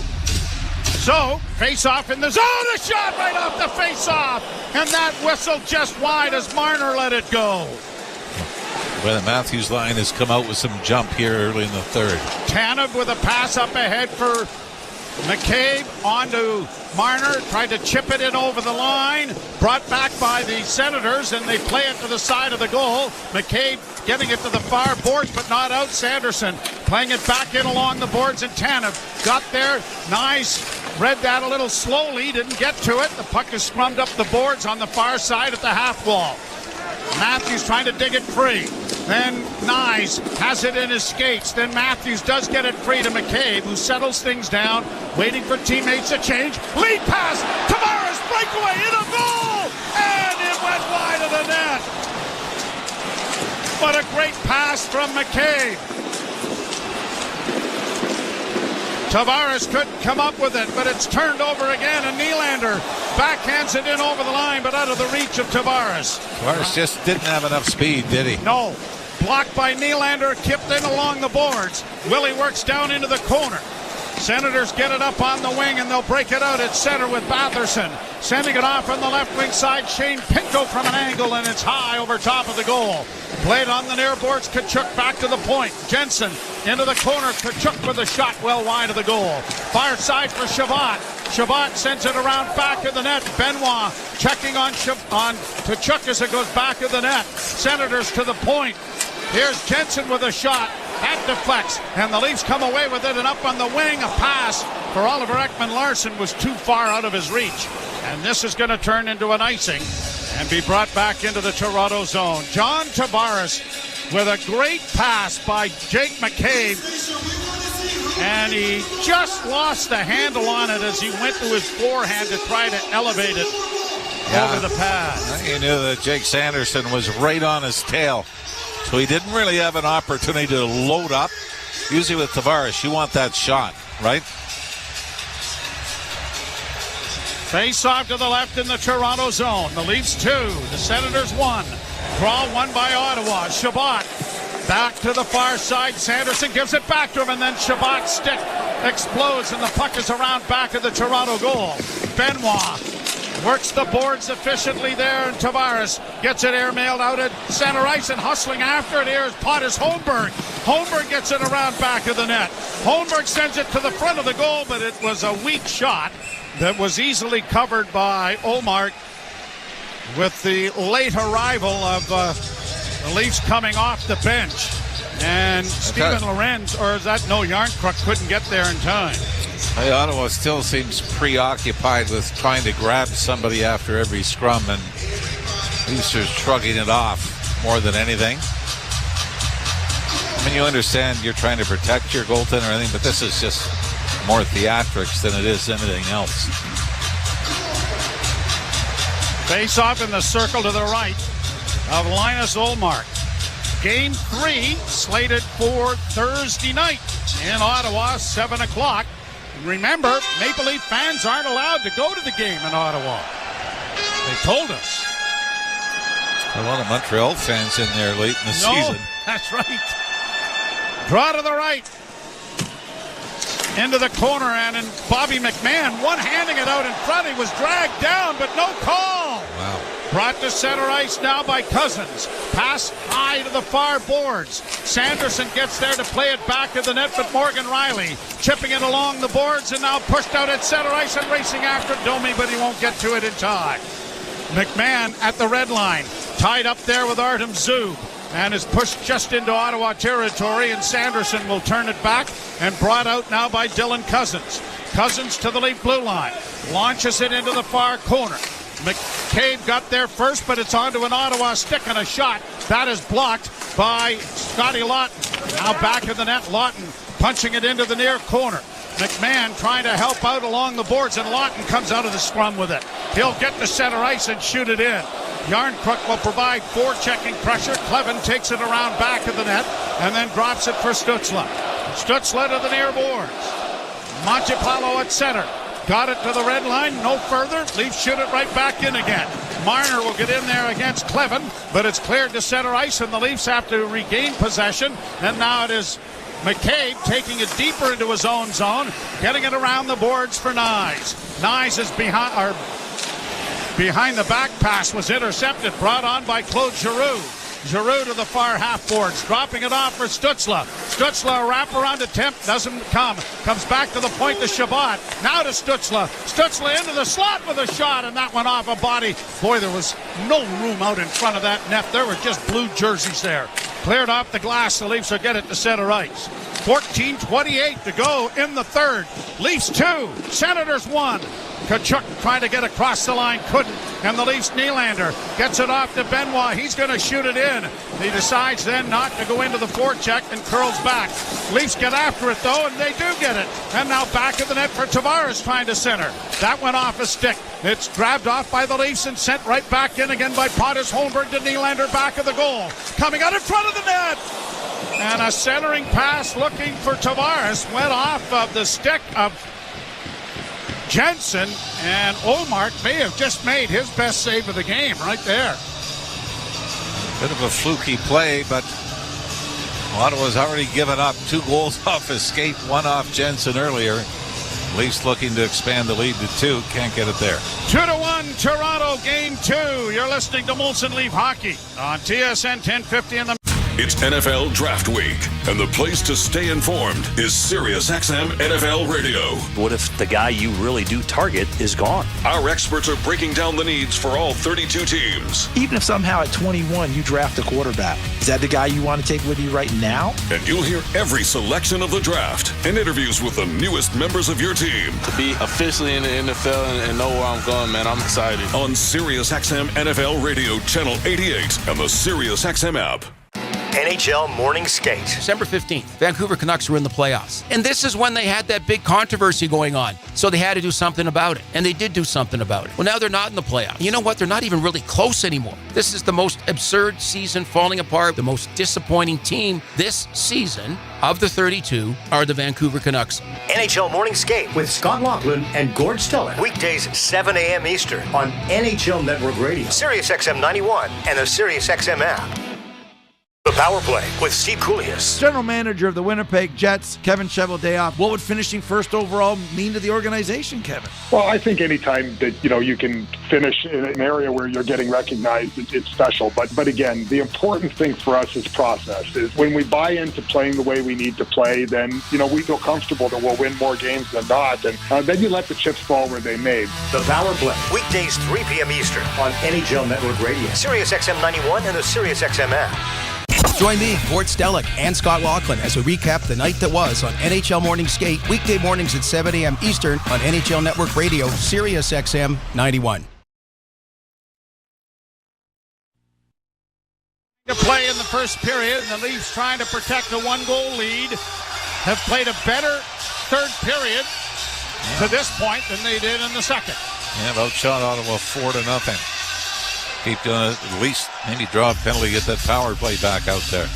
So, face-off in the zone. The shot right off the face-off. And that whistle just wide as Marner let it go. Well, the Matthews line has come out with some jump here early in the third. Tanev with a pass up ahead for McCabe onto Marner. Tried to chip it in over the line. Brought back by the Senators, and they play it to the side of the goal. McCabe getting it to the far boards, but not out. Sanderson playing it back in along the boards, and Tanev got there. Nice. Read that a little slowly. Didn't get to it. The puck is scrummed up the boards on the far side at the half wall. Matthews trying to dig it free. Then Nyes has it in his skates. Then Matthews does get it free to McCabe, who settles things down, waiting for teammates to change. Lead pass. Tavares breakaway in a goal, and it went wide of the net. What a great pass from McCabe. Tavares couldn't come up with it, but it's turned over again, and Nylander backhands it in over the line, but out of the reach of Tavares. Tavares just didn't have enough speed, did he? No. Blocked by Nylander, kipped in along the boards. Willie works down into the corner. Senators get it up on the wing, and they'll break it out at center with Batherson. Sending it off on the left wing side, Shane Pinto from an angle, and it's high over top of the goal. Played on the near boards, Tkachuk back to the point. Jensen into the corner, Tkachuk with a shot well wide of the goal. Far side for Shabbat. Shabbat sends it around back of the net. Benoit checking on Tkachuk as it goes back of the net. Senators to the point. Here's Jensen with a shot. That deflects, and the Leafs come away with it, and up on the wing, a pass for Oliver Ekman-Larsson was too far out of his reach. And this is going to turn into an icing and be brought back into the Toronto zone. John Tavares with a great pass by Jake McCabe, and he just lost the handle on it as he went to his forehand to try to elevate it over the pad. You knew that Jake Sanderson was right on his tail. So he didn't really have an opportunity to load up. Usually with Tavares, you want that shot, right? Face off to the left in the Toronto zone. The Leafs 2, the Senators 1. Draw 1 by Ottawa. Shabbat back to the far side. Sanderson gives it back to him, and then Shabbat's stick explodes, and the puck is around back of the Toronto goal. Benoit Works the boards efficiently there, and Tavares gets it airmailed out at center ice, and hustling after it here is Pontus Holmberg. Holmberg gets it around back of the net. Holmberg sends it to the front of the goal, but it was a weak shot that was easily covered by Ullmark with the late arrival of the Leafs coming off the bench. And Steven Lorenz, or is that no, Yarncrook couldn't get there in time. Ottawa still seems preoccupied with trying to grab somebody after every scrum, and Leafs are shrugging it off more than anything. I mean, you understand you're trying to protect your goaltender or anything, but this is just more theatrics than it is anything else. Face off in the circle to the right of Linus Ullmark. Game 3 slated for Thursday night in Ottawa, 7 o'clock. Remember, Maple Leaf fans aren't allowed to go to the game in Ottawa. They told us. A lot of Montreal fans in there late in the season. That's right. Draw to the right. Into the corner, and in Bobby McMahon, one-handing it out in front. He was dragged down, but no call. Wow. Brought to center ice now by Cousins. Pass high to the far boards. Sanderson gets there to play it back to the net, but Morgan Riley chipping it along the boards and now pushed out at center ice and racing after Domi, but he won't get to it in time. McMahon at the red line, tied up there with Artem Zub, and is pushed just into Ottawa territory, and Sanderson will turn it back and brought out now by Dylan Cousins. Cousins to the Leaf blue line, launches it into the far corner. McCabe got there first, but it's onto an Ottawa stick and a shot. That is blocked by Scotty Lawton. Now back in the net, Lawton punching it into the near corner. McMahon trying to help out along the boards, and Lawton comes out of the scrum with it. He'll get to center ice and shoot it in. Yarncrook will provide forechecking pressure. Clevin takes it around back of the net and then drops it for Stützle. Stützle to the near boards. Montepallo at center. Got it to the red line, no further. Leafs shoot it right back in again. Marner will get in there against Clevin, but it's cleared to center ice, and the Leafs have to regain possession. And now it is McCabe taking it deeper into his own zone, getting it around the boards for Nyes. Nyes is behind the back pass, was intercepted, brought on by Claude Giroux. Giroux to the far half boards, dropping it off for Stützle. Stützle, a wraparound attempt, doesn't come. Comes back to the point to Shabbat. Now to Stützle. Stützle into the slot with a shot, and that went off a body. Boy, there was no room out in front of that net. There were just blue jerseys there. Cleared off the glass. The Leafs will get it to center ice. 14:28 to go in the third. Leafs 2, Senators 1. Tkachuk trying to get across the line, couldn't. And the Leafs, Nylander gets it off to Benoit. He's going to shoot it in. He decides then not to go into the forecheck and curls back. Leafs get after it, though, and they do get it. And now back of the net for Tavares trying to center. That went off a stick. It's grabbed off by the Leafs and sent right back in again by Pontus Holmberg to Nylander back of the goal. Coming out in front of the net. And a centering pass looking for Tavares went off of the stick of Jensen, and Ullmark may have just made his best save of the game right there. Bit of a fluky play, but Ottawa's already given up 2 goals off escape, 1 off Jensen earlier. Leafs looking to expand the lead to 2. Can't get it there. 2-1 Toronto, game 2. You're listening to Molson Leaf Hockey on TSN 1050 in the... It's NFL Draft Week, and the place to stay informed is SiriusXM NFL Radio. What if the guy you really do target is gone? Our experts are breaking down the needs for all 32 teams. Even if somehow at 21 you draft a quarterback, is that the guy you want to take with you right now? And you'll hear every selection of the draft and interviews with the newest members of your team. To be officially in the NFL and know where I'm going, man, I'm excited. On SiriusXM NFL Radio, Channel 88, and the SiriusXM app. NHL Morning Skate. December 15th, Vancouver Canucks were in the playoffs. And this is when they had that big controversy going on. So they had to do something about it. And they did do something about it. Well, now they're not in the playoffs. You know what? They're not even really close anymore. This is the most absurd season falling apart. The most disappointing team this season of the 32 are the Vancouver Canucks. NHL Morning Skate with Scott Laughlin and Gord Stellick. Weekdays 7 a.m. Eastern on NHL Network Radio, SiriusXM 91, and the SiriusXM app. The Power Play with Steve Koulias. General manager of the Winnipeg Jets, Kevin Cheveldayoff. What would finishing first overall mean to the organization, Kevin? Well, I think anytime that, you can finish in an area where you're getting recognized, it's special. But again, the important thing for us is process. Is when we buy into playing the way we need to play, then, we feel comfortable that we'll win more games than not. And then you let the chips fall where they may. The Power Play, weekdays 3 p.m. Eastern on NHL Network Radio, Sirius XM 91 and the Sirius XM app. Join me, Gord Stellick, and Scott Laughlin as we recap the night that was on NHL Morning Skate, weekday mornings at 7 a.m. Eastern on NHL Network Radio, Sirius XM 91. To play in the first period, and the Leafs trying to protect a one-goal lead have played a better third period to this point than they did in the second. Yeah, outshot Ottawa 4-0. Keep doing it. At least maybe draw a penalty, get that power play back out there.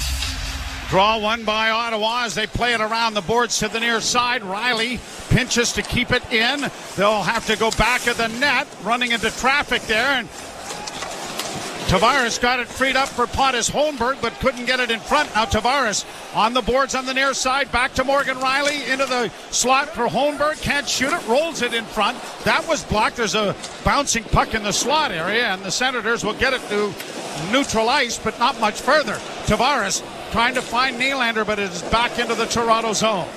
Draw one by Ottawa as they play it around the boards to the near side. Riley pinches to keep it in. They'll have to go back of the net, running into traffic there, and Tavares got it freed up for Pontus Holmberg, but couldn't get it in front. Now Tavares on the boards on the near side, back to Morgan Riley, into the slot for Holmberg, can't shoot it, rolls it in front. That was blocked. There's a bouncing puck in the slot area, and the Senators will get it to neutral ice, but not much further. Tavares trying to find Nylander, but it is back into the Toronto zone.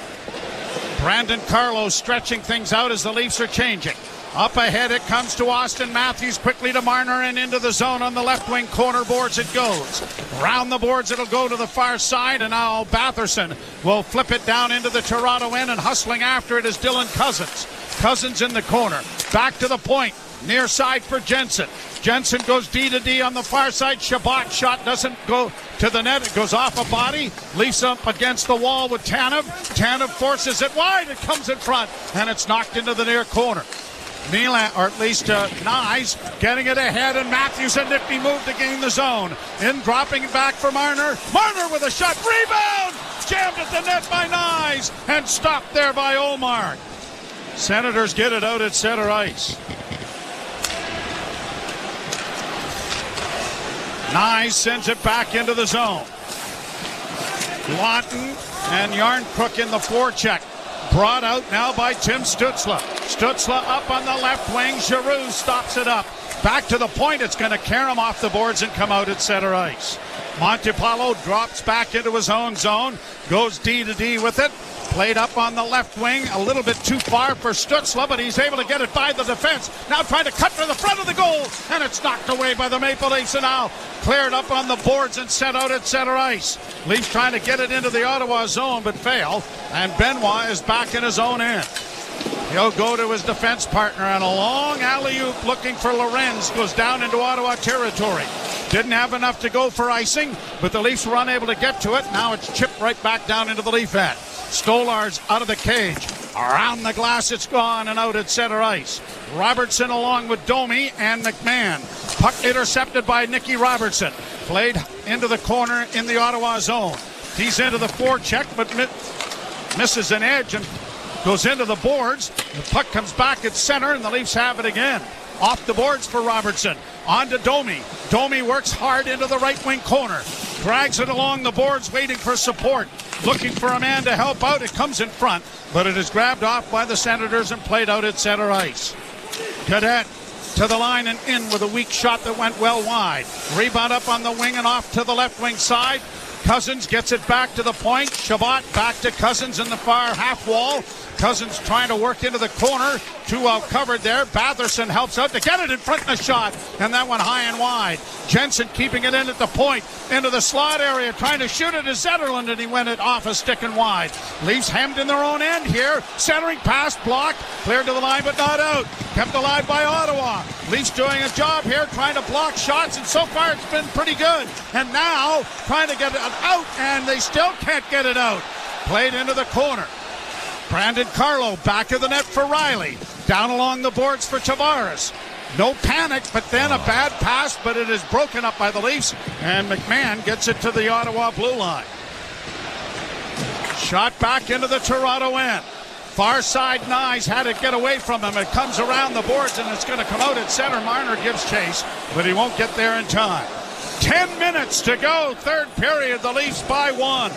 Brandon Carlo stretching things out as the Leafs are changing. Up ahead it comes to Austin Matthews, quickly to Marner and into the zone on the left wing corner boards it goes. Round the boards it'll go to the far side, and now Batherson will flip it down into the Toronto end, and hustling after it is Dylan Cousins. Cousins in the corner, back to the point, near side for Jensen. Jensen goes D to D on the far side. Shabbat shot doesn't go to the net. It goes off a body. Leafs up against the wall with Tanev. Tanev forces it wide. It comes in front, and it's knocked into the near corner. Nylander, or at least Nyes, getting it ahead, and Matthews a nifty move to gain the zone. In dropping it back for Marner. Marner with a shot. Rebound! Jammed at the net by Nyes, and stopped there by Ullmark. Senators get it out at center ice. Nyes sends it back into the zone. Lawton and Yarncrook in the forecheck. Brought out now by Tim Stützle. Stützle up on the left wing. Giroux stops it up. Back to the point. It's going to carry him off the boards and come out at center ice. Montepallo drops back into his own zone. Goes D to D with it. Played up on the left wing. A little bit too far for Stützle, but he's able to get it by the defense. Now trying to cut to the front of the goal. And it's knocked away by the Maple Leafs, and now cleared up on the boards and sent out at center ice. Leafs trying to get it into the Ottawa zone, but fail. And Benoit is back in his own end. He'll go to his defense partner, and a long alley-oop looking for Lorenz goes down into Ottawa territory. Didn't have enough to go for icing, but the Leafs were unable to get to it. Now it's chipped right back down into the Leaf end. Stolarz out of the cage. Around the glass it's gone and out at center ice. Robertson along with Domi and McMahon. Puck intercepted by Nicky Robertson. Played into the corner in the Ottawa zone. He's into the forecheck, but misses an edge and goes into the boards. The puck comes back at center, and the Leafs have it again. Off the boards for Robertson. On to Domi. Domi works hard into the right wing corner. Drags it along the boards, waiting for support. Looking for a man to help out. It comes in front, but it is grabbed off by the Senators and played out at center ice. Cadet to the line and in with a weak shot that went well wide. Rebound up on the wing and off to the left wing side. Cousins gets it back to the point. Shabbat back to Cousins in the far half wall. Cousins trying to work into the corner. Too well covered there. Batherson helps out to get it in front of the shot. And that one high and wide. Jensen keeping it in at the point. Into the slot area. Trying to shoot it to Zetterlund, and he went it off a stick and wide. Leafs hemmed in their own end here. Centering pass blocked. Cleared to the line but not out. Kept alive by Ottawa. Leafs doing a job here trying to block shots, and so far it's been pretty good. And now trying to get it out, and they still can't get it out. Played into the corner. Brandon Carlo back of the net for Riley. Down along the boards for Tavares. No panic, but then a bad pass, but it is broken up by the Leafs, and McMahon gets it to the Ottawa blue line. Shot back into the Toronto end. Far side Nyes had it get away from him. It comes around the boards, and it's going to come out at center. Marner gives chase, but he won't get there in time. 10 minutes to go, third period. The Leafs by 1.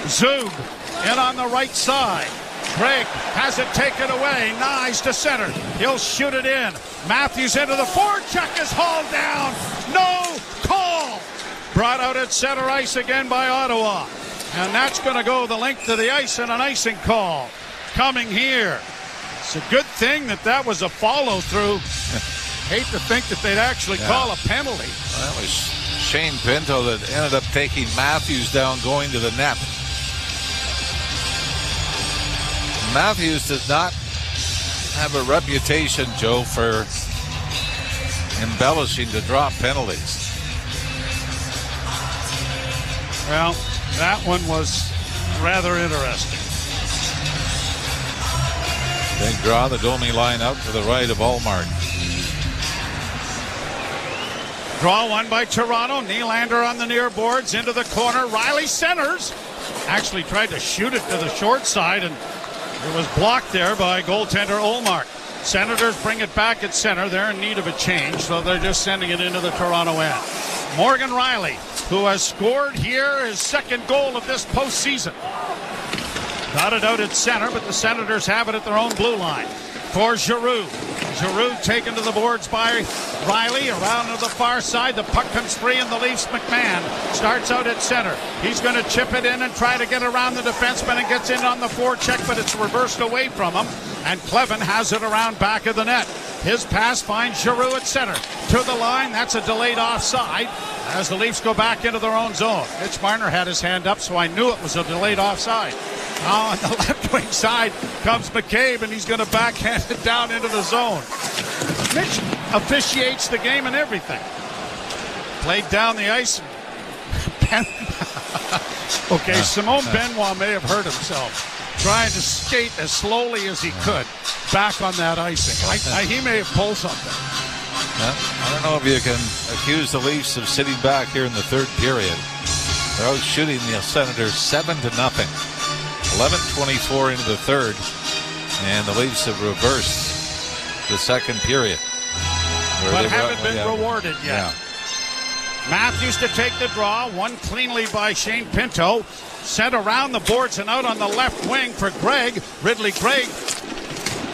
Zub in on the right side. Craig has it taken away. Nyes to center. He'll shoot it in. Matthews into the forecheck is hauled down. No call. Brought out at center ice again by Ottawa. And that's going to go the length of the ice and an icing call coming here. It's a good thing that was a follow-through. Hate to think that they'd actually call a penalty. Well, that was Shane Pinto that ended up taking Matthews down going to the net. Matthews does not have a reputation, Joe, for embellishing to drop penalties. Well, that one was rather interesting. They draw the Domi line out to the right of Ullmark. Draw one by Toronto. Nylander on the near boards into the corner. Riley centers. Actually tried to shoot it to the short side, and it was blocked there by goaltender Ullmark. Senators bring it back at center. They're in need of a change, so they're just sending it into the Toronto end. Morgan Riley, who has scored here his second goal of this postseason. Got it out at center, but the Senators have it at their own blue line. For Giroux. Giroux taken to the boards by Riley. Around to the far side. The puck comes free in the Leafs. McMahon starts out at center. He's going to chip it in and try to get around the defenseman and gets in on the forecheck, but it's reversed away from him. And Clevin has it around back of the net. His pass finds Giroux at center. To the line. That's a delayed offside as the Leafs go back into their own zone. Mitch Marner had his hand up, so I knew it was a delayed offside. Now on the left wing side comes McCabe, and he's going to backhand it down into the zone. Mitch officiates the game and everything. Played down the ice. Okay, Simone Benoit may have hurt himself trying to skate as slowly as he could back on that icing. He may have pulled something. I don't know if you can accuse the Leafs of sitting back here in the third period. They're out shooting the Senators 7-0. 11:24 into the third, and the Leafs have reversed the second period. But haven't been rewarded yet. Yeah. Matthews to take the draw, one cleanly by Shane Pinto. Sent around the boards and out on the left wing for Gregg. Ridley Gregg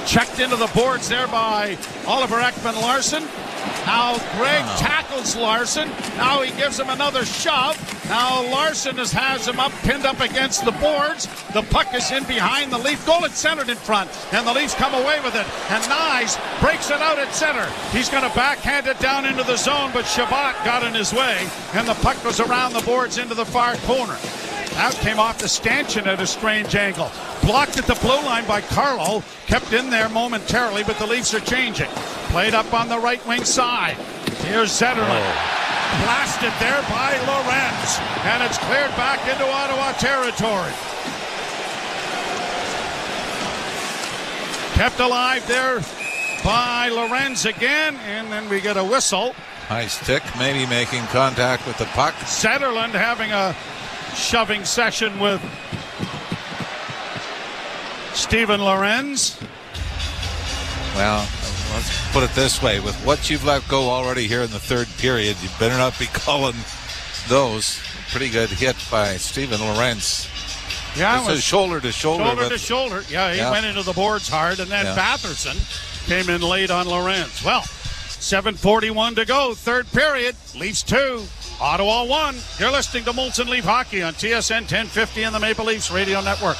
checked into the boards there by Oliver Ekman-Larsson. Now Gregg tackles Larsson. Now he gives him another shove. Now Larsson has him up, pinned up against the boards. The puck is in behind the Leaf goal. It's centered in front, and the Leafs come away with it. And Nyes breaks it out at center. He's going to backhand it down into the zone, but Shabbat got in his way, and the puck goes around the boards into the far corner. That came off the stanchion at a strange angle. Blocked at the blue line by Carlo. Kept in there momentarily, but the Leafs are changing. Played up on the right wing side. Here's Zetterlund. Blasted there by Lorenz. And it's cleared back into Ottawa territory. Kept alive there by Lorenz again. And then we get a whistle. High stick, maybe making contact with the puck. Zetterlund having a shoving session with Steven Lorenz. Well, let's put it this way. With what you've let go already here in the third period, you better not be calling those. Pretty good hit by Steven Lorenz. Yeah, it was shoulder to shoulder. Shoulder to shoulder. Yeah, he went into the boards hard, and then Batherson came in late on Lorenz. Well, 7:41 to go, third period. Leafs 2, Ottawa 1. You're listening to Molson Leaf Hockey on TSN 1050 and the Maple Leafs Radio Network.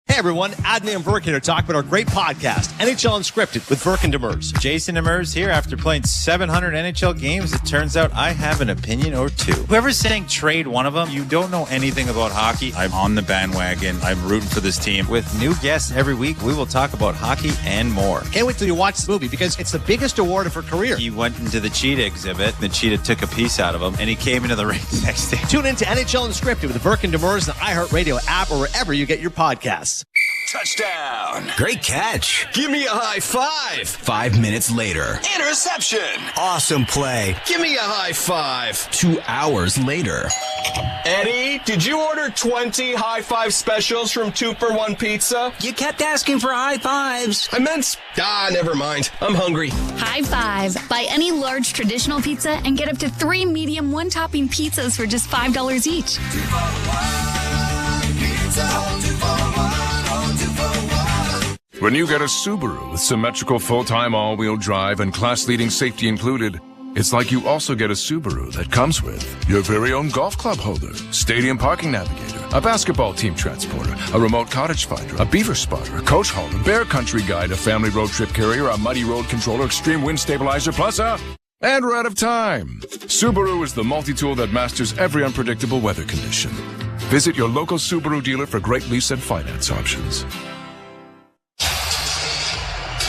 Hey everyone, Adney and Verk here to talk about our great podcast, NHL Unscripted with Verk and Demers. Jason Demers here. After playing 700 NHL games, it turns out I have an opinion or two. Whoever's saying trade one of them, you don't know anything about hockey. I'm on the bandwagon. I'm rooting for this team. With new guests every week, we will talk about hockey and more. Can't wait till you watch the movie because it's the biggest award of her career. He went into the cheetah exhibit. The cheetah took a piece out of him, and he came into the ring the next day. Tune in to NHL Unscripted with Verk and Demers, the iHeartRadio app, or wherever you get your podcasts. Touchdown. Great catch. Give me a high five. 5 minutes later. Interception. Awesome play. Give me a high five. 2 hours later. Eddie, did you order 20 high five specials from 2-for-1 Pizza? You kept asking for high fives. I meant... never mind. I'm hungry. High five. Buy any large traditional pizza and get up to 3 medium one-topping pizzas for just $5 each. When you get a Subaru with symmetrical full-time all-wheel drive and class-leading safety included, it's like you also get a Subaru that comes with your very own golf club holder, stadium parking navigator, a basketball team transporter, a remote cottage finder, a beaver spotter, a coach holder, bear country guide, a family road trip carrier, a muddy road controller, extreme wind stabilizer, plus a... And we're out of time. Subaru is the multi-tool that masters every unpredictable weather condition. Visit your local Subaru dealer for great lease and finance options.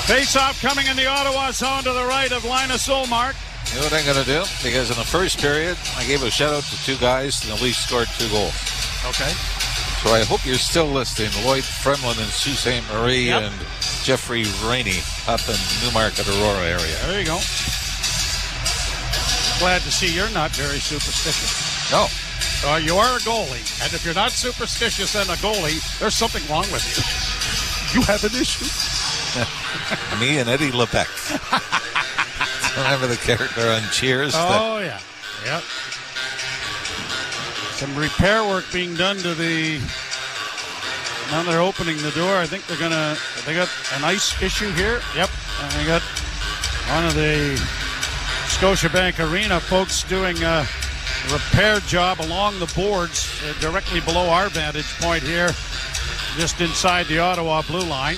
Face-off coming in the Ottawa zone to the right of Linus Ullmark. You know what I'm going to do? Because in the first period, I gave a shout-out to 2 guys, and the Leafs scored 2 goals. Okay. So I hope you're still listening. Lloyd Fremlin and Sault Ste. Marie and Jeffrey Rainey up in Newmarket, Aurora area. There you go. Glad to see you're not very superstitious. No. You are a goalie, and if you're not superstitious and a goalie, there's something wrong with you. You have an issue. Me and Eddie Lebec. Remember the character on Cheers? Oh, yeah. Yep. Some repair work being done to the... Now they're opening the door. I think they got an ice issue here. Yep. And they got one of the Scotiabank Arena folks doing a repair job along the boards directly below our vantage point here, just inside the Ottawa blue line.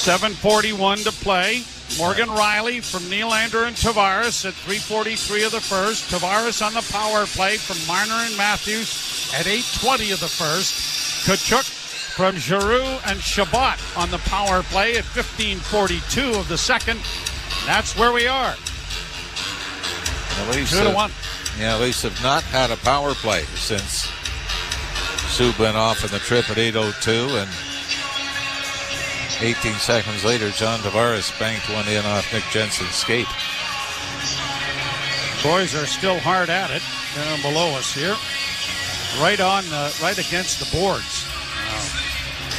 7:41 to play. Morgan Riley from Nylander and Tavares at 3:43 of the first. Tavares on the power play from Marner and Matthews at 8:20 of the first. Kachuk from Giroux and Shabbat on the power play at 15:42 of the second. And that's where we are. The Leafs 2-1. Yeah, the Leafs have not had a power play since Sub went off in the trip at 8:02, and 18 seconds later, John Tavares banked one in off Nick Jensen's skate. Boys are still hard at it down below us here. Right against the boards.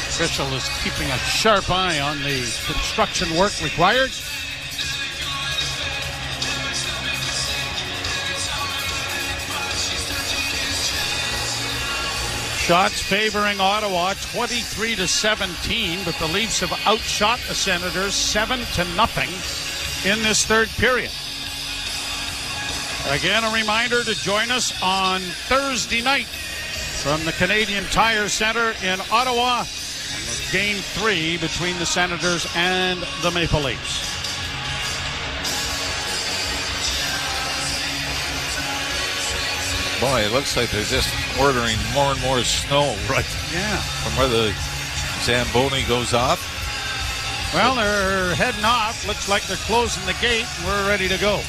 Official is keeping a sharp eye on the construction work required. Shots favoring Ottawa 23-17, but the Leafs have outshot the Senators 7-0 in this third period. Again, a reminder to join us on Thursday night from the Canadian Tire Center in Ottawa. Game 3 between the Senators and the Maple Leafs. Boy, it looks like they're just ordering more and more snow right from where the Zamboni goes off. Well, they're heading off. Looks like they're closing the gate. We're ready to go.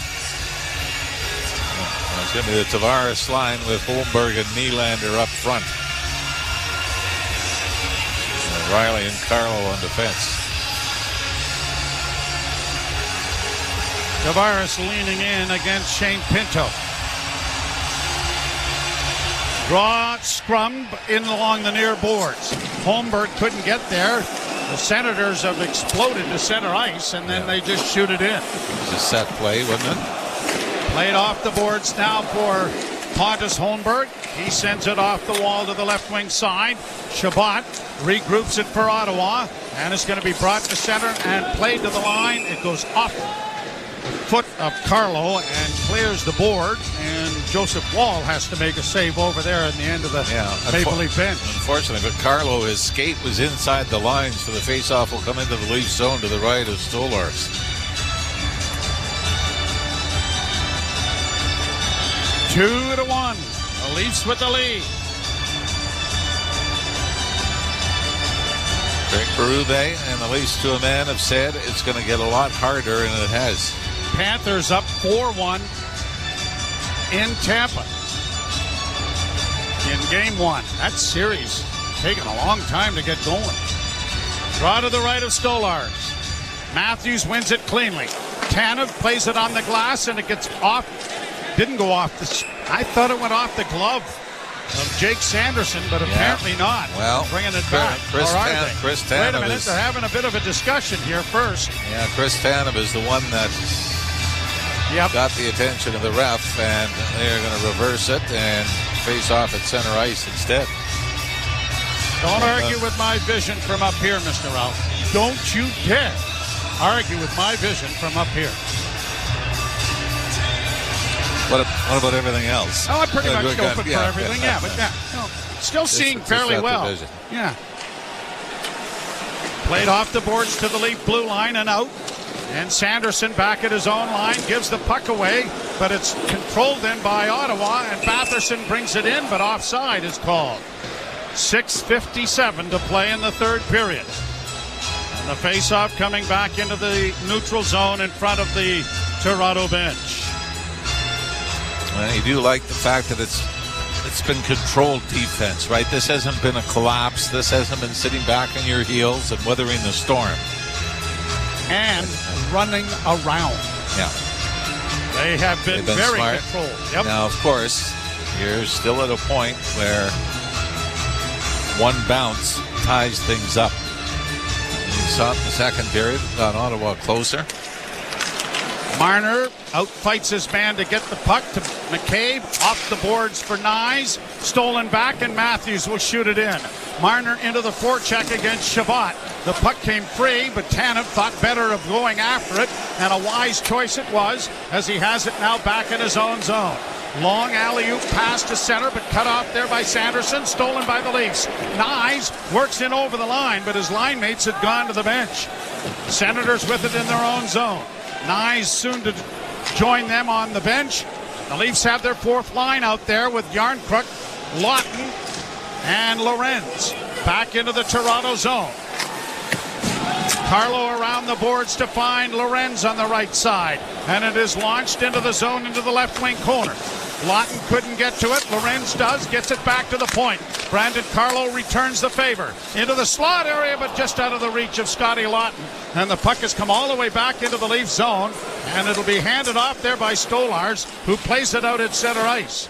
It's going to be the Tavares line with Holmberg and Nylander up front. And Riley and Carlo on defense. Tavares leaning in against Shane Pinto. Draw, scrum in along the near boards. Holmberg couldn't get there. The Senators have exploded to center ice, and then they just shoot it in. It's a set play, wasn't it? Played off the boards now for Pontus Holmberg. He sends it off the wall to the left wing side. Shabbat regroups it for Ottawa, and it's going to be brought to center and played to the line. It goes off the foot of Carlo and clears the board, and Joseph Wall has to make a save over there in the end of the Maple Leaf bench. Unfortunately, but Carlo, his skate was inside the lines, so the faceoff will come into the Leaf zone to the right of Stolarz. 2-1. The Leafs with the lead. Greg Berube and the Leafs to a man have said it's going to get a lot harder, and it has. Panthers up 4-1 in Tampa in game 1. That series taking a long time to get going. Draw to the right of Stolarz. Matthews wins it cleanly. Tanev plays it on the glass, and it gets off. Didn't go off. I thought it went off the glove of Jake Sanderson, but apparently not. Well, bringing it back. Chris Tanev. Wait a minute, they're having a bit of a discussion here first. Yeah, Chris Tanev is the one that got the attention of the ref, and they're going to reverse it and face off at center ice instead. Don't argue with my vision from up here, Mr. Ralph. Don't you dare argue with my vision from up here. What about everything else? Oh, I'm pretty much open for everything, still seeing fairly well. Yeah. Played off the boards to the Leaf blue line and out. And Sanderson back at his own line, gives the puck away, but it's controlled then by Ottawa, and Batherson brings it in, but offside is called. 6:57 to play in the third period. And the face-off coming back into the neutral zone in front of the Toronto bench. Well, you do like the fact that it's been controlled defense, right? This hasn't been a collapse. This hasn't been sitting back on your heels and weathering the storm. And running around. Yeah. They have been very smart. controlled. Yep. Now, of course, you're still at a point where one bounce ties things up. You saw it in the second period, got Ottawa closer. Marner outfights his man to get the puck to McCabe. Off the boards for Nyes. Stolen back, and Matthews will shoot it in. Marner into the forecheck against Shabbat. The puck came free, but Tanev thought better of going after it, and a wise choice it was, as he has it now back in his own zone. Long alley-oop pass to center, but cut off there by Sanderson. Stolen by the Leafs. Nyes works in over the line, but his line mates had gone to the bench. Senators with it in their own zone. Nyes soon to join them on the bench. The Leafs have their fourth line out there with Yarncrook, Lawton, and Lorenz back into the Toronto zone. Carlo around the boards to find Lorenz on the right side, and it is launched into the zone into the left wing corner. Lawton couldn't get to it. Lorenz does, gets it back to the point. Brandon Carlo returns the favor into the slot area, but just out of the reach of Scotty Lawton. And the puck has come all the way back into the Leaf zone, and it'll be handed off there by Stolarz, who plays it out at center ice.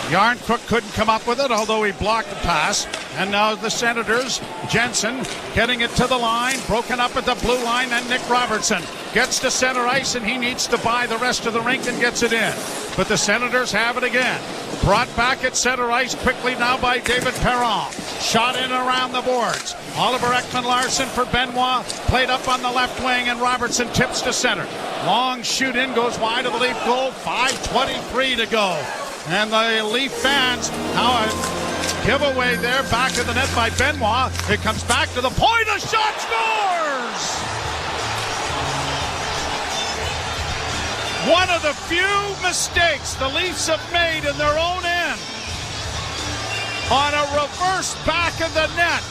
Yarncrook couldn't come up with it, although he blocked the pass. And now the Senators, Jensen getting it to the line, broken up at the blue line, and Nick Robertson gets to center ice, and he needs to buy the rest of the rink and gets it in. But the Senators have it again. Brought back at center ice quickly now by David Perron. Shot in around the boards. Oliver Ekman-Larsson for Benoit. Played up on the left wing, and Robertson tips to center. Long shoot in, goes wide of the Leaf goal. 5:23 to go. And the Leaf fans now a giveaway there back of the net by Benoit. It comes back to the point. A shot scores! One of the few mistakes the Leafs have made in their own end. On a reverse back of the net.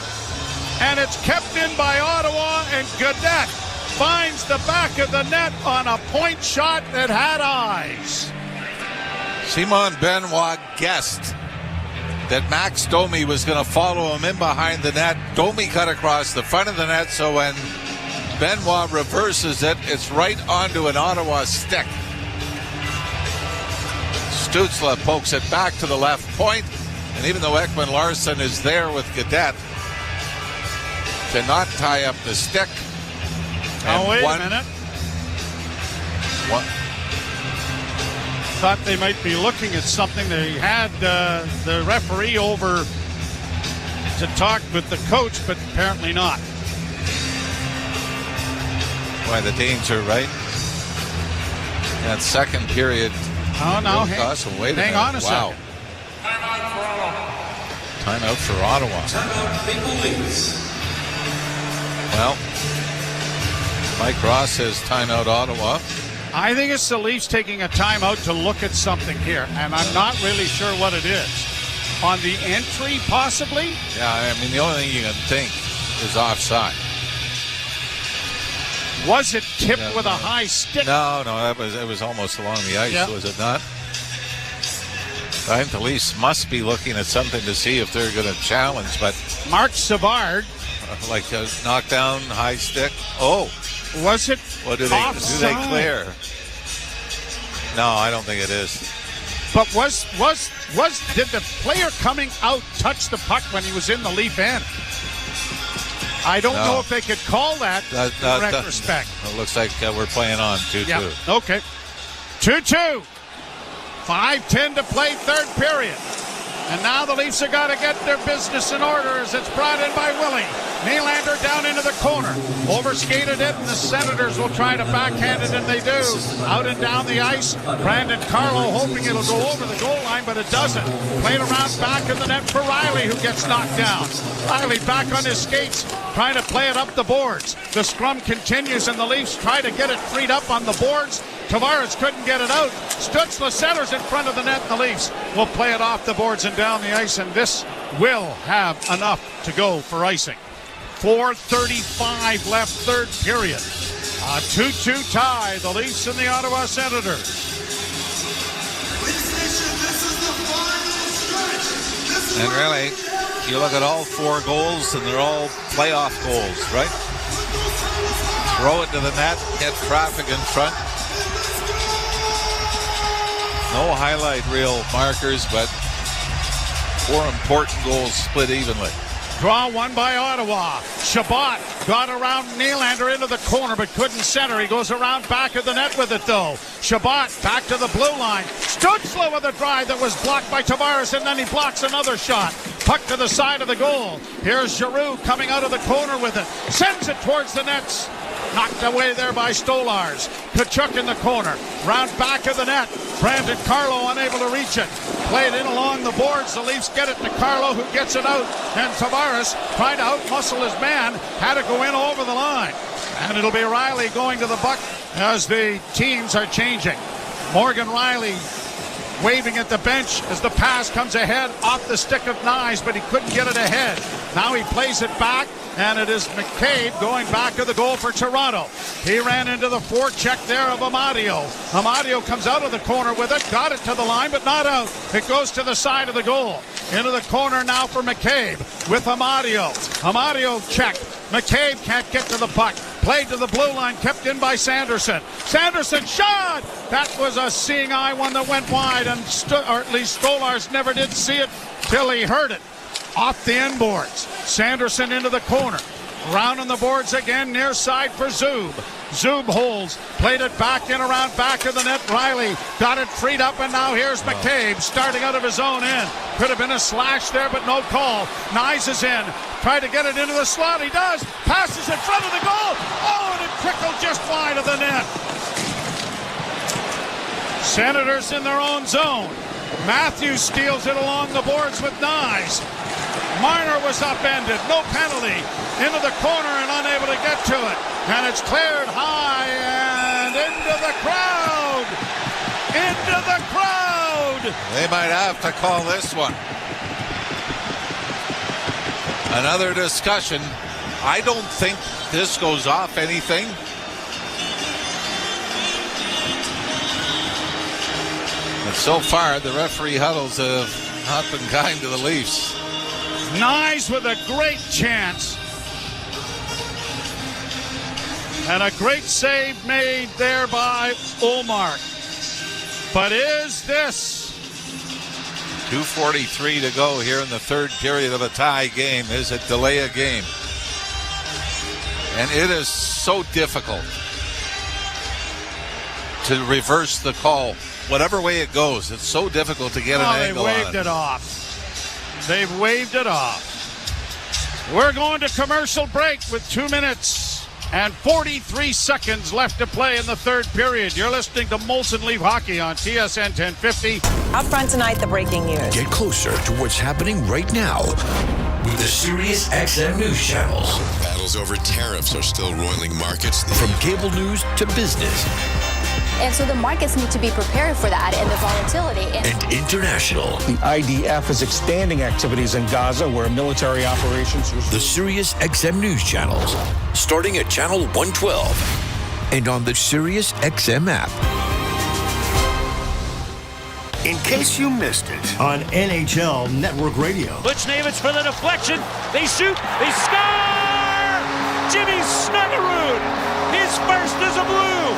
And it's kept in by Ottawa, and Gaudette finds the back of the net on a point shot that had eyes. Simon Benoit guessed that Max Domi was going to follow him in behind the net. Domi cut across the front of the net, so when Benoit reverses it, it's right onto an Ottawa stick. Stützle pokes it back to the left point, and even though Ekman-Larsson is there with Gaudette, cannot tie up the stick. Oh, wait a minute. What? Thought they might be looking at something. They had the referee over to talk with the coach, but apparently not. Why, the Danes are right. That second period. Oh, no. Wait a minute. On a wow. second. Timeout for Ottawa. Timeout Maple Leafs. Well, Mike Ross says timeout Ottawa. I think it's the Leafs taking a timeout to look at something here, and I'm not really sure what it is. On the entry, possibly? Yeah, I mean, the only thing you can think is offside. Was it tipped with a high stick? No, it was almost along the ice, was it not? I think the Leafs must be looking at something to see if they're going to challenge, but Mark Savard. Like a knockdown, high stick. Oh. Was it What do offside? they clear? No, I don't think it is. But did the player coming out touch the puck when he was in the Leaf end? I don't know if they could call that in retrospect. It looks like we're playing on 2-2. Yeah. Okay. 2-2. 5:10 to play, third period. And now the Leafs have got to get their business in order as it's brought in by Willie. Nylander down into the corner. Overskated it, and the Senators will try to backhand it, and they do. Out and down the ice. Brandon Carlo hoping it'll go over the goal line, but it doesn't. Played around back in the net for Riley, who gets knocked down. Riley back on his skates, trying to play it up the boards. The scrum continues, and the Leafs try to get it freed up on the boards. Tavares couldn't get it out. Stützle centers in front of the net, and the Leafs will play it off the boards and down the ice, and this will have enough to go for icing. 4:35 left, third period. A 2-2 tie, the Leafs and the Ottawa Senators. And really, you look at all 4 goals, and they're all playoff goals, right? Throw it to the net, get traffic in front. No highlight reel markers, but 4 important goals split evenly. Draw one by Ottawa. Shabbat got around Nylander into the corner but couldn't center. He goes around back of the net with it though. Shabbat back to the blue line. Stützle with a drive that was blocked by Tavares, and then he blocks another shot. Puck to the side of the goal. Here's Giroux coming out of the corner with it. Sends it towards the nets. Knocked away there by Stolars. Tkachuk in the corner. Round back of the net. Brandon Carlo unable to reach it. Played in along the boards. The Leafs get it to Carlo, who gets it out. And Tavares, trying to outmuscle his man, had to go in over the line. And it'll be Riley going to the puck as the teams are changing. Morgan Riley waving at the bench as the pass comes ahead off the stick of Nyes, but he couldn't get it ahead. Now he plays it back, and it is McCabe going back to the goal for Toronto. He ran into the forecheck there of Amadio. Amadio comes out of the corner with it, got it to the line, but not out. It goes to the side of the goal. Into the corner now for McCabe with Amadio. Amadio checked. McCabe can't get to the puck. Played to the blue line, kept in by Sanderson. Sanderson shot! That was a seeing eye one that went wide, and or at least Stolars never did see it till he heard it. Off the end boards. Sanderson into the corner. Round on the boards again, near side for Zub. Zub holds, played it back in around back of the net. Riley got it freed up, and now here's McCabe starting out of his own end. Could have been a slash there, but no call. Nyes is in, tried to get it into the slot. He does, passes in front of the goal. Oh, and it trickled just wide of the net. Senators in their own zone. Matthews steals it along the boards with Nyes. Marner was upended, no penalty, into the corner and unable to get to it. And it's cleared high and into the crowd. Into the crowd. They might have to call this one. Another discussion. I don't think this goes off anything. But so far, the referee huddles have not been kind to the Leafs. Nyes with a great chance. And a great save made there by Ullmark. But is this? 2:43 to go here in the third period of a tie game. Is it delay a game? And it is so difficult to reverse the call. Whatever way it goes, it's so difficult to get an angle on it. They waved it off. They've waved it off. We're going to commercial break with 2 minutes and 43 seconds left to play in the third period. You're listening to Molson Leaf Hockey on TSN 1050. Up front tonight, the breaking news. Get closer to what's happening right now with the Sirius XM News channels. Battles over tariffs are still roiling markets. From cable news to business. And so the markets need to be prepared for that and the volatility. And international. The IDF is expanding activities in Gaza where military operations... The Sirius XM News channels, starting at channel 112 and on the Sirius XM app. in case you missed it on NHL Network Radio. Buchnevich for the deflection. They shoot. They score! Jimmy Snuggerud. His first is a blue.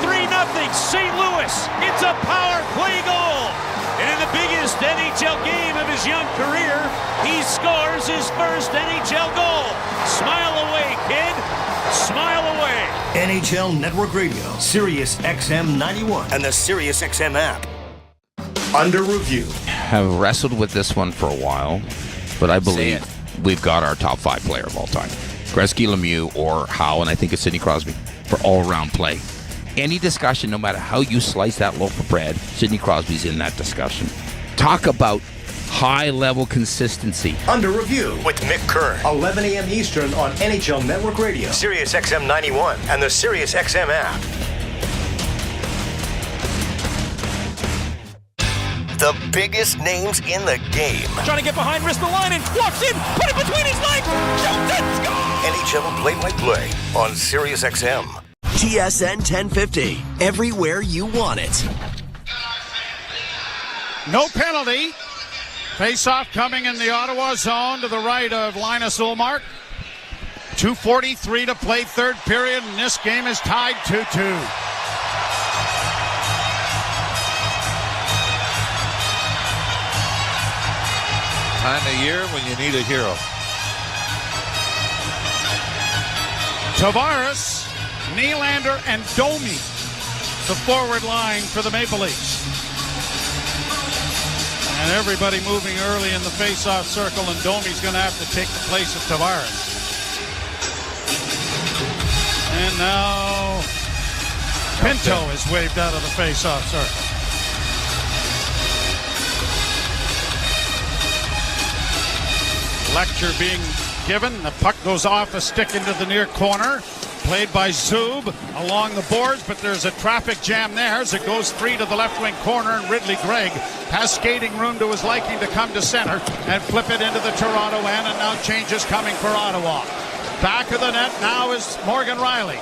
3-0 St. Louis. It's a power play goal. And in the biggest NHL game of his young career, he scores his first NHL goal. Smile away, kid. Smile away. NHL Network Radio, Sirius XM 91, and the Sirius XM app. Under review. Have wrestled with this one for a while, but I believe we've got our top 5 player of all time. Gretzky, Lemieux, or Howe, and I think it's Sidney Crosby for all-around play. Any discussion, no matter how you slice that loaf of bread, Sidney Crosby's in that discussion. Talk about high-level consistency. Under review with Mick Kern. 11 a.m. Eastern on NHL Network Radio, Sirius XM 91, and the Sirius XM app. The biggest names in the game. Trying to get behind Ristolainen. Walks in. Put it between his legs. Shoots it. Score! NHL play-by-play on Sirius XM. TSN 1050. Everywhere you want it. No penalty. Face-off coming in the Ottawa zone to the right of Linus Ullmark. 2:43 to play, third period, and this game is tied 2-2. Time of year when you need a hero. Tavares, Nylander, and Domi, the forward line for the Maple Leafs. And everybody moving early in the face-off circle, and Domi's going to have to take the place of Tavares. And now Pinto is waved out of the face-off circle. Lecture being given. The puck goes off a stick into the near corner. Played by Zub along the boards, but there's a traffic jam there as it goes free to the left wing corner, and Ridley Gregg has skating room to his liking to come to center and flip it into the Toronto end, and now changes coming for Ottawa. Back of the net now is Morgan Riley.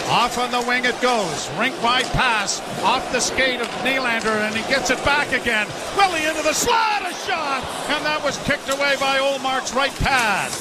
Off on the wing it goes. Rink-wide pass off the skate of Nylander, and he gets it back again. Willie into the slot, a shot, and that was kicked away by Ullmark's right pad.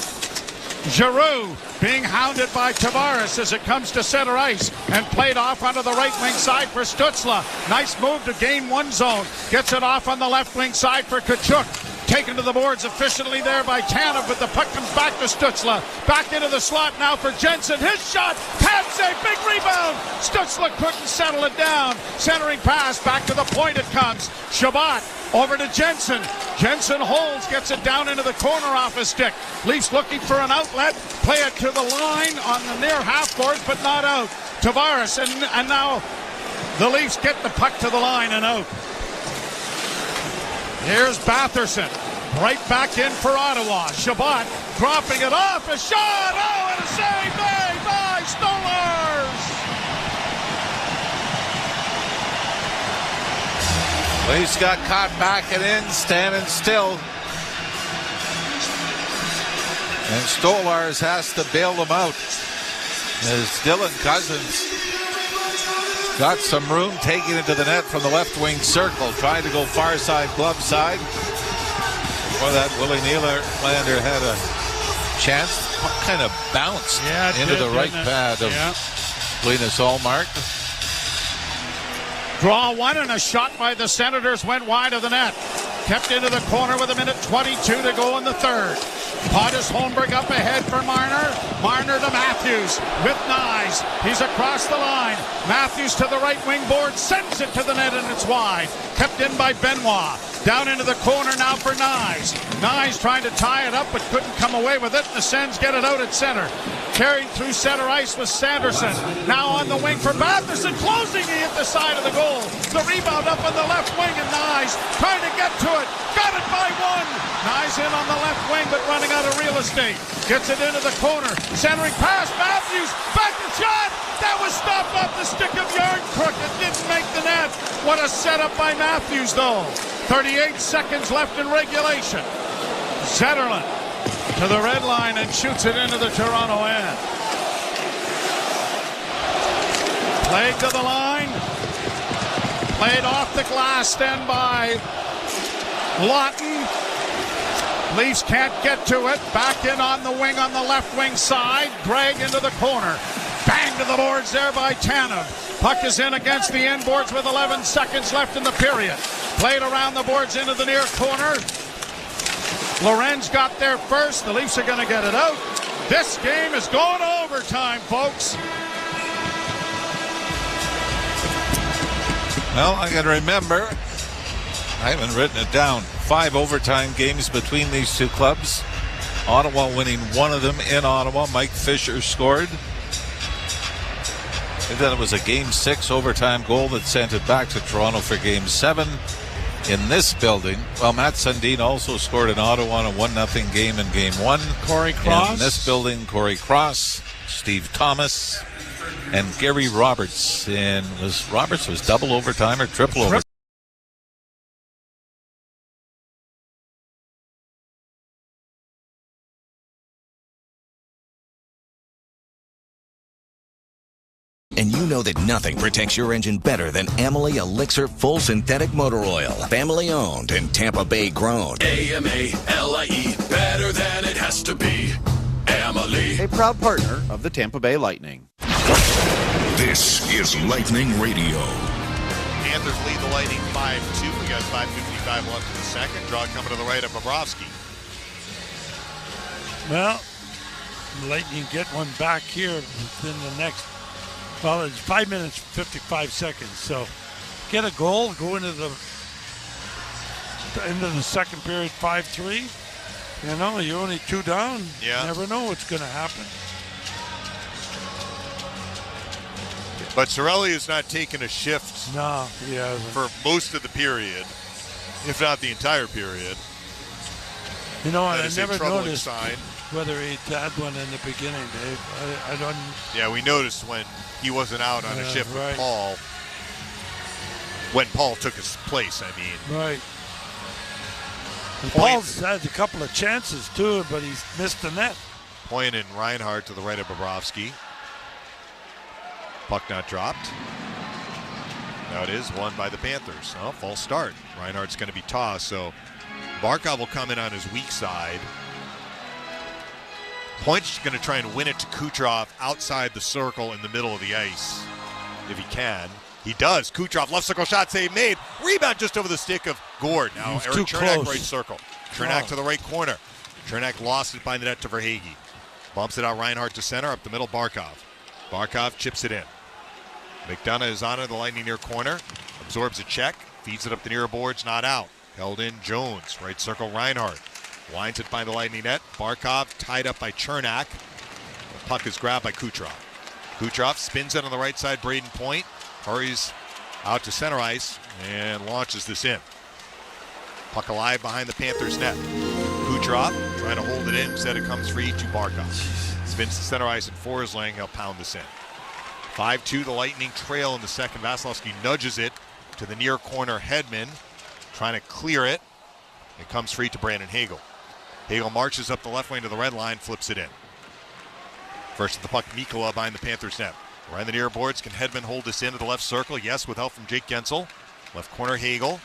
Giroux being hounded by Tavares as it comes to center ice and played off onto the right wing side for Stützle. Nice move to gain one zone. Gets it off on the left wing side for Tkachuk. Taken to the boards efficiently there by Tanev, but the puck comes back to Stützle. Back into the slot now for Jensen. His shot, pad save, big rebound. Stützle couldn't settle it down. Centering pass, back to the point it comes. Shabbat over to Jensen. Jensen holds, gets it down into the corner off his stick. Leafs looking for an outlet. Play it to the line on the near half boards, but not out. Tavares, and now the Leafs get the puck to the line and out. Here's Batherson. Right back in for Ottawa. Shabbat dropping it off. A shot. Oh, and a save made by Stolarz. Leafs got caught back and in, standing still. And Stolarz has to bail them out. As Dylan Cousins got some room, taking it to the net from the left wing circle, trying to go far side, glove side. Before that, Willie Nylander had a chance. Kind of bounced into the right pad of Linus Ullmark. Draw one, and a shot by the Senators went wide of the net. Kept into the corner with 1:22 to go in the third. Pontus Holmberg up ahead for Marner. Marner to Matthews with Nyes. He's across the line. Matthews to the right wing board, sends it to the net, and it's wide. Kept in by Benoit. Down into the corner now for Nyes. Nyes trying to tie it up, but couldn't come away with it. And the Sens get it out at center. Carried through center ice with Sanderson. Now on the wing for Batherson, closing at the side of the goal. The rebound up on the left wing, and Nyes trying to get to it. Got it by one. Nyes in on the left wing, but running out of real estate. Gets it into the corner. Centering pass, Matthews. Back to shot. That was stopped off the stick of Yarncrook. It didn't make the net. What a setup by Matthews, though. 38 seconds left in regulation. Zetterlund to the red line and shoots it into the Toronto end. Play to the line. Played off the glass then by Lawton. Leafs can't get to it. Back in on the wing on the left wing side. Gregg into the corner. Bang to the boards there by Tanev. Puck is in against the end boards with 11 seconds left in the period. Played around the boards into the near corner. Lorenz got there first. The Leafs are going to get it out. This game is going to overtime, folks. Well, I got to remember, I haven't written it down, 5 overtime games between these two clubs. Ottawa winning one of them in Ottawa. Mike Fisher scored. And then it was a Game 6 overtime goal that sent it back to Toronto for Game 7 in this building. Well, Matt Sundin also scored in Ottawa in a 1-0 game in Game 1. Corey Cross. In this building, Corey Cross, Steve Thomas, and Gary Roberts. And Roberts was double overtime or triple overtime? And you know that nothing protects your engine better than Amalie Elixir Full Synthetic Motor Oil. Family owned and Tampa Bay grown. AMALIE, better than it has to be. Amalie. A proud partner of the Tampa Bay Lightning. This is Lightning Radio. Panthers lead the Lightning 5-2. We got 5:55 left in the second. Draw coming to the right of Bobrovsky. Well, the Lightning get one back here within the next, well, it's 5 minutes, 55 seconds. So get a goal, go into the second period 5-3. You know, you're only 2 down. Yeah. You never know what's going to happen. But Cirelli has not taken a shift for most of the period, if not the entire period. You know, that I is never a troubling noticed sign. whether he had one in the beginning, Dave. I don't. Yeah, we noticed when he wasn't out on a shift right. with Paul. When Paul took his place, I mean. Right. And Paul's had a couple of chances too, but he's missed the net. Point in Reinhart to the right of Bobrovsky. Puck not dropped. Now it is won by the Panthers. Oh, false start. Reinhart's going to be tossed, so Barkov will come in on his weak side. Point's going to try and win it to Kucherov outside the circle in the middle of the ice, if he can. He does. Kucherov, left circle shot, save made. Rebound just over the stick of Gord. Now Eric Chernak, right circle. Chernak to the right corner. Chernak lost it behind the net to Verhaeghe. Bumps it out Reinhart to center, up the middle, Barkov. Barkov chips it in. McDonough is on it, the Lightning near corner. Absorbs a check, feeds it up the near boards, not out. Held in Jones, right circle Reinhart. Winds it by the Lightning net. Barkov tied up by Chernak. The puck is grabbed by Kucherov. Kucherov spins it on the right side, Braden Point. Hurries out to center ice and launches this in. Puck alive behind the Panthers net. Kucherov trying to hold it in. Instead it comes free to Barkov. Spins to center ice and Forsling. He'll pound this in. 5-2, the Lightning trail in the second. Vasilevsky nudges it to the near corner Hedman. Trying to clear it. It comes free to Brandon Hagel. Hagel marches up the left wing to the red line, flips it in. First at the puck, Mikkola behind the Panthers net. Around the near boards, can Hedman hold this into the left circle? Yes, with help from Jake Gensel. Left corner, Hagel.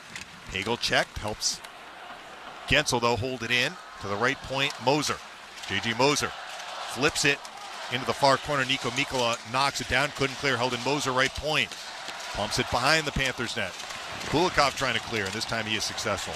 Hagel checked, helps Gensel, though, hold it in. To the right point, Moser. J.G. Moser flips it into the far corner. Nico Mikkola knocks it down, couldn't clear, held in Moser right point. Pumps it behind the Panthers net. Kulikov trying to clear, and this time he is successful.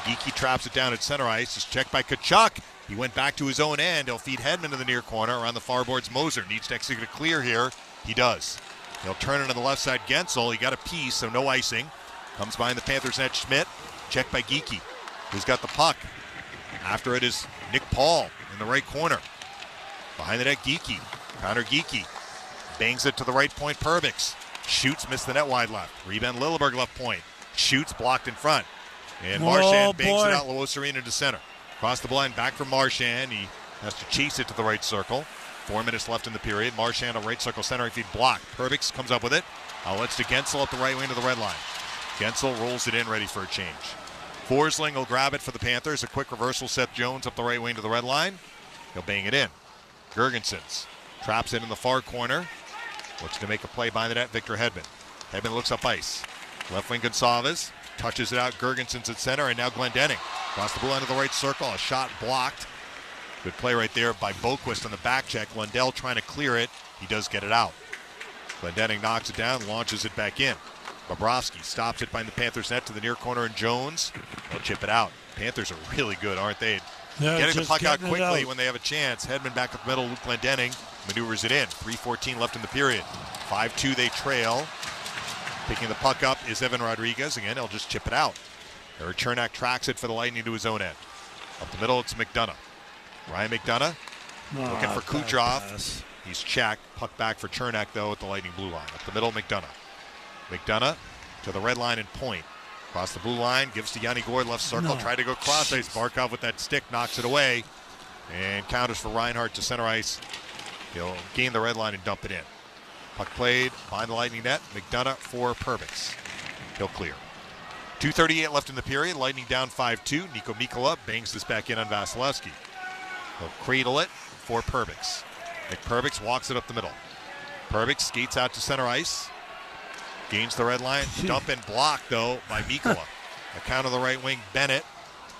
Geekie traps it down at center ice. It's checked by Tkachuk. He went back to his own end. He'll feed Hedman to the near corner. Around the far boards, Moser needs to execute a clear here. He does. He'll turn it on the left side. Gensel, he got a piece, so no icing. Comes behind the Panthers net. Schmidt, checked by Geekie, who's got the puck. After it is Nick Paul in the right corner. Behind the net, Geekie. Connor Geekie bangs it to the right point. Perbix shoots, missed the net wide left. Rebound Lilleberg left point. Shoots, blocked in front. And Marchand bangs it out Lois Arena to center. Across the blind, back from Marchand. He has to chase it to the right circle. 4 minutes left in the period. Marchand on right circle center. Feed blocked. Perbix comes up with it. Outlets to Gensel up the right wing to the red line. Gensel rolls it in, ready for a change. Forsling will grab it for the Panthers. A quick reversal, Seth Jones up the right wing to the red line. He'll bang it in. Gergensons traps it in the far corner. Looks to make a play by the net, Victor Hedman. Hedman looks up ice. Left wing Gonçalves touches it out. Gergenson's at center, and now Glendening. Across the blue line of the right circle. A shot blocked. Good play right there by Boquist on the back check. Lundell trying to clear it. He does get it out. Glendening knocks it down, launches it back in. Bobrovsky stops it behind the Panthers net to the near corner, and Jones will chip it out. Panthers are really good, aren't they? Getting the puck out quickly when they have a chance. Hedman back up the middle. Luke Glendening maneuvers it in. 3:14 left in the period. 5-2 they trail. Picking the puck up is Evan Rodriguez. Again, he'll just chip it out. Eric Chernak tracks it for the Lightning to his own end. Up the middle, it's McDonough. Ryan McDonough looking for Kucherov. He's checked. Puck back for Chernak, though, at the Lightning blue line. Up the middle, McDonough. McDonough to the red line and point. Across the blue line, gives to Yanni Gourde, left circle. Tried to go cross ice. Barkov with that stick knocks it away. And counters for Reinhart to center ice. He'll gain the red line and dump it in. Puck played behind the Lightning net. McDonough for Perbix. He'll clear. 2:38 left in the period. Lightning down 5-2. Niko Mikkola bangs this back in on Vasilevsky. He'll cradle it for Perbix. McPerbix walks it up the middle. Perbix skates out to center ice. Gains the red line. Dump and block, though, by Mikkola. Account of the right wing, Bennett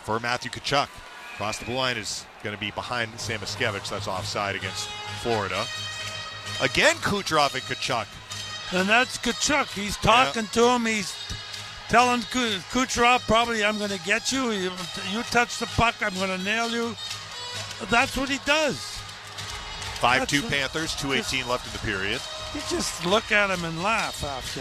for Matthew Tkachuk. Across the blue line is going to be behind Samoskevich. That's offside against Florida. Again, Kucherov and Tkachuk. And that's Tkachuk. He's talking to him. He's telling Kucherov, probably, I'm going to get you. You touch the puck, I'm going to nail you. That's what he does. 5-2 Panthers, 2:18 left in the period. You just look at him and laugh after.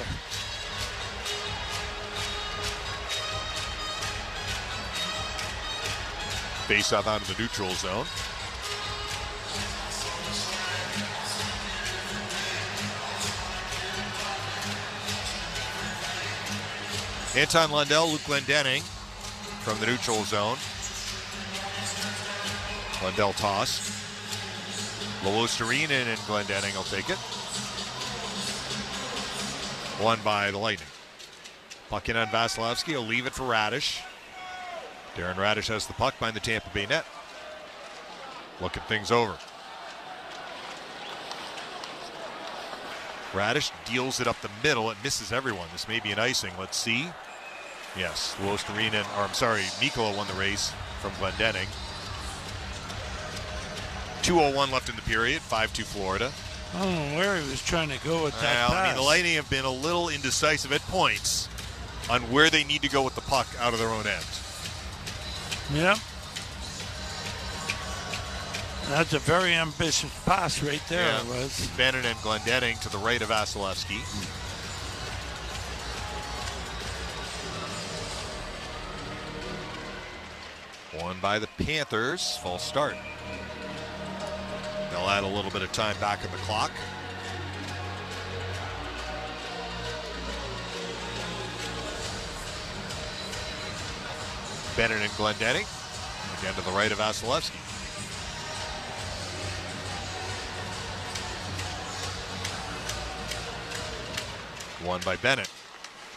Face off out of the neutral zone. Anton Lundell, Luke Glendening from the neutral zone. Lundell tossed. Luostarinen and Glendening will take it. Won by the Lightning. Puck in on Vasilevsky. He'll leave it for Radish. Darren Radish has the puck behind the Tampa Bay net. Looking things over. Radish deals it up the middle. It misses everyone. This may be an icing. Let's see. Yes, Mikkola won the race from Glendening. 2:01 left in the period. 5-2 Florida. I don't know where he was trying to go with that pass. I mean, the Lightning have been a little indecisive at points on where they need to go with the puck out of their own end. Yep. That's a very ambitious pass right there. Yeah. It was. Bennett and Glendening to the right of Vasilevsky. Won by the Panthers. False start. They'll add a little bit of time back in the clock. Bennett and Glendening. Again to the right of Vasilevsky. Won by Bennett.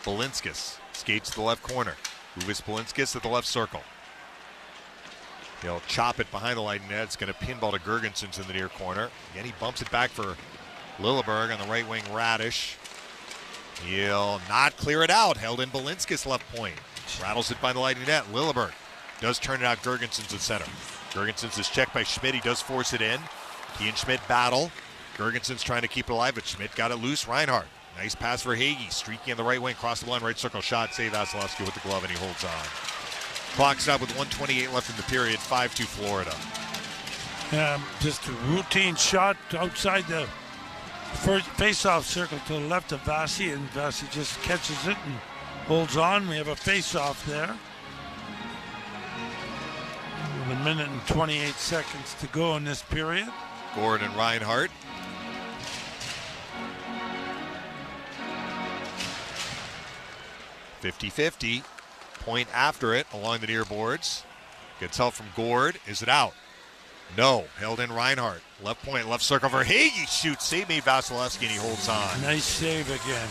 Balinskis skates to the left corner. Uvis Balinskis at the left circle. He'll chop it behind the Lightning net. It's going to pinball to Gergensons in the near corner. Again, he bumps it back for Lilleberg on the right wing. Radish. He'll not clear it out. Held in Balinskis left point. Rattles it by the Lightning net. Lilleberg does turn it out. Gergensons at center. Gergensons is checked by Schmidt. He does force it in. He and Schmidt battle. Gergensons trying to keep it alive, but Schmidt got it loose. Reinhart. Nice pass for Hagee. Streaking on the right wing. Cross the line, right circle shot. Save Vasilevsky with the glove, and he holds on. Clock's up with 1:28 left in the period. 5-2 Florida. Just a routine shot outside the first face-off circle to the left of Vasi, and Vasi just catches it and holds on. We have a face-off there. With 1 minute and 28 seconds to go in this period. Gordon and Reinhart. .50-50. Point after it along the near boards. Gets help from Gourde. Is it out? No. Held in Reinhart. Left point, left circle for Hagee. Shoots. Save made Vasilevsky, and he holds on. Nice save again.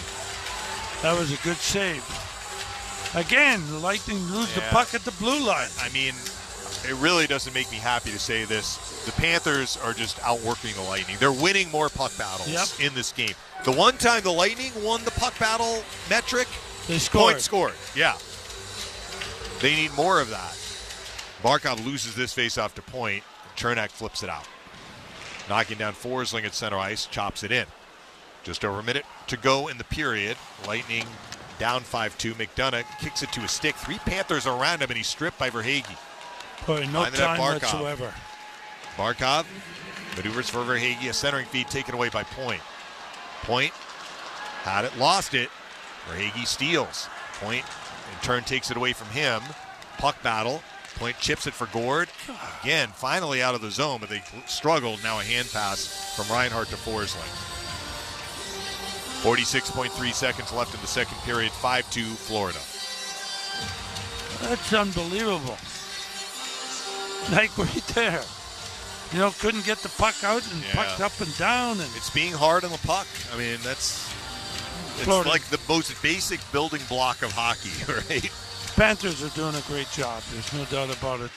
That was a good save. Again, the Lightning lose the puck at the blue line. I mean, it really doesn't make me happy to say this. The Panthers are just outworking the Lightning. They're winning more puck battles in this game. The one time the Lightning won the puck battle metric, They scored. Point scored, yeah. They need more of that. Barkov loses this faceoff to Point. Chernak flips it out. Knocking down Forsling at center ice, chops it in. Just over a minute to go in the period. Lightning down 5-2. McDonough kicks it to a stick. 3 Panthers around him, and he's stripped by Verhaeghe. Boy, no time whatsoever. Barkov maneuvers for Verhaeghe. A centering feed taken away by Point. Point had it, lost it. Verhaeghe steals. Point in turn takes it away from him. Puck battle. Point chips it for Gord. Again, finally out of the zone, but they struggled. Now a hand pass from Reinhart to Forsling. 46.3 seconds left in the second period. 5-2 Florida. That's unbelievable. Like right there. You know, couldn't get the puck out and pucked up and down. And it's being hard on the puck. I mean, it's like the most basic building block of hockey, right? Panthers are doing a great job. There's no doubt about it.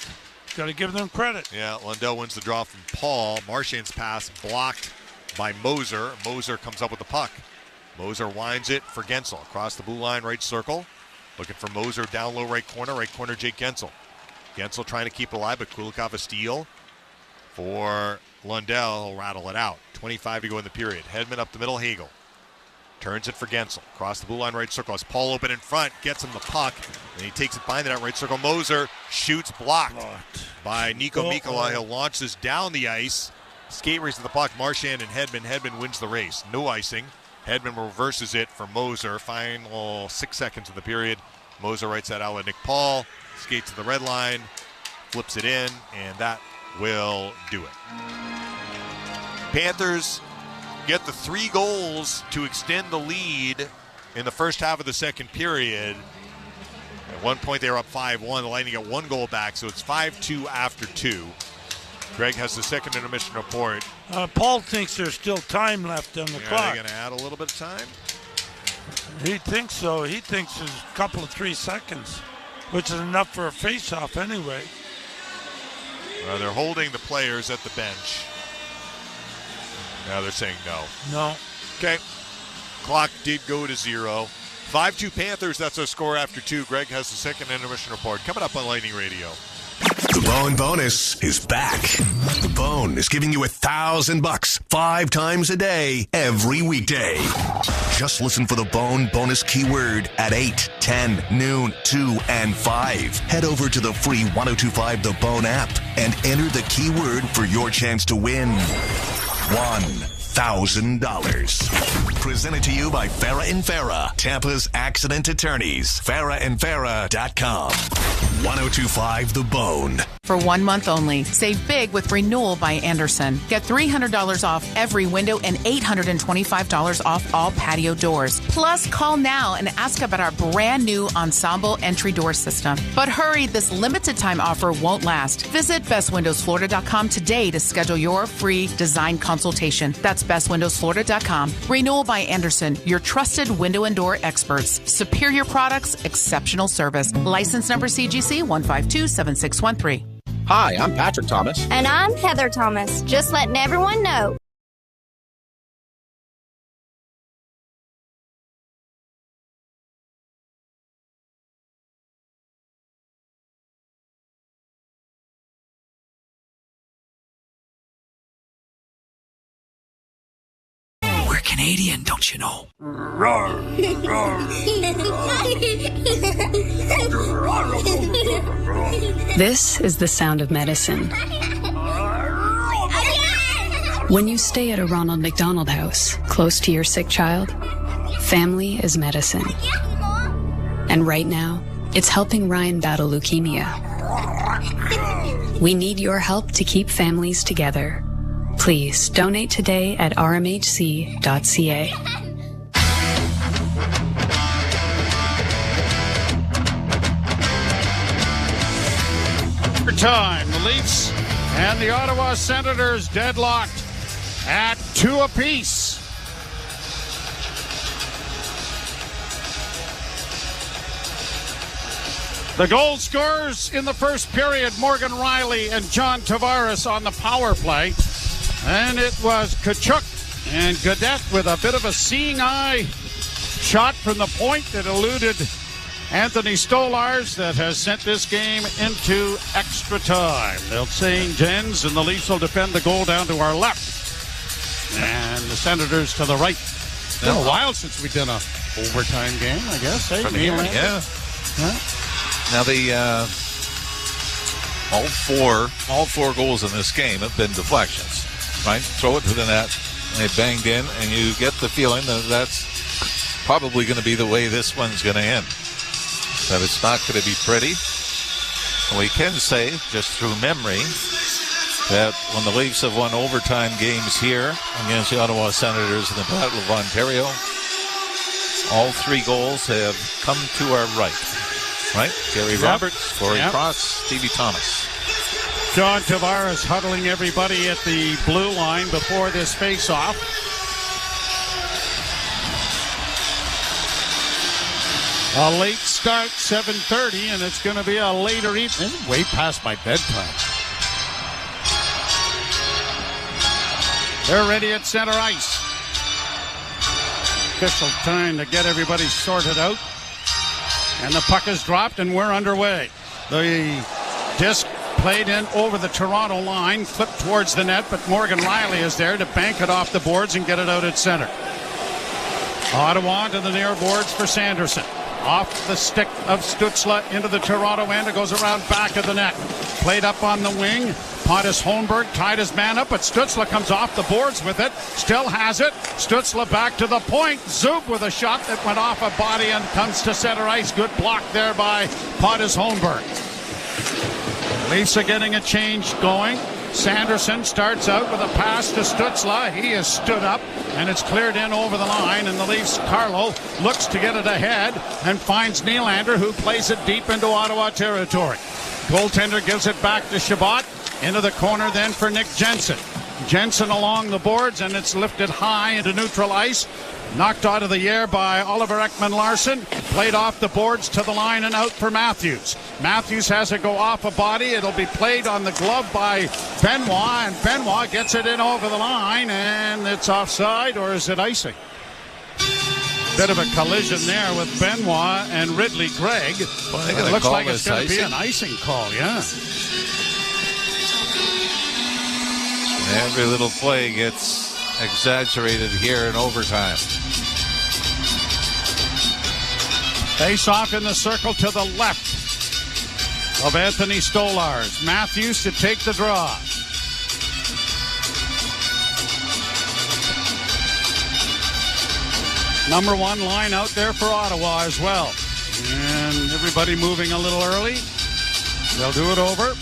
Got to give them credit. Yeah, Lundell wins the draw from Paul. Marchand's pass blocked by Moser. Moser comes up with the puck. Moser winds it for Gensel. Across the blue line, right circle. Looking for Moser down low right corner. Right corner, Jake Gensel. Gensel trying to keep it alive, but Kulikov a steal for Lundell. He'll rattle it out. 25 to go in the period. Hedman up the middle, Hagel. Turns it for Gensel. Across the blue line, right circle. Has Paul open in front. Gets him the puck. And he takes it behind the net, right circle. Moser shoots blocked by Nico Mikkola. He'll launch this down the ice. Skate race to the puck. Marchand and Hedman. Hedman wins the race. No icing. Hedman reverses it for Moser. Final 6 seconds of the period. Moser writes that out with Nick Paul. Skates to the red line. Flips it in. And that will do it. Panthers get the 3 goals to extend the lead in the first half of the second period. At one point they were up 5-1. The Lightning got 1 goal back, so it's 5-2 after 2. Greg has the second intermission report. Paul thinks there's still time left on the clock. Are they going to add a little bit of time? He thinks so. He thinks there's a couple of 3 seconds, which is enough for a face-off anyway. They're holding the players at the bench. Now they're saying no. No. Okay. Clock did go to 0. 5-2 Panthers, that's our score after 2. Greg has the second intermission report coming up on Lightning Radio. The Bone Bonus is back. The Bone is giving you $1,000 5 times a day, every weekday. Just listen for the Bone Bonus keyword at 8, 10, noon, 2, and 5. Head over to the free 1025 The Bone app and enter the keyword for your chance to win $1,000. Presented to you by Farah & Farah, Tampa's accident attorneys. FarahandFarah.com. 1025 The Bone. For 1 month only, save big with Renewal by Anderson. Get $300 off every window and $825 off all patio doors. Plus, call now and ask about our brand new Ensemble entry door system. But hurry, this limited time offer won't last. Visit bestwindowsflorida.com today to schedule your free design consultation. That's bestwindowsflorida.com. Renewal by Anderson, your trusted window and door experts. Superior products, exceptional service. License number CGC 1527613. Hi, I'm Patrick Thomas. And I'm Heather Thomas. Just letting everyone know. We're Canadian, don't you know? This is the sound of medicine. When you stay at a Ronald McDonald House, close to your sick child, family is medicine. And right now, it's helping Ryan battle leukemia. We need your help to keep families together. Please donate today at rmhc.ca. Time. The Leafs and the Ottawa Senators deadlocked at 2 apiece. The goal scorers in the first period, Morgan Riley and John Tavares on the power play. And it was Tkachuk and Gaudette with a bit of a seeing eye shot from the point that eluded Anthony Stolarz that has sent this game into extra time. They'll change ends, and the Leafs will defend the goal down to our left. And the Senators to the right. It's been a while since we've done an overtime game, I guess. Hey, yeah. Now all four goals in this game have been deflections. Right? Throw it to the net, and they banged in, and you get the feeling that that's probably going to be the way this one's going to end. That it's not going to be pretty. And we can say, just through memory, that when the Leafs have won overtime games here against the Ottawa Senators in the Battle of Ontario, all 3 goals have come to our right. Right? Gary Roberts, Corey Cross, Stevie Thomas. John Tavares huddling everybody at the blue line before this face-off. A late start, 7:30, and it's going to be a later evening. Way past my bedtime. They're ready at center ice. Official time to get everybody sorted out. And the puck is dropped, and we're underway. The disc played in over the Toronto line, flipped towards the net, but Morgan Riley is there to bank it off the boards and get it out at center. Ottawa to the near boards for Sanderson. Off the stick of Stützle into the Toronto end. It goes around back of the net. Played up on the wing. Pontus Holmberg tied his man up, but Stützle comes off the boards with it. Still has it. Stützle back to the point. Zub with a shot that went off a body and comes to center ice. Good block there by Pontus Holmberg. Leafs are getting a change going. Sanderson starts out with a pass to Stützle. He has stood up, and it's cleared in over the line, and the Leafs, Carlo, looks to get it ahead and finds Nylander, who plays it deep into Ottawa territory. Goaltender gives it back to Chabot. Into the corner then for Nick Jensen. Jensen along the boards, and it's lifted high into neutral ice. Knocked out of the air by Oliver Ekman-Larsson. Played off the boards to the line and out for Matthews. Matthews has it go off a body. It'll be played on the glove by Benoit, and Benoit gets it in over the line, and it's offside, or is it icing? Bit of a collision there with Benoit and Ridley Gregg. Well, it looks like it's going to be an icing call, yeah. Every little play gets exaggerated here in overtime. Face off in the circle to the left of Anthony Stolarz. Matthews to take the draw. Number 1 line out there for Ottawa as well. And everybody moving a little early. They'll do it over.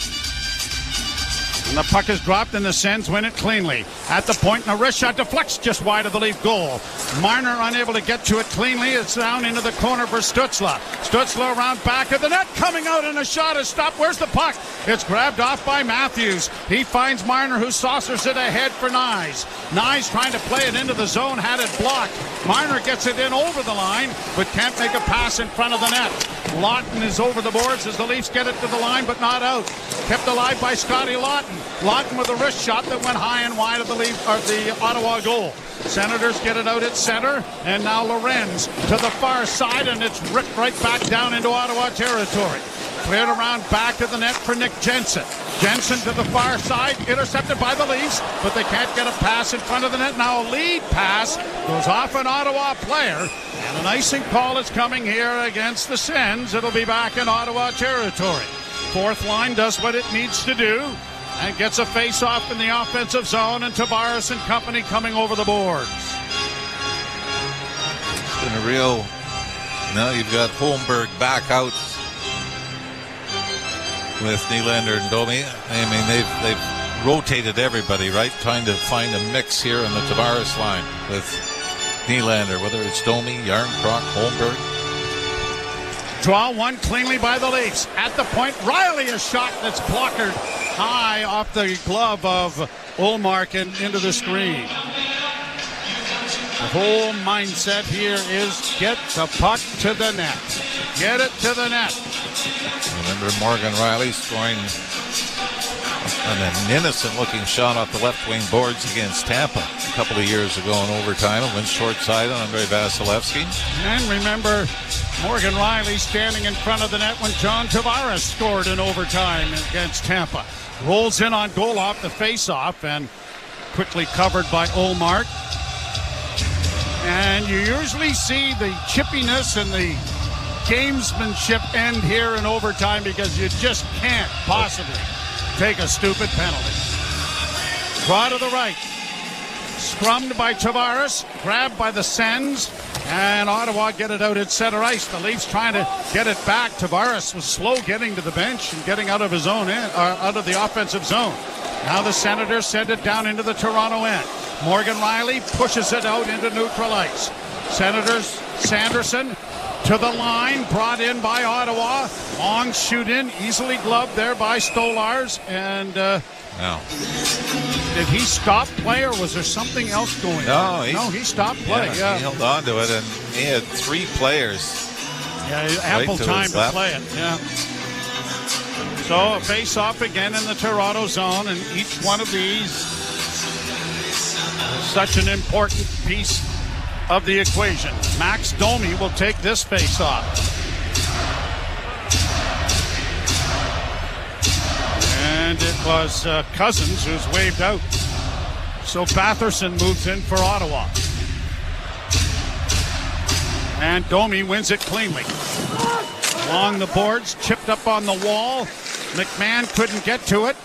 And the puck is dropped, and the Sens win it cleanly. At the point, and a wrist shot deflects just wide of the Leaf goal. Marner unable to get to it cleanly. It's down into the corner for Stützle. Stützle around back of the net, coming out, and a shot is stopped. Where's the puck? It's grabbed off by Matthews. He finds Marner, who saucers it ahead for Nyes. Nyes trying to play it into the zone, had it blocked. Marner gets it in over the line, but can't make a pass in front of the net. Lawton is over the boards as the Leafs get it to the line, but not out. Kept alive by Scotty Lawton. Lawton with a wrist shot that went high and wide of the Ottawa goal. Senators get it out at center, and now Lorenz to the far side, and it's ripped right back down into Ottawa territory. Cleared around back of the net for Nick Jensen. Jensen to the far side, intercepted by the Leafs, but they can't get a pass in front of the net. Now a lead pass goes off an Ottawa player, and an icing call is coming here against the Sens. It'll be back in Ottawa territory. Fourth line does what it needs to do and gets a face-off in the offensive zone, and Tavares and company coming over the boards. It's been a real... Now you've got Holmberg back out with Nylander and Domi. I mean, they've rotated everybody, right? Trying to find a mix here on the Tavares line with Nylander, whether it's Domi, Yarncroc, Holmberg. Draw one cleanly by the Leafs. At the point, Riley a shot that's blocked high off the glove of Ullmark and into the screen. The whole mindset here is get the puck to the net. Get it to the net. Remember Morgan Riley scoring And an innocent-looking shot off the left wing boards against Tampa a couple of years ago in overtime. It went short side on Andrei Vasilevsky. And remember Morgan Riley standing in front of the net when John Tavares scored in overtime against Tampa. Rolls in on goal off the face-off and quickly covered by Ullmark. And you usually see the chippiness and the gamesmanship end here in overtime because you just can't possibly take a stupid penalty. Draw to the right. Scrummed by Tavares. Grabbed by the Sens. And Ottawa get it out at center ice. The Leafs trying to get it back. Tavares was slow getting to the bench and getting out of his own end, out of the offensive zone. Now the Senators send it down into the Toronto end. Morgan Riley pushes it out into neutral ice. Senators, Sanderson to the line, brought in by Ottawa. Long shoot in, easily gloved there by Stolars. And did he stop play or was there something else going on? No, he stopped play. Yeah, he held on to it, and he had three players. Yeah, ample time to play it. Yeah. So a face-off again in the Toronto zone, and each one of these is such an important piece of the equation. Max Domi will take this face-off. And it was Cousins who's waved out. So Batherson moves in for Ottawa. And Domi wins it cleanly. Along the boards, chipped up on the wall. McMahon couldn't get to it.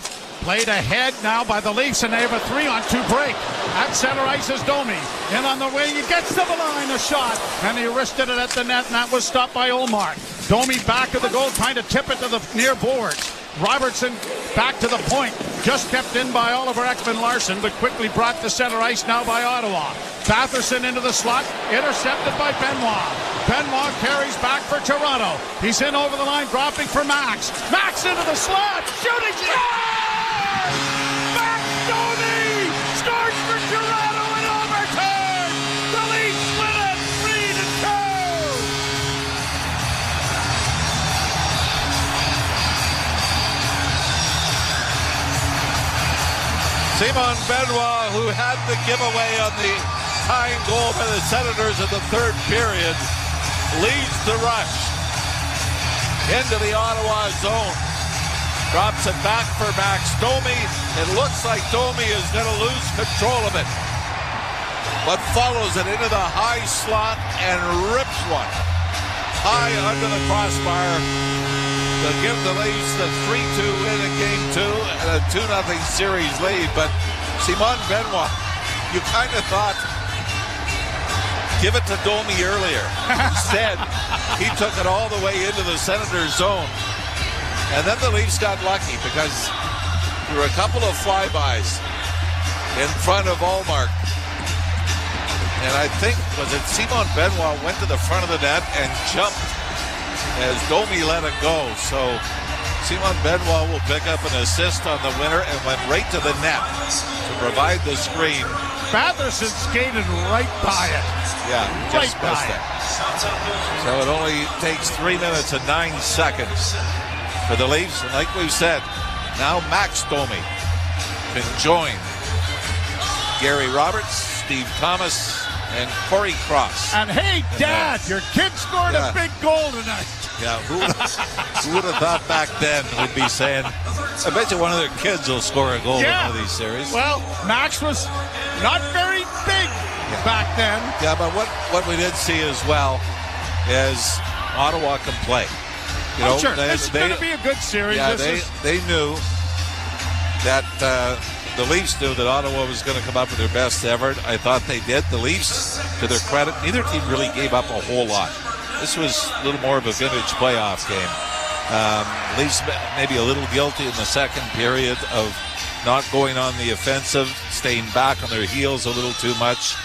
Played ahead now by the Leafs, and they have a 3-on-2 break. At center ice is Domi. In on the wing, he gets to the line, a shot. And he wristed it at the net, and that was stopped by Ullmark. Domi back of the goal, trying to tip it to the near boards. Robertson back to the point. Just kept in by Oliver Ekman-Larsson, but quickly brought to center ice now by Ottawa. Batherson into the slot, intercepted by Benoit. Benoit carries back for Toronto. He's in over the line, dropping for Max. Max into the slot, shooting. Max Domi scores for Toronto in overtime. The Leafs win it 3-2. Simon Benoit, who had the giveaway on the tying goal by the Senators in the third period, leads the rush into the Ottawa zone. Drops it back for Max Domi. It looks like Domi is going to lose control of it, but follows it into the high slot and rips one high under the crossbar to give the Leafs the 3-2 win in Game 2 and a 2-0 series lead. But Simon Benoit, you kind of thought, give it to Domi earlier. Instead, he took it all the way into the Senators' zone. And then the Leafs got lucky because there were a couple of flybys in front of Ullmark. And I think, was it Simon Benoit went to the front of the net and jumped as Domi let it go. So Simon Benoit will pick up an assist on the winner and went right to the net to provide the screen. Batherson skated right by it. Yeah, just missed it. So it only takes 3 minutes and 9 seconds for the Leafs. And like we've said, now Max Domi can join Gary Roberts, Steve Thomas, and Corey Cross. And hey, Dad, your kid scored a big goal tonight. Yeah, who would have thought back then would be saying, I bet you one of their kids will score a goal in one of these series. Well, Max was not very big back then. Yeah, but what we did see as well is Ottawa can play. You know, sure. It's going to be a good series. Yeah, they knew that the Leafs knew that Ottawa was going to come up with their best effort. I thought they did. The Leafs, to their credit, neither team really gave up a whole lot. This was a little more of a vintage playoff game. Leafs maybe a little guilty in the second period of not going on the offensive, staying back on their heels a little too much.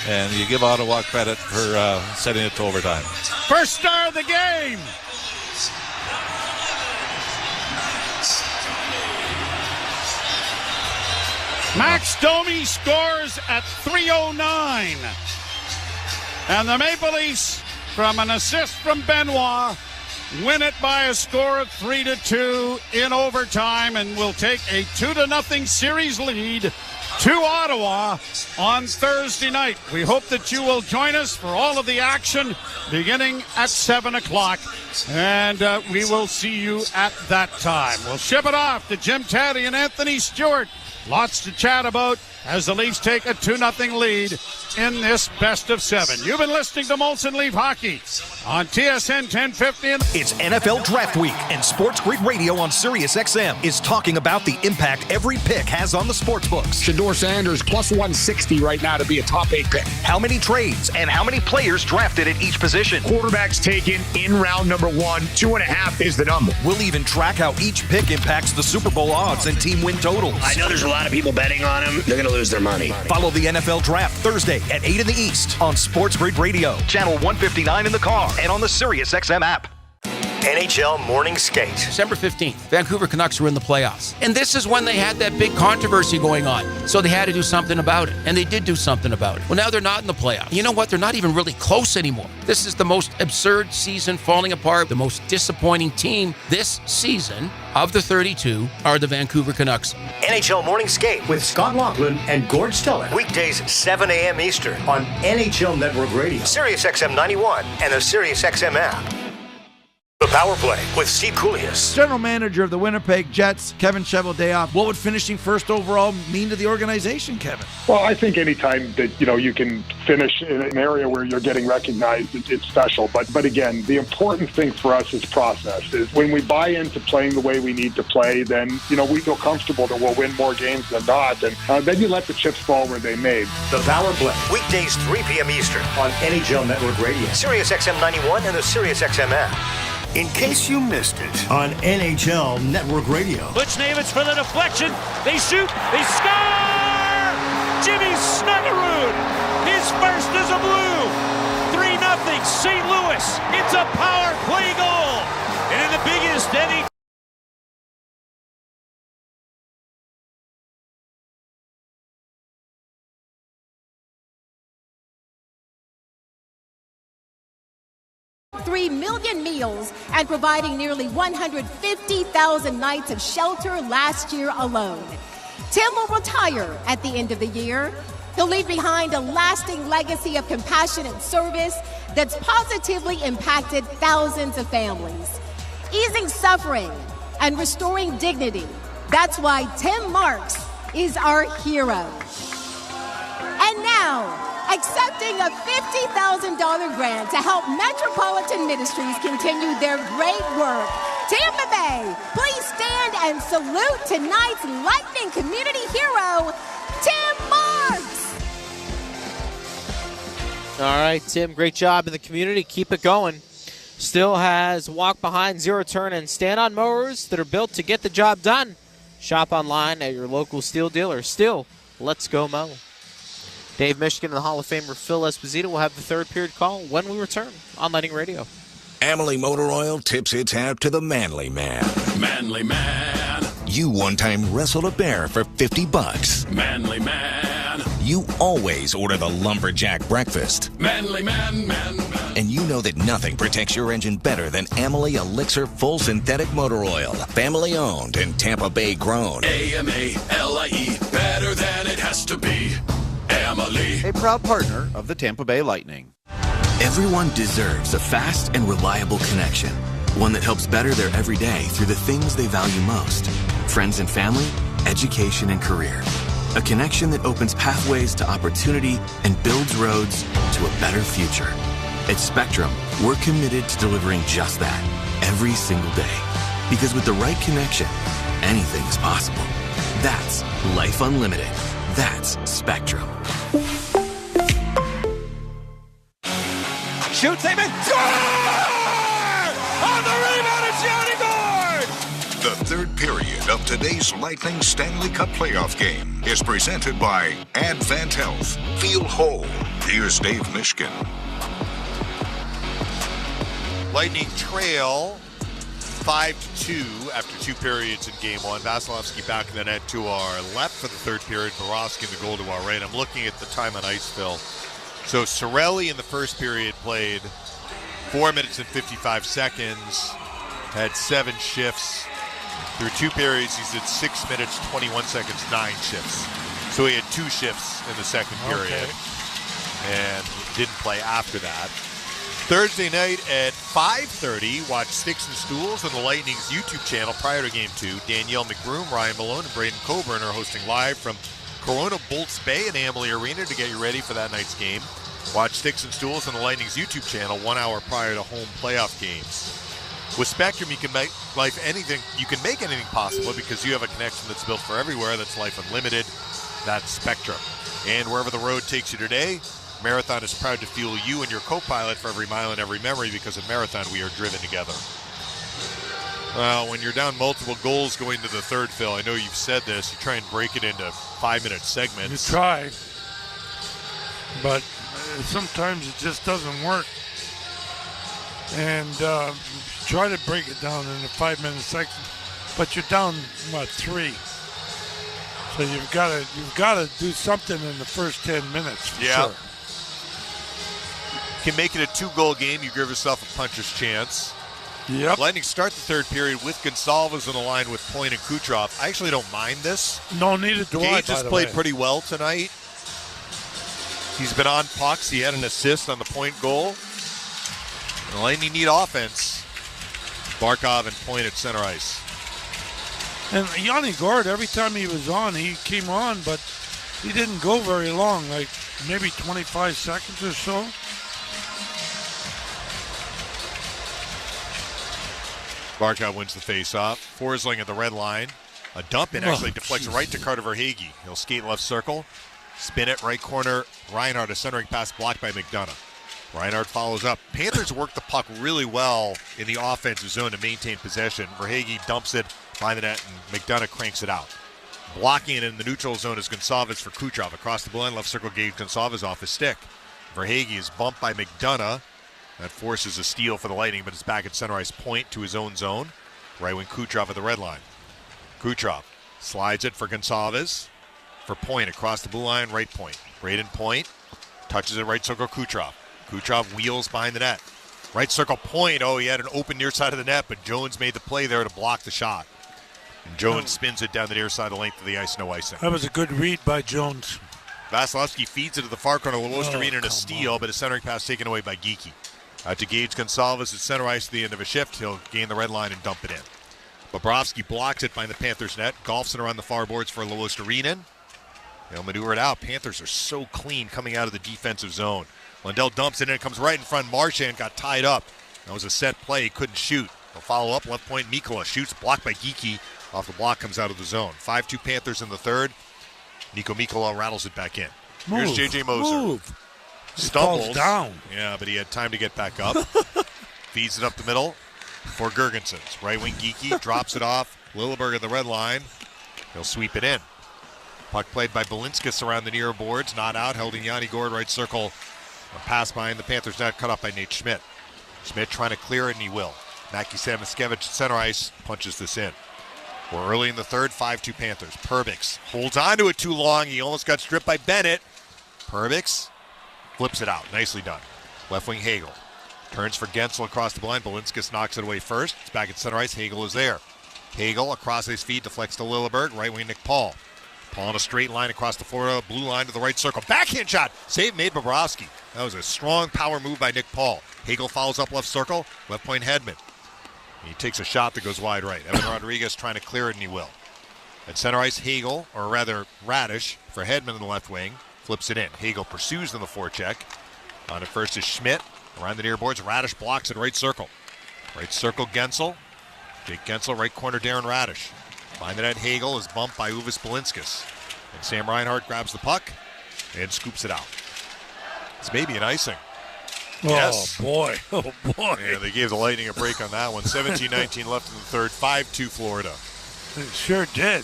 And you give Ottawa credit for sending it to overtime. First star of the game. Max Domi scores at 3:09. And the Maple Leafs, from an assist from Benoit, win it by a score of 3-2 in overtime, and will take a 2-0 series lead to Ottawa on Thursday night. We hope that you will join us for all of the action beginning at 7 o'clock, and we will see you at that time. We'll ship it off to Jim Taddy and Anthony Stewart. Lots to chat about as the Leafs take a 2-0 lead in this best of 7. You've been listening to Molson Leaf Hockey on TSN 1050. It's NFL Draft Week, and Sports Grid Radio on Sirius XM is talking about the impact every pick has on the sportsbooks. Shedeur Sanders plus 160 right now to be a top 8 pick. How many trades and how many players drafted at each position. Quarterbacks taken in round number 1, 2.5 is the number. We'll even track how each pick impacts the Super Bowl odds and team win totals. I know there's a lot of people betting on him. They're going to lose their money. Follow the NFL Draft Thursday at 8 in the East on Sports Grid Radio, channel 159 in the car, and on the Sirius XM app. NHL Morning Skate. December 15th, Vancouver Canucks were in the playoffs. And this is when they had that big controversy going on. So they had to do something about it. And they did do something about it. Well, now they're not in the playoffs. You know what? They're not even really close anymore. This is the most absurd season falling apart. The most disappointing team this season of the 32 are the Vancouver Canucks. NHL Morning Skate with Scott Laughlin and Gord Stellick. Weekdays 7 a.m. Eastern on NHL Network Radio, Sirius XM 91, and the Sirius XM app. The Power Play with Steve Koulias. General manager of the Winnipeg Jets, Kevin Cheveldayoff. What would finishing first overall mean to the organization, Kevin? Well, I think anytime that you can finish in an area where you're getting recognized, it's special. But again, the important thing for us is process. Is when we buy into playing the way we need to play, then we feel comfortable that we'll win more games than not, and then you let the chips fall where they may. The Power Play, weekdays 3 p.m. Eastern on NHL Network Radio, Sirius XM 91, and the Sirius XM app. In case you missed it on NHL Network Radio. Buchnevich for the deflection. They shoot. They score! Jimmy Snuggerud. His first is a blue. 3-0 St. Louis. It's a power play goal. And in the biggest any. million meals and providing nearly 150,000 nights of shelter last year alone. Tim will retire at the end of the year. He'll leave behind a lasting legacy of compassionate service that's positively impacted thousands of families, easing suffering and restoring dignity. That's why Tim Marks is our hero. And now, accepting a $50,000 grant to help Metropolitan Ministries continue their great work. Tampa Bay, please stand and salute tonight's Lightning community hero, Tim Marks. All right, Tim, great job in the community. Keep it going. Still has walk behind, zero turn, and stand-on mowers that are built to get the job done. Shop online at your local Stihl dealer. Stihl, let's go mow. Dave Mishkin and the Hall of Famer Phil Esposito will have the third period call when we return on Lightning Radio. Amalie Motor Oil tips its hat to the Manly Man. Manly Man. You one time wrestled a bear for $50. Manly Man. You always order the lumberjack breakfast. Manly Man, man. And you know that nothing protects your engine better than Amalie Elixir Full Synthetic Motor Oil. Family owned and Tampa Bay grown. AMALIE, better than it has to be. Amalie. A proud partner of the Tampa Bay Lightning. Everyone deserves a fast and reliable connection. One that helps better their everyday through the things they value most. Friends and family, education and career. A connection that opens pathways to opportunity and builds roads to a better future. At Spectrum, we're committed to delivering just that every single day. Because with the right connection, anything is possible. That's Life Unlimited. That's Spectrum. Shoots, aim, and score! On the rebound, it's Yanni Gord! The third period of today's Lightning Stanley Cup playoff game is presented by Advent Health. Feel whole. Here's Dave Mishkin. Lightning trail 5-2 after 2 periods in game one. Vasilevsky back in the net to our left for the third period. Borowski in the goal to our right. I'm looking at the time on ice, Phil. So Cirelli in the first period played 4 minutes and 55 seconds. Had 7 shifts. Through 2 periods, he's at 6 minutes, 21 seconds, 9 shifts. So he had 2 shifts in the second period and didn't play after that. Thursday night at 5:30, watch Sticks and Stools on the Lightning's YouTube channel prior to Game 2. Danielle McBroom, Ryan Malone, and Braden Coburn are hosting live from Corona Bolts Bay and Amalie Arena to get you ready for that night's game. Watch Sticks and Stools on the Lightning's YouTube channel 1 hour prior to home playoff games. With Spectrum, you can make anything possible because you have a connection that's built for everywhere. That's Life Unlimited. That's Spectrum. And wherever the road takes you today, Marathon is proud to fuel you and your co-pilot for every mile and every memory because at Marathon, we are driven together. Well, when you're down multiple goals going to the third, Phil, I know you've said this, you try and break it into 5-minute segments. You try, but sometimes it just doesn't work. And try to break it down in a 5-minute segment, but you're down, 3? So you've got to do something in the first 10 minutes. For sure. You can make it a 2-goal game. You give yourself a puncher's chance. Yep. Lightning start the third period with Gonsalves on the line with Point and Kucherov. I actually don't mind this. No, neither do I. Gage has played pretty well tonight. He's been on pucks. He had an assist on the Point goal. The Lightning need offense. Barkov and Point at center ice. And Yanni Gourde, every time he was on, he came on, but he didn't go very long, like maybe 25 seconds or so. Barkov wins the face-off. Forsling at the red line. A dump in actually deflects right to Carter Verhaeghe. He'll skate left circle. Spin it, right corner. Reinhardt, a centering pass blocked by McDonough. Reinhardt follows up. Panthers work the puck really well in the offensive zone to maintain possession. Verhaeghe dumps it behind the net, and McDonough cranks it out. Blocking it in the neutral zone is Gonsalves for Kucherov. Across the blue line, left circle gauge Gonsalves off his stick. Verhaeghe is bumped by McDonough. That forces a steal for the Lightning, but it's back at center ice. Point to his own zone. Right wing Kucherov at the red line. Kucherov slides it for Gonsalves. For Point across the blue line, right point. Braden Point touches it right circle Kucherov. Kucherov wheels behind the net. Right circle Point. Oh, he had an open near side of the net, but Jones made the play there to block the shot. And Jones spins it down the near side of the length of the ice, no icing. That was a good read by Jones. Vasilevsky feeds it to the far corner. Arena in a steal, but a centering pass taken away by Geekie. Out to Gage Gonsalves at center ice at the end of a shift. He'll gain the red line and dump it in. Bobrovsky blocks it behind the Panthers net. Golfs it around the far boards for Arena. They'll maneuver it out. Panthers are so clean coming out of the defensive zone. Lundell dumps it in. It comes right in front. Marchand got tied up. That was a set play. He couldn't shoot. He'll follow up. Left point. Mikkola shoots. Blocked by Geekie. Off the block. Comes out of the zone. 5-2 Panthers in the third. Nico Mikkola rattles it back in. Here's J.J. Moser. Stumbles down. Yeah, but he had time to get back up. Feeds it up the middle for Girgensons. Right wing Geekie drops it off. Lilleberg at the red line. He'll sweep it in. Puck played by Balinskis around the near boards. Not out. Held in Yanni Gourde right circle. A pass behind the Panthers net. Cut off by Nate Schmidt. Schmidt trying to clear it, and he will. Mackie Samoskevich at center ice punches this in. We're early in the third. 5-2 Panthers. Perbix holds on to it too long. He almost got stripped by Bennett. Perbix flips it out. Nicely done. Left wing Hagel. Turns for Gensel across the blind. Balinskis knocks it away first. It's back at center ice. Hagel is there. Hagel across his feet deflects to Lilleberg. Right wing Nick Paul. Paul on a straight line across the Florida blue line to the right circle. Backhand shot. Save made Bobrovsky. That was a strong power move by Nick Paul. Hagel follows up left circle. Left point Hedman. He takes a shot that goes wide right. Evan Rodriguez trying to clear it, and he will. At center ice, Hagel, or rather Radish, for Hedman in the left wing. Flips it in. Hagel pursues in the forecheck. On it first is Schmidt. Around the near boards, Radish blocks it right circle. Right circle, Gensel. Jake Gensel, right corner, Darren Radish. Behind the net, Hagel is bumped by Uvis Balinskis. And Sam Reinhart grabs the puck and scoops it out. It's maybe an icing. Yes. Oh, boy. Oh, boy. Yeah, they gave the Lightning a break on that one. 17-19 left in the third. 5-2 Florida. It sure did.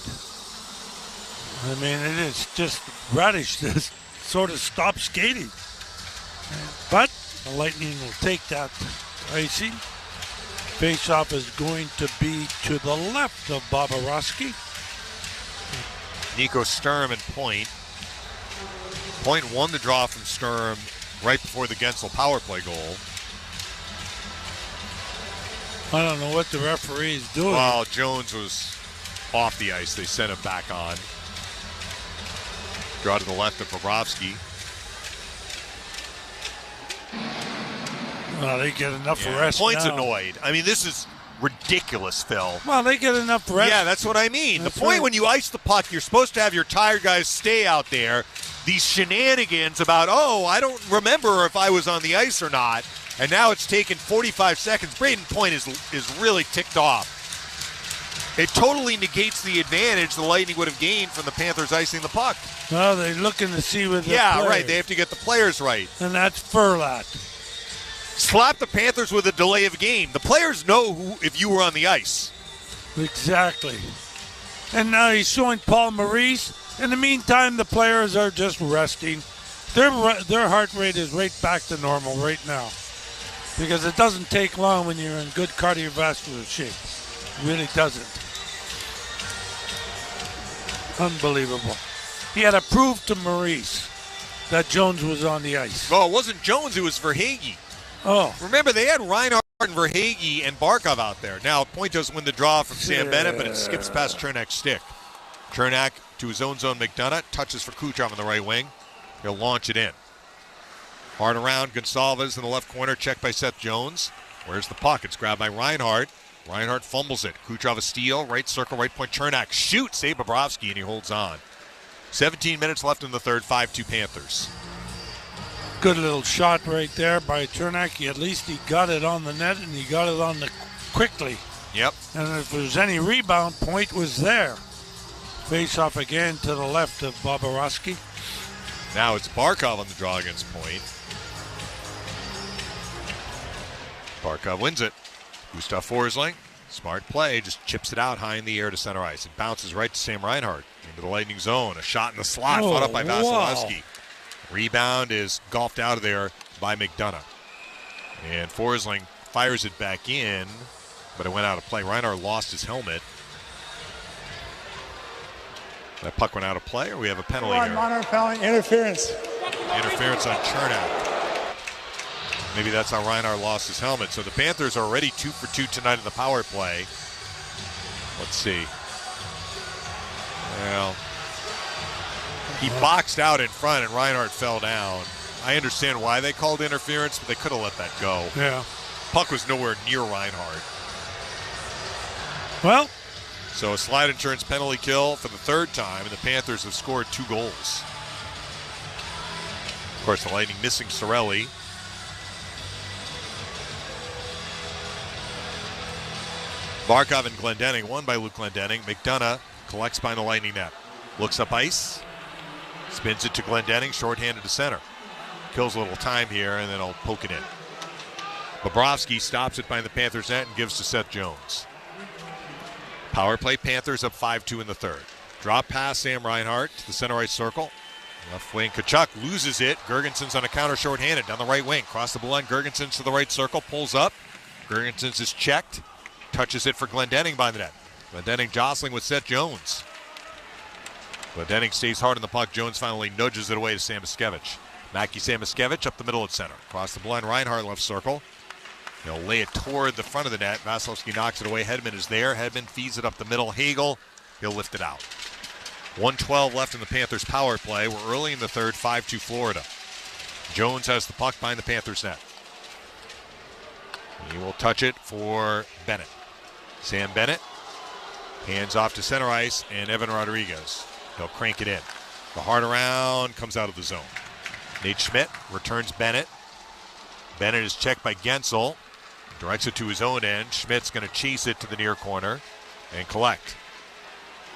I mean, it is just Radish just sort of stopped skating. But the Lightning will take that icing. Face-off is going to be to the left of Bobrovsky. Nico Sturm and Point. Point won the draw from Sturm right before the Gensel power play goal. I don't know what the referee is doing. Well, Jones was off the ice. They sent him back on. Draw to the left of Bobrovsky. Well, they get enough rest Point's now. annoyed. I mean, this is ridiculous, Phil. Well, they get enough rest. Yeah, that's what I mean. That's the point right. when you ice the puck, you're supposed to have your tired guys stay out there. These shenanigans about, I don't remember if I was on the ice or not, and now it's taken 45 seconds. Braden Point is really ticked off. It totally negates the advantage the Lightning would have gained from the Panthers icing the puck. Well, they're looking to see with the Yeah, right. They have to get the players right. And that's Furlat. Slap the Panthers with a delay of game. The players know if you were on the ice. Exactly. And now he's showing Paul Maurice. In the meantime, the players are just resting. Their heart rate is right back to normal right now. Because it doesn't take long when you're in good cardiovascular shape. It really doesn't. Unbelievable. He had to prove to Maurice that Jones was on the ice. Well, it wasn't Jones, it was Verhaeghe. Oh. Remember, they had Reinhart and Verhaeghe and Barkov out there. Now, Point doesn't win the draw from Sam Bennett, but it skips past Chernak's stick. Chernak to his own zone, McDonough. Touches for Kucherov on the right wing. He'll launch it in. Hard around, Gonsalves in the left corner, checked by Seth Jones. Where's the puck? It's grabbed by Reinhart. Reinhart fumbles it. Kucherov a steal, right circle, right point. Chernak shoots, save Bobrovsky, and he holds on. 17 minutes left in the third, 5-2 Panthers. Good little shot right there by Chernak. At least he got it on the net, and he got it on the quickly. Yep. And if there's any rebound, Point was there. Face off again to the left of Bobrovsky. Now it's Barkov on the draw against Point. Barkov wins it. Gustav Forsling, smart play, just chips it out high in the air to center ice. It bounces right to Sam Reinhart into the Lightning zone. A shot in the slot, fought up by Vasilevsky. Wow. Rebound is golfed out of there by McDonough. And Forsling fires it back in, but it went out of play. Reinhart lost his helmet. That puck went out of play, or we have a penalty here? Minor penalty, interference. Interference on Chernak. Maybe that's how Reinhart lost his helmet. So the Panthers are already 2 for 2 tonight in the power play. Let's see. Well, he boxed out in front and Reinhart fell down. I understand why they called interference, but they could have let that go. Yeah. Puck was nowhere near Reinhart. Well. So a slide insurance penalty kill for the third time, and the Panthers have scored 2 goals. Of course, the Lightning missing Cirelli. Barkov and Glendening, won by Luke Glendening. McDonough collects behind the Lightning net. Looks up ice. Spins it to Glendening, shorthanded to center. Kills a little time here, and then he'll poke it in. Bobrovsky stops it behind the Panthers net and gives to Seth Jones. Power play, Panthers up 5-2 in the third. Drop pass, Sam Reinhart to the center right circle. Left wing, Tkachuk loses it. Girgensons on a counter shorthanded down the right wing. Cross the blue line, Girgensons to the right circle, pulls up. Girgensons is checked. Touches it for Glendening by the net. Glendening jostling with Seth Jones. Glendening stays hard on the puck. Jones finally nudges it away to Samoskevich. Mackie Samoskevich up the middle at center. Across the blue line, Reinhart left circle. He'll lay it toward the front of the net. Vasilevsky knocks it away. Hedman is there. Hedman feeds it up the middle. Hagel, he'll lift it out. 1:12 left in the Panthers' power play. We're early in the third, 5-2 Florida. Jones has the puck behind the Panthers' net. He will touch it for Bennett. Sam Bennett hands off to center ice, and Evan Rodriguez. He'll crank it in. The hard around comes out of the zone. Nate Schmidt returns Bennett. Bennett is checked by Gensel. Directs it to his own end. Schmidt's going to chase it to the near corner and collect.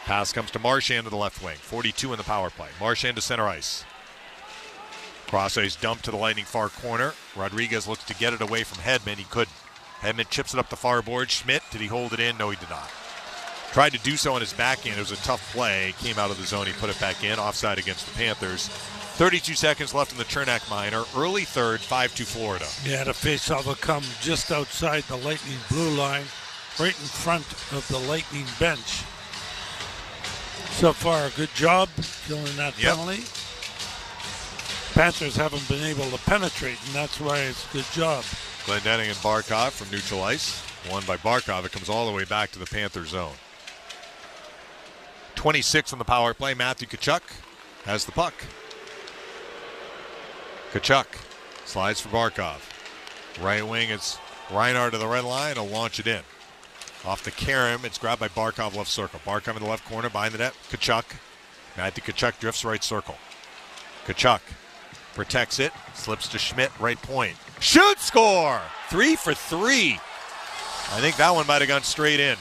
Pass comes to Marchand to the left wing. 42 in the power play. Marchand to center ice. Cross ice dump to the Lightning far corner. Rodriguez looks to get it away from Hedman. He couldn't. Hedman chips it up the far board. Schmidt, did he hold it in? No, he did not. Tried to do so on his backhand. It was a tough play. Came out of the zone. He put it back in. Offside against the Panthers. 32 seconds left in the Chernak minor. Early third, 5-2 Florida. Yeah, the faceoff will come just outside the Lightning blue line, right in front of the Lightning bench. So far, a good job killing that penalty. Panthers haven't been able to penetrate, and that's why it's a good job. Glendening and Barkov from neutral ice. Won by Barkov. It comes all the way back to the Panther zone. 26 on the power play. Matthew Tkachuk has the puck. Tkachuk slides for Barkov. Right wing, it's Reinhart to the red line. He'll launch it in. Off the Karam, it's grabbed by Barkov, left circle. Barkov in the left corner, behind the net. Tkachuk. Matthew Tkachuk drifts right circle. Tkachuk protects it, slips to Schmidt, right point. Shoot, score! 3 for 3. I think that one might have gone straight in.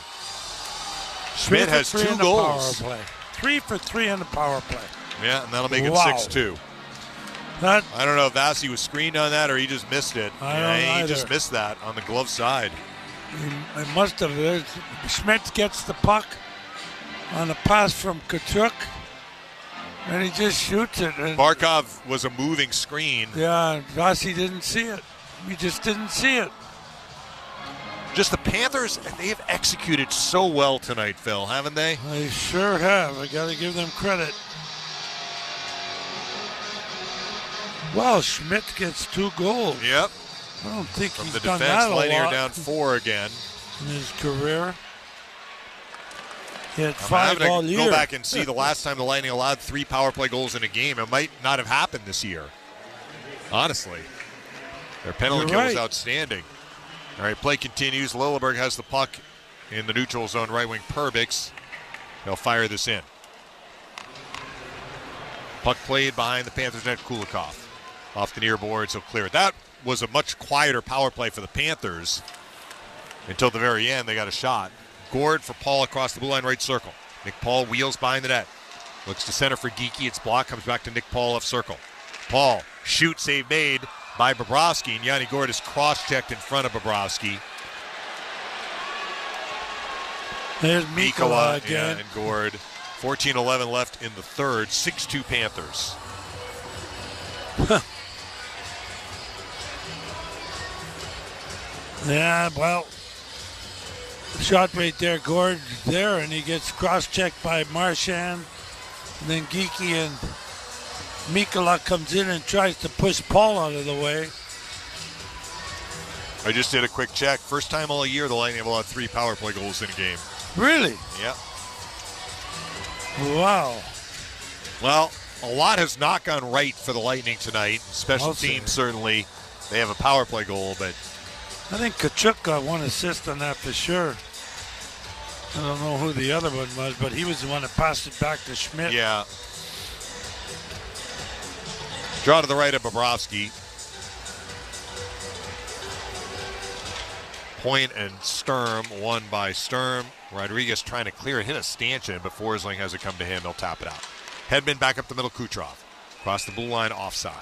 Schmidt has 2 goals. 3 for 3 on the power play. Yeah, and that'll make it 6-2. I don't know if Vasi was screened on that or he just missed it. He just missed that on the glove side. It must have. Schmidt gets the puck on a pass from Tkachuk, and he just shoots it. Barkov was a moving screen. Yeah, Vasi didn't see it. He just didn't see it. Just the Panthers, they have executed so well tonight, Phil, haven't they? They sure have. I got to give them credit. Wow, Schmidt gets 2 goals. Yep. I don't think From he's the done defense, that a Leinier lot down 4 again in his career. He had 5 all year. Go back and see the last time the Lightning allowed 3 power play goals in a game. It might not have happened this year. Honestly, their penalty kill was outstanding. All right, play continues. Lilleberg has the puck in the neutral zone, right wing. Perbix. He'll fire this in. Puck played behind the Panthers net. Kulikov off the near boards. He'll clear it. That was a much quieter power play for the Panthers until the very end. They got a shot. Gord for Paul across the blue line, right circle. Nick Paul wheels behind the net. Looks to center for Geekie. It's blocked. Comes back to Nick Paul, left circle. Paul, shoot, save made by Bobrovsky. And Yanni Gord is cross-checked in front of Bobrovsky. There's Mikkola again. And Gord. 14-11 left in the third. 6-2 Panthers. Yeah, well, shot right there, Gord there, and he gets cross-checked by Marchand. And then Geekie and Mikkola comes in and tries to push Paul out of the way. I just did a quick check. First time all year the Lightning have allowed 3 power play goals in a game. Really? Yeah. Wow. Well, a lot has not gone right for the Lightning tonight. Special teams, certainly. They have a power play goal, but I think Tkachuk got 1 assist on that for sure. I don't know who the other one was, but he was the one that passed it back to Schmidt. yeah. Draw to the right of Bobrovsky. Point and Sturm, won by Sturm. Rodriguez trying to clear it, hit a stanchion, but Forsling has it come to him. He'll tap it out. Hedman back up the middle, Kucherov. Across the blue line, offside.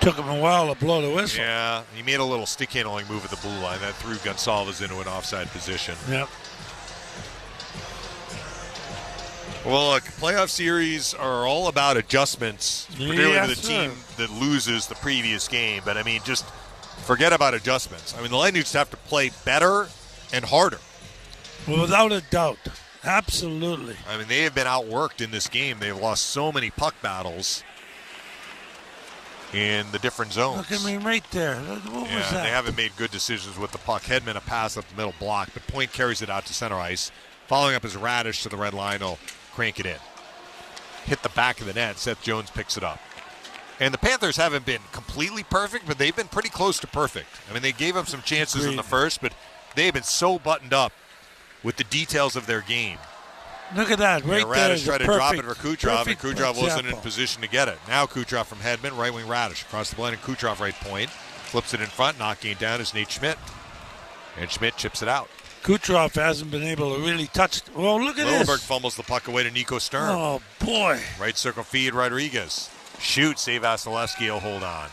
Took him a while to blow the whistle. Yeah, he made a little stick handling move at the blue line. That threw Gonsalves into an offside position. Yep. Well, look, playoff series are all about adjustments, particularly to the team that loses the previous game. But, I mean, just forget about adjustments. I mean, the Lightning just have to play better and harder. Without a doubt. Absolutely. I mean, they have been outworked in this game. They've lost so many puck battles in the different zones. Look at me right there. What was that? They haven't made good decisions with the puck. Hedman, a pass up the middle block, but Point carries it out to center ice. Following up is Radish to the red line. He'll crank it in. Hit the back of the net. Seth Jones picks it up. And the Panthers haven't been completely perfect, but they've been pretty close to perfect. I mean, they gave up some chances in the first, but they've been so buttoned up with the details of their game. Look at that, right there. Radish tried to drop it for Kucherov, and Kucherov wasn't in position to get it. Now Kucherov from Hedman, right wing Radish. Across the line, and Kucherov right point. Flips it in front, knocking it down is Nate Schmidt. And Schmidt chips it out. Kucherov hasn't been able to really touch it. Well, look at this. Lilleberg fumbles the puck away to Nico Sturm. Oh, boy. Right circle feed, Rodriguez. Shoot, save Vasilevsky, he'll hold on.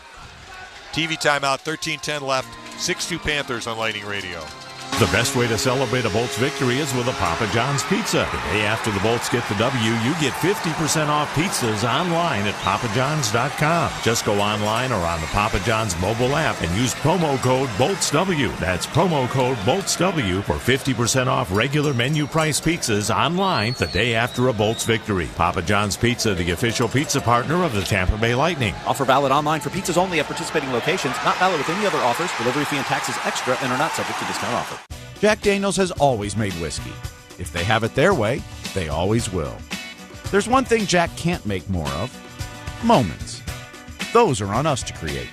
TV timeout, 13:10 left. 6-2 Panthers on Lightning Radio. The best way to celebrate a Bolts victory is with a Papa John's pizza. The day after the Bolts get the W, you get 50% off pizzas online at papajohns.com. Just go online or on the Papa John's mobile app and use promo code BOLTSW. That's promo code BOLTSW for 50% off regular menu price pizzas online the day after a Bolts victory. Papa John's Pizza, the official pizza partner of the Tampa Bay Lightning. Offer valid online for pizzas only at participating locations. Not valid with any other offers. Delivery fee and taxes extra and are not subject to discount offer. Jack Daniels has always made whiskey. If they have it their way, they always will. There's one thing Jack can't make more of: moments. Those are on us to create.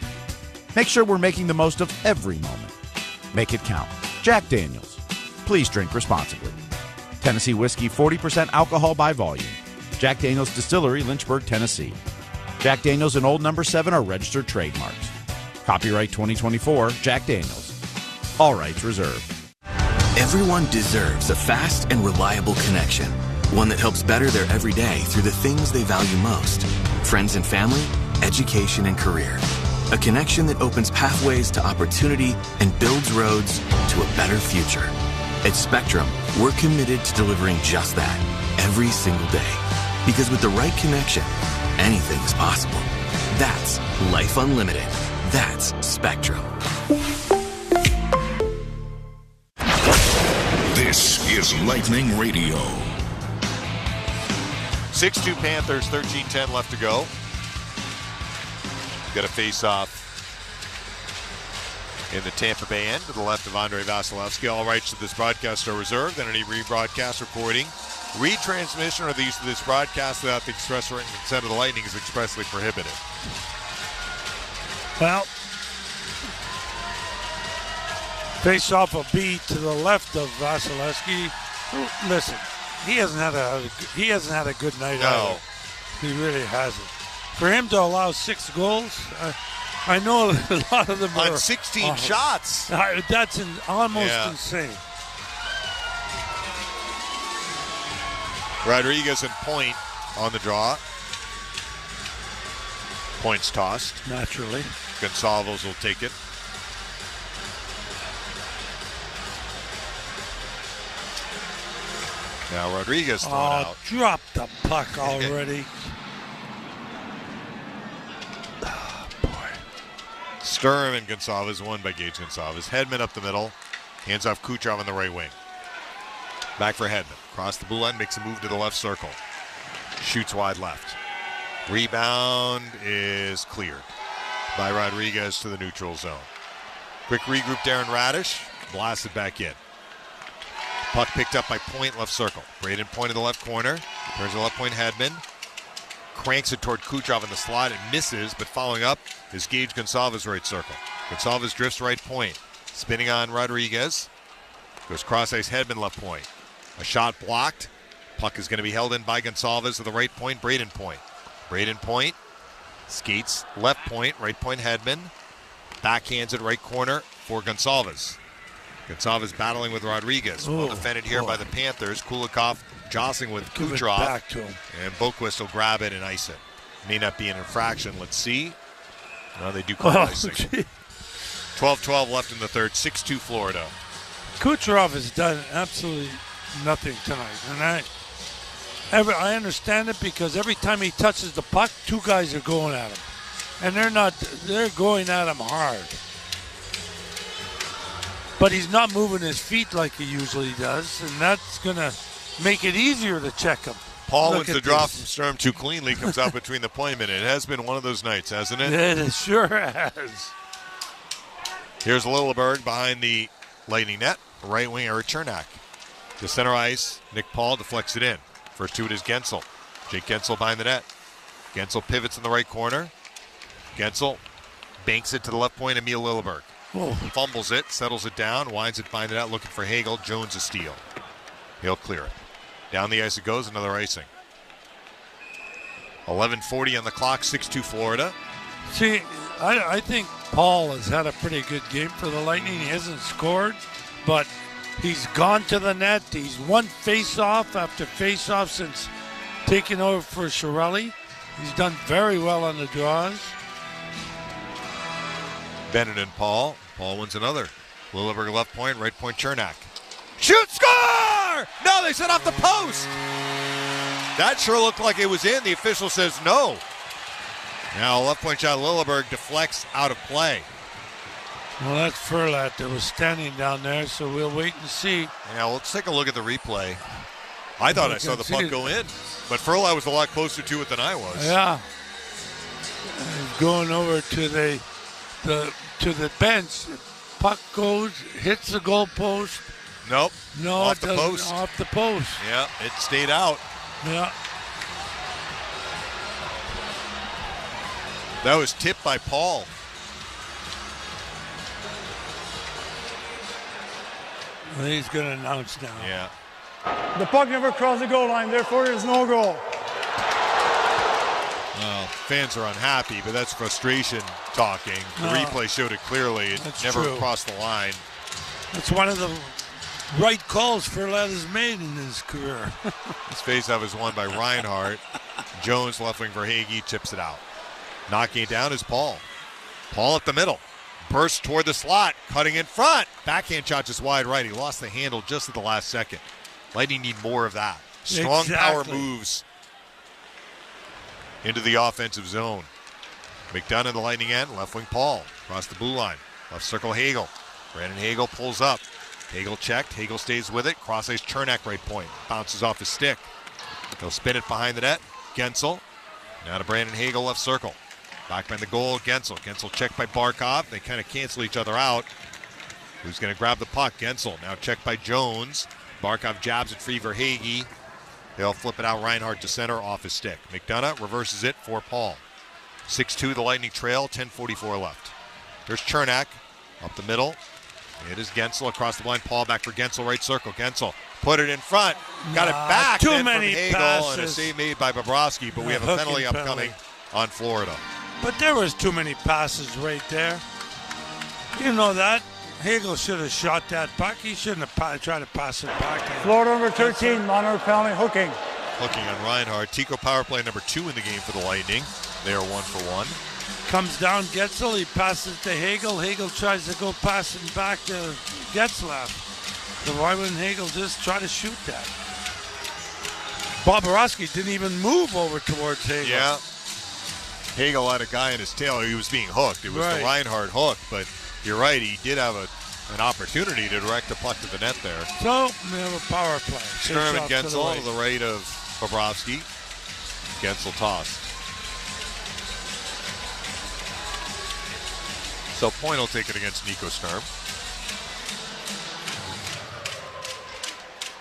Make sure we're making the most of every moment. Make it count. Jack Daniels. Please drink responsibly. Tennessee whiskey, 40% alcohol by volume. Jack Daniels Distillery, Lynchburg, Tennessee. Jack Daniels and Old No. 7 are registered trademarks. Copyright 2024, Jack Daniels. All rights reserved. Everyone deserves a fast and reliable connection. One that helps better their everyday through the things they value most. Friends and family, education and career. A connection that opens pathways to opportunity and builds roads to a better future. At Spectrum, we're committed to delivering just that every single day. Because with the right connection, anything is possible. That's Life Unlimited. That's Spectrum. This is Lightning Radio. 6-2 Panthers, 13-10 left to go. Got a face-off in the Tampa Bay end to the left of Andrei Vasilevsky. All rights to this broadcast are reserved, and any rebroadcast, recording, retransmission, or the use of this broadcast without the express written consent of the Lightning is expressly prohibited. Well, face off a B to the left of Vasilevsky. Listen, he hasn't had a good night. No, either. He really hasn't. For him to allow 6 goals, I know a lot of them on are 16 shots. That's almost insane. Rodriguez and Point on the draw. Point's tossed. Naturally. Gonçalves will take it. Now Rodriguez thrown out. Drop the puck already. Sturm and Gonçalves, won by Gage Gonçalves. Hedman up the middle. Hands off Kucherov on the right wing. Back for Hedman. Across the blue line, makes a move to the left circle. Shoots wide left. Rebound is cleared by Rodriguez to the neutral zone. Quick regroup, Darren Radish. Blasted back in. Puck picked up by Point, left circle. Braden Point in the left corner. Turns to the left point, Hedman. Cranks it toward Kucherov in the slot. It misses, but following up is Gage Gonçalves, right circle. Gonçalves drifts right point. Spinning on Rodriguez. Goes cross ice, Hedman left point. A shot blocked. Puck is going to be held in by Gonçalves to the right point, Braden Point. Braden Point skates left point, right point Hedman. Backhands it right corner for Gonçalves. Gonçalves battling with Rodriguez. Well defended here by the Panthers. Kulikov jostling with Kucherov. Back to him. And Boquist will grab it and ice it. May not be an infraction. Let's see. No, they do call icing. 12-12 left in the third. 6-2 Florida. Kucherov has done absolutely nothing tonight. And I understand it because every time he touches the puck, 2 guys are going at him. And they're going at him hard. But he's not moving his feet like he usually does, and that's going to make it easier to check him. Paul, with the draw from Sturm too cleanly, comes out between the point minute. It has been one of those nights, hasn't it? It sure has. Here's Lilleberg behind the Lightning net. Right winger Chernak. To center ice, Nick Paul deflects it in. First to it is Gensel. Jake Gensel behind the net. Gensel pivots in the right corner. Gensel banks it to the left point, Emil Lilleberg. Whoa. Fumbles it, settles it down, winds it behind the net, looking for Hagel. Jones a steal. He'll clear it. Down the ice it goes, another icing. 11:40 on the clock, 6-2 Florida. See, I think Paul has had a pretty good game for the Lightning. He hasn't scored, but he's gone to the net. He's won face-off after face-off since taking over for Chiarelli. He's done very well on the draws. Bennett and Paul. Paul wins another Lilleberg left point, right point Chernak. Shoot, score! No, they said off the post. That sure looked like it was in. The official says no. Now left point shot Lilleberg deflects out of play. Well, that's Furlat that was standing down there, so we'll wait and see. Yeah, let's take a look at the replay. I thought I saw the puck go in, but Furlat was a lot closer to it than I was. Yeah. He's going over to the bench. Puck goes, hits the goal post. Nope. No, off the post. Off the post. Yeah, it stayed out. Yeah. That was tipped by Paul. Well, he's going to announce now. Yeah. The puck never crossed the goal line, therefore it is no goal. Well, fans are unhappy, but that's frustration talking. The replay showed it clearly. It never crossed the line. That's one of the right calls Furlat has made in his career. This faceoff is won by Reinhart. Jones, left wing for Hagee, chips it out. Knocking it down is Paul. Paul up the middle. Bursts toward the slot, cutting in front. Backhand shot just wide right. He lost the handle just at the last second. Lightning need more of that. Strong power moves into the offensive zone. McDonough in the Lightning end, left wing Paul. Across the blue line. Left circle Hagel. Brandon Hagel pulls up. Hagel checked. Hagel stays with it. Cross ice Chernak right point. Bounces off his stick. He'll spin it behind the net. Gensel. Now to Brandon Hagel, left circle. Back behind the goal, Gensel. Gensel checked by Barkov. They kind of cancel each other out. Who's going to grab the puck? Gensel. Now checked by Jones. Barkov jabs it free for Hagee. They'll flip it out. Reinhart to center off his stick. McDonough reverses it for Paul. 6-2 the Lightning trail. 10:44 left. There's Chernak up the middle. It is Gensel across the line. Paul back for Gensel, right circle. Gensel put it in front. Got it back. Too many from Hagel passes. And a save made by Bobrovsky, but we have a penalty upcoming on Florida. But there was too many passes right there. You know that. Hagel should have shot that puck. He shouldn't have tried to pass it back. Florida number 13, minor penalty, hooking. Hooking on Reinhart. Tico power play number 2 in the game for the Lightning. They are 1-for-1. Comes down Gensel. He passes to Hagel. Hagel tries to go passing back to Getzlaf. So why wouldn't Hagel just try to shoot that? Bobrovsky didn't even move over towards Hagel. Yeah. Hagel had a guy in his tail. He was being hooked. It was the Reinhart hook, but you're right. He did have an opportunity to direct the puck to the net there. So we have a power play. Sturm and Gensel to the right of Bobrovsky. Gensel tossed. So Point will take it against Nico Sturm.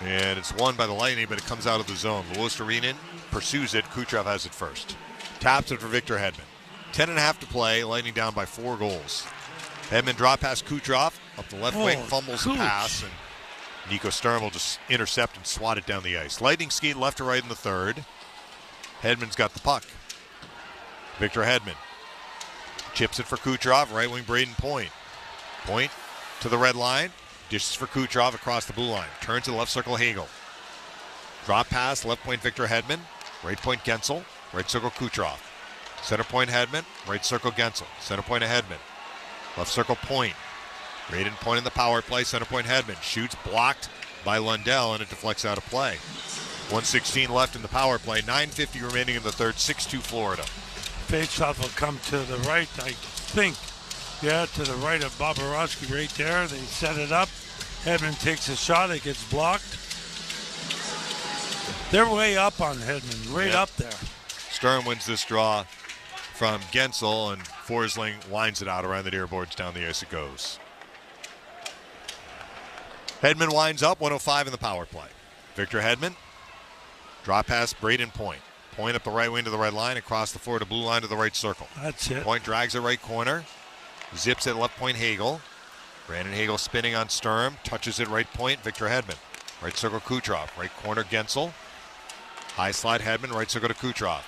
And it's won by the Lightning, but it comes out of the zone. Luostarinen pursues it. Kucherov has it first. Taps it for Victor Hedman. 10.5 to play. Lightning down by 4 goals. Hedman drop past Kucherov. Up the left wing, fumbles the pass. And Nico Sturm will just intercept and swat it down the ice. Lightning skate left to right in the third. Hedman's got the puck. Victor Hedman. Chips it for Kucherov. Right wing Braden Point. Point to the red line. Dishes for Kucherov across the blue line. Turns to the left circle Hagel. Drop pass, left point Victor Hedman. Right point Gensel. Right circle Kucherov. Center point Hedman. Right circle Gensel. Center point of Hedman. Left circle Point. Braden Point in the power play. Center point Hedman. Shoots blocked by Lundell and it deflects out of play. 1:16 left in the power play. 9:50 remaining in the third. 6-2 Florida. Faceoff will come to the right, I think. Yeah, to the right of Bobrovsky right there. They set it up. Hedman takes a shot. It gets blocked. They're way up on Hedman, right up there. Sturm wins this draw from Gensel, and Forsling winds it out around the near boards. Down the ice it goes. Hedman winds up, 1:05 in the power play. Victor Hedman. Drop pass, Braden Point. Point up the right wing to the red line, across the Florida blue line to the right circle. That's it. Point drags it right corner. Zips it left point Hagel. Brandon Hagel spinning on Sturm. Touches it right point, Victor Hedman. Right circle Kucherov. Right corner Gensel. High slide Hedman, right circle to Kucherov.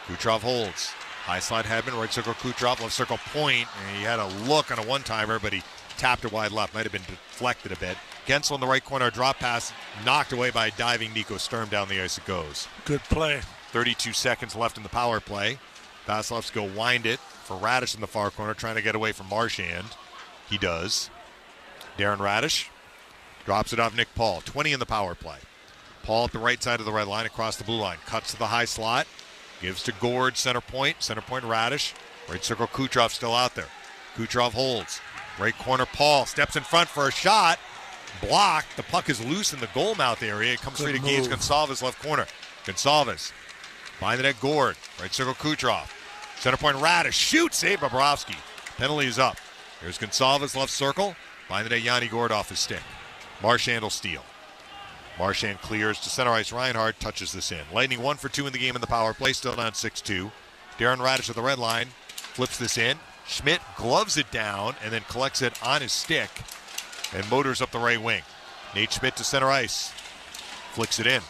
Kucherov holds. High slide Hedman, right circle Kucherov, left circle Point. And he had a look on a one-timer, but he tapped it wide left. Might have been deflected a bit. Gensel in the right corner, drop pass, knocked away by diving Nico Sturm. Down the ice it goes. Good play. 32 seconds left in the power play. Vasilevs go wind it for Radish in the far corner, trying to get away from Marchand. He does. Darren Radish drops it off Nick Paul. 20 in the power play. Paul at the right side of the red line across the blue line. Cuts to the high slot. Gives to Gord, center point. Center point Radish. Right circle Kucherov still out there. Kucherov holds. Right corner Paul. Steps in front for a shot. Blocked. The puck is loose in the goal mouth area. It comes free to Gage Gonsalves, left corner. Gonsalves. Behind the net Gord. Right circle Kucherov. Center point Radish. Shoots. Save Bobrovsky. Penalty is up. Here's Gonsalves, left circle. Behind the net Yanni Gord off his stick. Marchand will steal. Marchand clears to center ice. Reinhardt touches this in. Lightning 1 for 2 in the game in the power play. Still down 6-2. Darren Radish at the red line. Flips this in. Schmidt gloves it down and then collects it on his stick and motors up the right wing. Nate Schmidt to center ice. Flicks it in.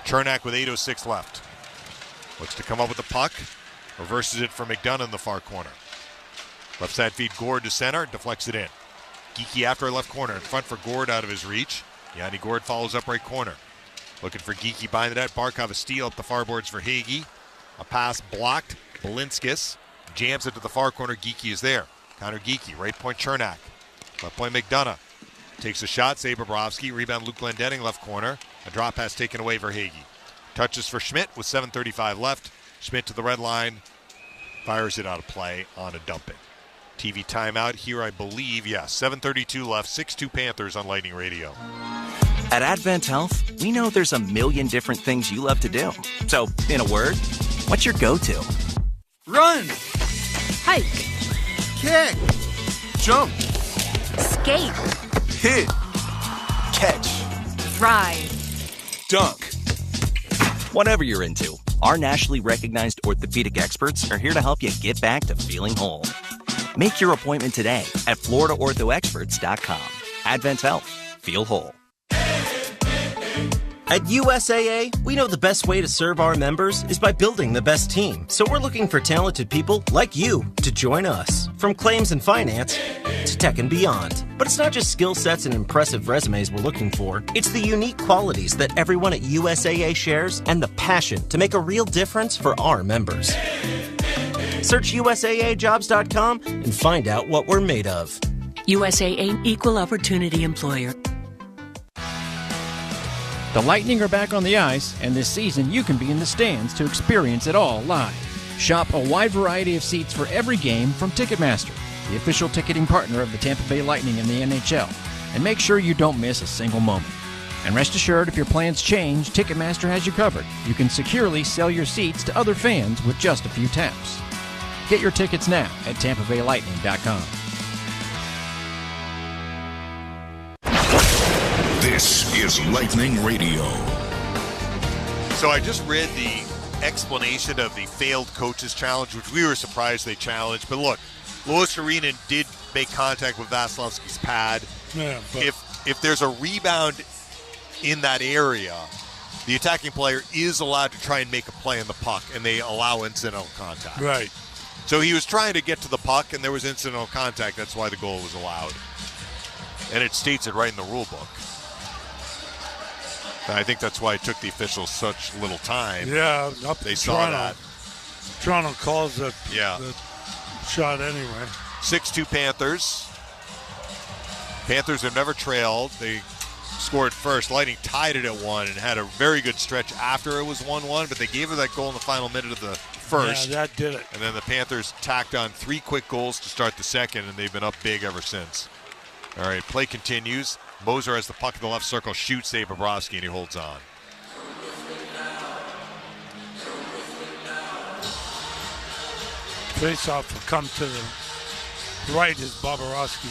Chernak with 8:06 left. Looks to come up with the puck. Reverses it for McDonough in the far corner. Left side feed Gord to center. Deflects it in. Geekie after a left corner. In front for Gord out of his reach. Yanni Gord follows up right corner. Looking for Geekie behind the net. Barkov a steal up the far boards for Hagee. A pass blocked. Balinskis jams it to the far corner. Geekie is there. Counter Geekie. Right point Chernak. Left point McDonough. Takes a shot. Save Bobrovsky. Rebound Luke Glendening left corner. A drop pass taken away for Hagee. Touches for Schmidt with 7:35 left. Schmidt to the red line. Fires it out of play on a dumping. TV timeout here, I believe. Yeah, 7:32 left. 6-2 Panthers on Lightning Radio. At Advent Health, we know there's a million different things you love to do. So, in a word, what's your go-to? Run! Hike! Kick! Jump! Skate! Hit! Catch! Ride! Dunk! Whatever you're into, our nationally recognized orthopedic experts are here to help you get back to feeling whole. Make your appointment today at FloridaOrthoExperts.com. Advent Health. Feel whole. At USAA, we know the best way to serve our members is by building the best team. So we're looking for talented people like you to join us. From claims and finance to tech and beyond. But it's not just skill sets and impressive resumes we're looking for. It's the unique qualities that everyone at USAA shares and the passion to make a real difference for our members. Search USAAjobs.com and find out what we're made of. USAA Equal Opportunity Employer. The Lightning are back on the ice, and this season you can be in the stands to experience it all live. Shop a wide variety of seats for every game from Ticketmaster, the official ticketing partner of the Tampa Bay Lightning and the NHL, and make sure you don't miss a single moment. And rest assured, if your plans change, Ticketmaster has you covered. You can securely sell your seats to other fans with just a few taps. Get your tickets now at TampaBayLightning.com. This is Lightning Radio. So I just read the explanation of the failed coaches challenge, which we were surprised they challenged. But look, Louis Arena did make contact with Vasilevsky's pad. Yeah, but if there's a rebound in that area, the attacking player is allowed to try and make a play on the puck, and they allow incidental contact. Right. So he was trying to get to the puck, and there was incidental contact. That's why the goal was allowed. And it states it right in the rule book. And I think that's why it took the officials such little time. Yeah, they saw that. Toronto calls the shot anyway. 6-2 Panthers. Panthers have never trailed. They scored first. Lightning tied it at 1 and had a very good stretch after it was 1-1, but they gave her that goal in the final minute of the first. Yeah, that did it. And then the Panthers tacked on 3 quick goals to start the second, and they've been up big ever since. All right, play continues. Moser has the puck in the left circle, shoots, save Bobrovsky, and he holds on. Face-off will come to the right as Bobrovsky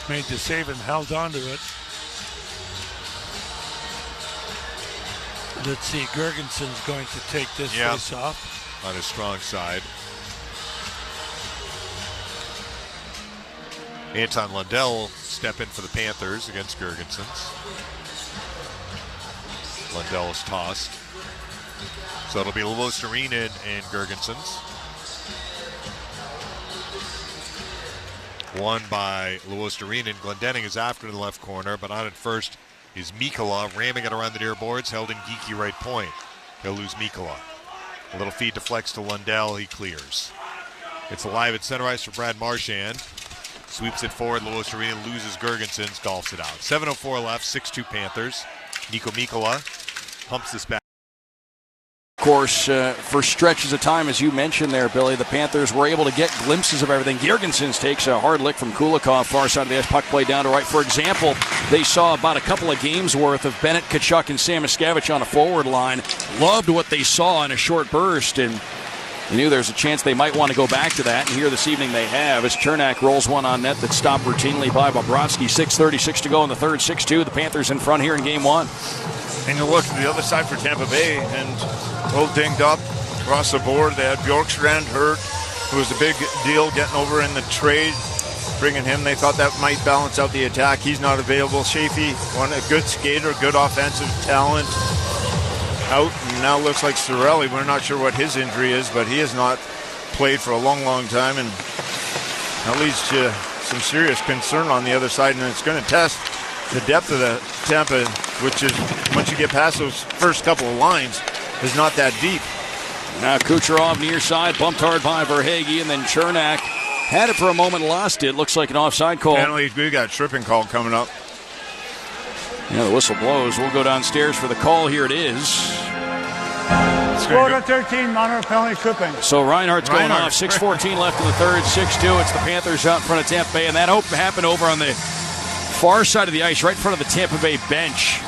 made the save and held on to it. Let's see, Gergenson's going to take this face-off. On his strong side. Anton Lundell will step in for the Panthers against Gergensons. Lundell is tossed. So it'll be Louis Arena and Gergensons. Won by Louis Arena. Glendening is after the left corner, but on it first is Mikkola, ramming it around the near boards, held in Geekie right point. He'll lose Mikkola. A little feed deflects to Lundell. He clears. It's alive at center ice for Brad Marchand. Sweeps it forward. Lewis Arena loses Gergensen. Golfs it out. 7:04 left. 6-2 Panthers. Niko Mikkola pumps this back. Of course, for stretches of time, as you mentioned there, Billy, the Panthers were able to get glimpses of everything. Gergensen takes a hard lick from Kulikov, far side of the ice, puck play down to right. For example, they saw about a couple of games worth of Bennett, Tkachuk, and Samoskevich on a forward line. Loved what they saw in a short burst, and you knew there's a chance they might want to go back to that, and here this evening they have, as Chernak rolls one on net that's stopped routinely by Bobrovsky. 6:36 to go in the third, 6-2. The Panthers in front here in Game 1. And you look at the other side for Tampa Bay, and all dinged up across the board. They had Bjorkstrand hurt. It was a big deal getting over in the trade, bringing him. They thought that might balance out the attack. He's not available. Shafee, a good skater, good offensive talent, out, and now looks like Cirelli. We're not sure what his injury is, but he has not played for a long, long time, and that leads to some serious concern on the other side, and it's going to test the depth of the Tampa, which is, once you get past those first couple of lines, is not that deep. Now Kucherov near side, bumped hard by Verhaeghe, and then Chernak had it for a moment, lost it. Looks like an offside call. Penalty, we got a tripping call coming up. Yeah, the whistle blows. We'll go downstairs for the call. Here it is. Score to 13, minor penalty tripping. So Reinhardt's going off. 6:14 left in the third, 6-2. It's the Panthers out in front of Tampa Bay, and that happened over on the far side of the ice, right in front of the Tampa Bay bench.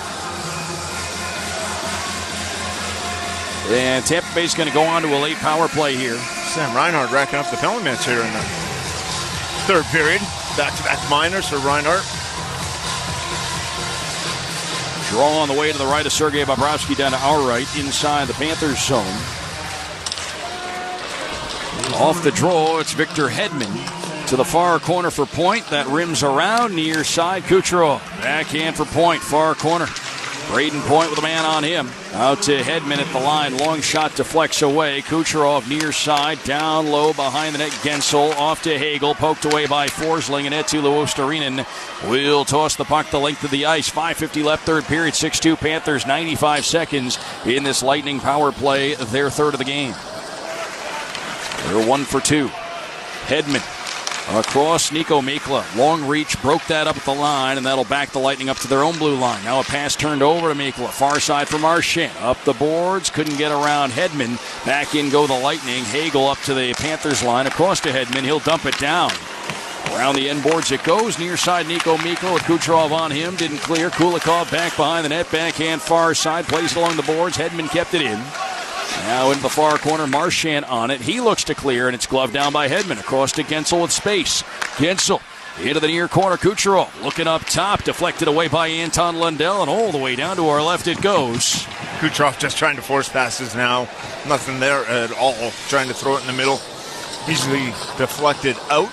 And Tampa Bay's going to go on to a late power play here. Sam Reinhart racking up the penalty minutes here in the third period. Back-to-back minors for Reinhart. Draw on the way to the right of Sergei Bobrovsky down to our right, inside the Panthers zone. Off the draw, it's Victor Hedman to the far corner for point. That rims around near side. Kucherov backhand for point, far corner. Braden Point with a man on him. Out to Hedman at the line. Long shot deflects away. Kucherov near side. Down low behind the net. Gensel off to Hagel. Poked away by Forsling. And Eetu Luostarinen will toss the puck the length of the ice. 5:50 left, third period. 6-2 Panthers. 95 seconds in this Lightning power play. Their third of the game. They're 1 for 2. Hedman across Niko Mikkola. Long reach, broke that up at the line, and that'll back the Lightning up to their own blue line. Now a pass turned over to Mikkola. Far side for Marchand. Up the boards, couldn't get around Hedman. Back in go the Lightning. Hagel up to the Panthers line. Across to Hedman. He'll dump it down. Around the end boards it goes. Near side Niko Mikkola with Kucherov on him. Didn't clear. Kulikov back behind the net. Backhand far side. Plays along the boards. Hedman kept it in. Now into the far corner, Marchand on it. He looks to clear, and it's gloved down by Hedman. Across to Gensel with space. Gensel into the near corner. Kucherov looking up top. Deflected away by Anton Lundell, and all the way down to our left it goes. Kucherov just trying to force passes now. Nothing there at all. Trying to throw it in the middle. Easily deflected out.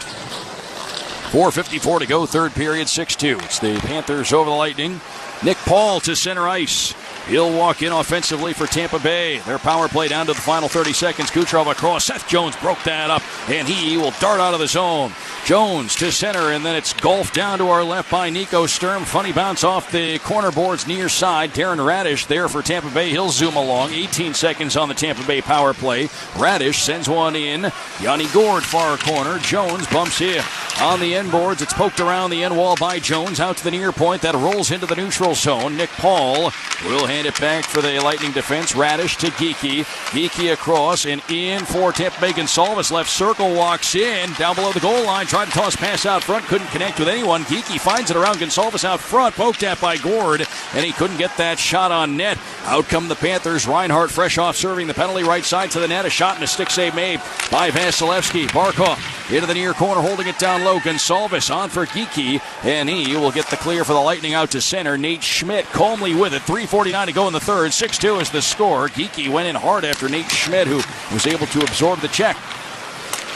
4:54 to go, third period, 6-2. It's the Panthers over the Lightning. Nick Paul to center ice. He'll walk in offensively for Tampa Bay. Their power play down to the final 30 seconds. Kucherov across. Seth Jones broke that up, and he will dart out of the zone. Jones to center, and then it's golfed down to our left by Nico Sturm. Funny bounce off the corner boards near side. Darren Radish there for Tampa Bay. He'll zoom along. 18 seconds on the Tampa Bay power play. Radish sends one in. Yanni Gourde far corner. Jones bumps in. On the end boards, it's poked around the end wall by Jones. Out to the near point. That rolls into the neutral zone. Nick Paul will hand it back for the Lightning defense. Radish to Geekie. Geekie across and in for Tampa Bay. Gonsalves left circle, walks in. Down below the goal line. Tried to toss pass out front. Couldn't connect with anyone. Geekie finds it around Gonsalves out front. Poked at by Gourde. And he couldn't get that shot on net. Out come the Panthers. Reinhart fresh off serving the penalty right side to the net. A shot and a stick save made by Vasilevsky. Barkov into the near corner holding it down low. Gonsalves on for Geekie. And he will get the clear for the Lightning out to center. Nate Schmidt calmly with it. 3:49 to go in the third. 6-2 is the score. Geekie went in hard after Nate Schmidt, who was able to absorb the check.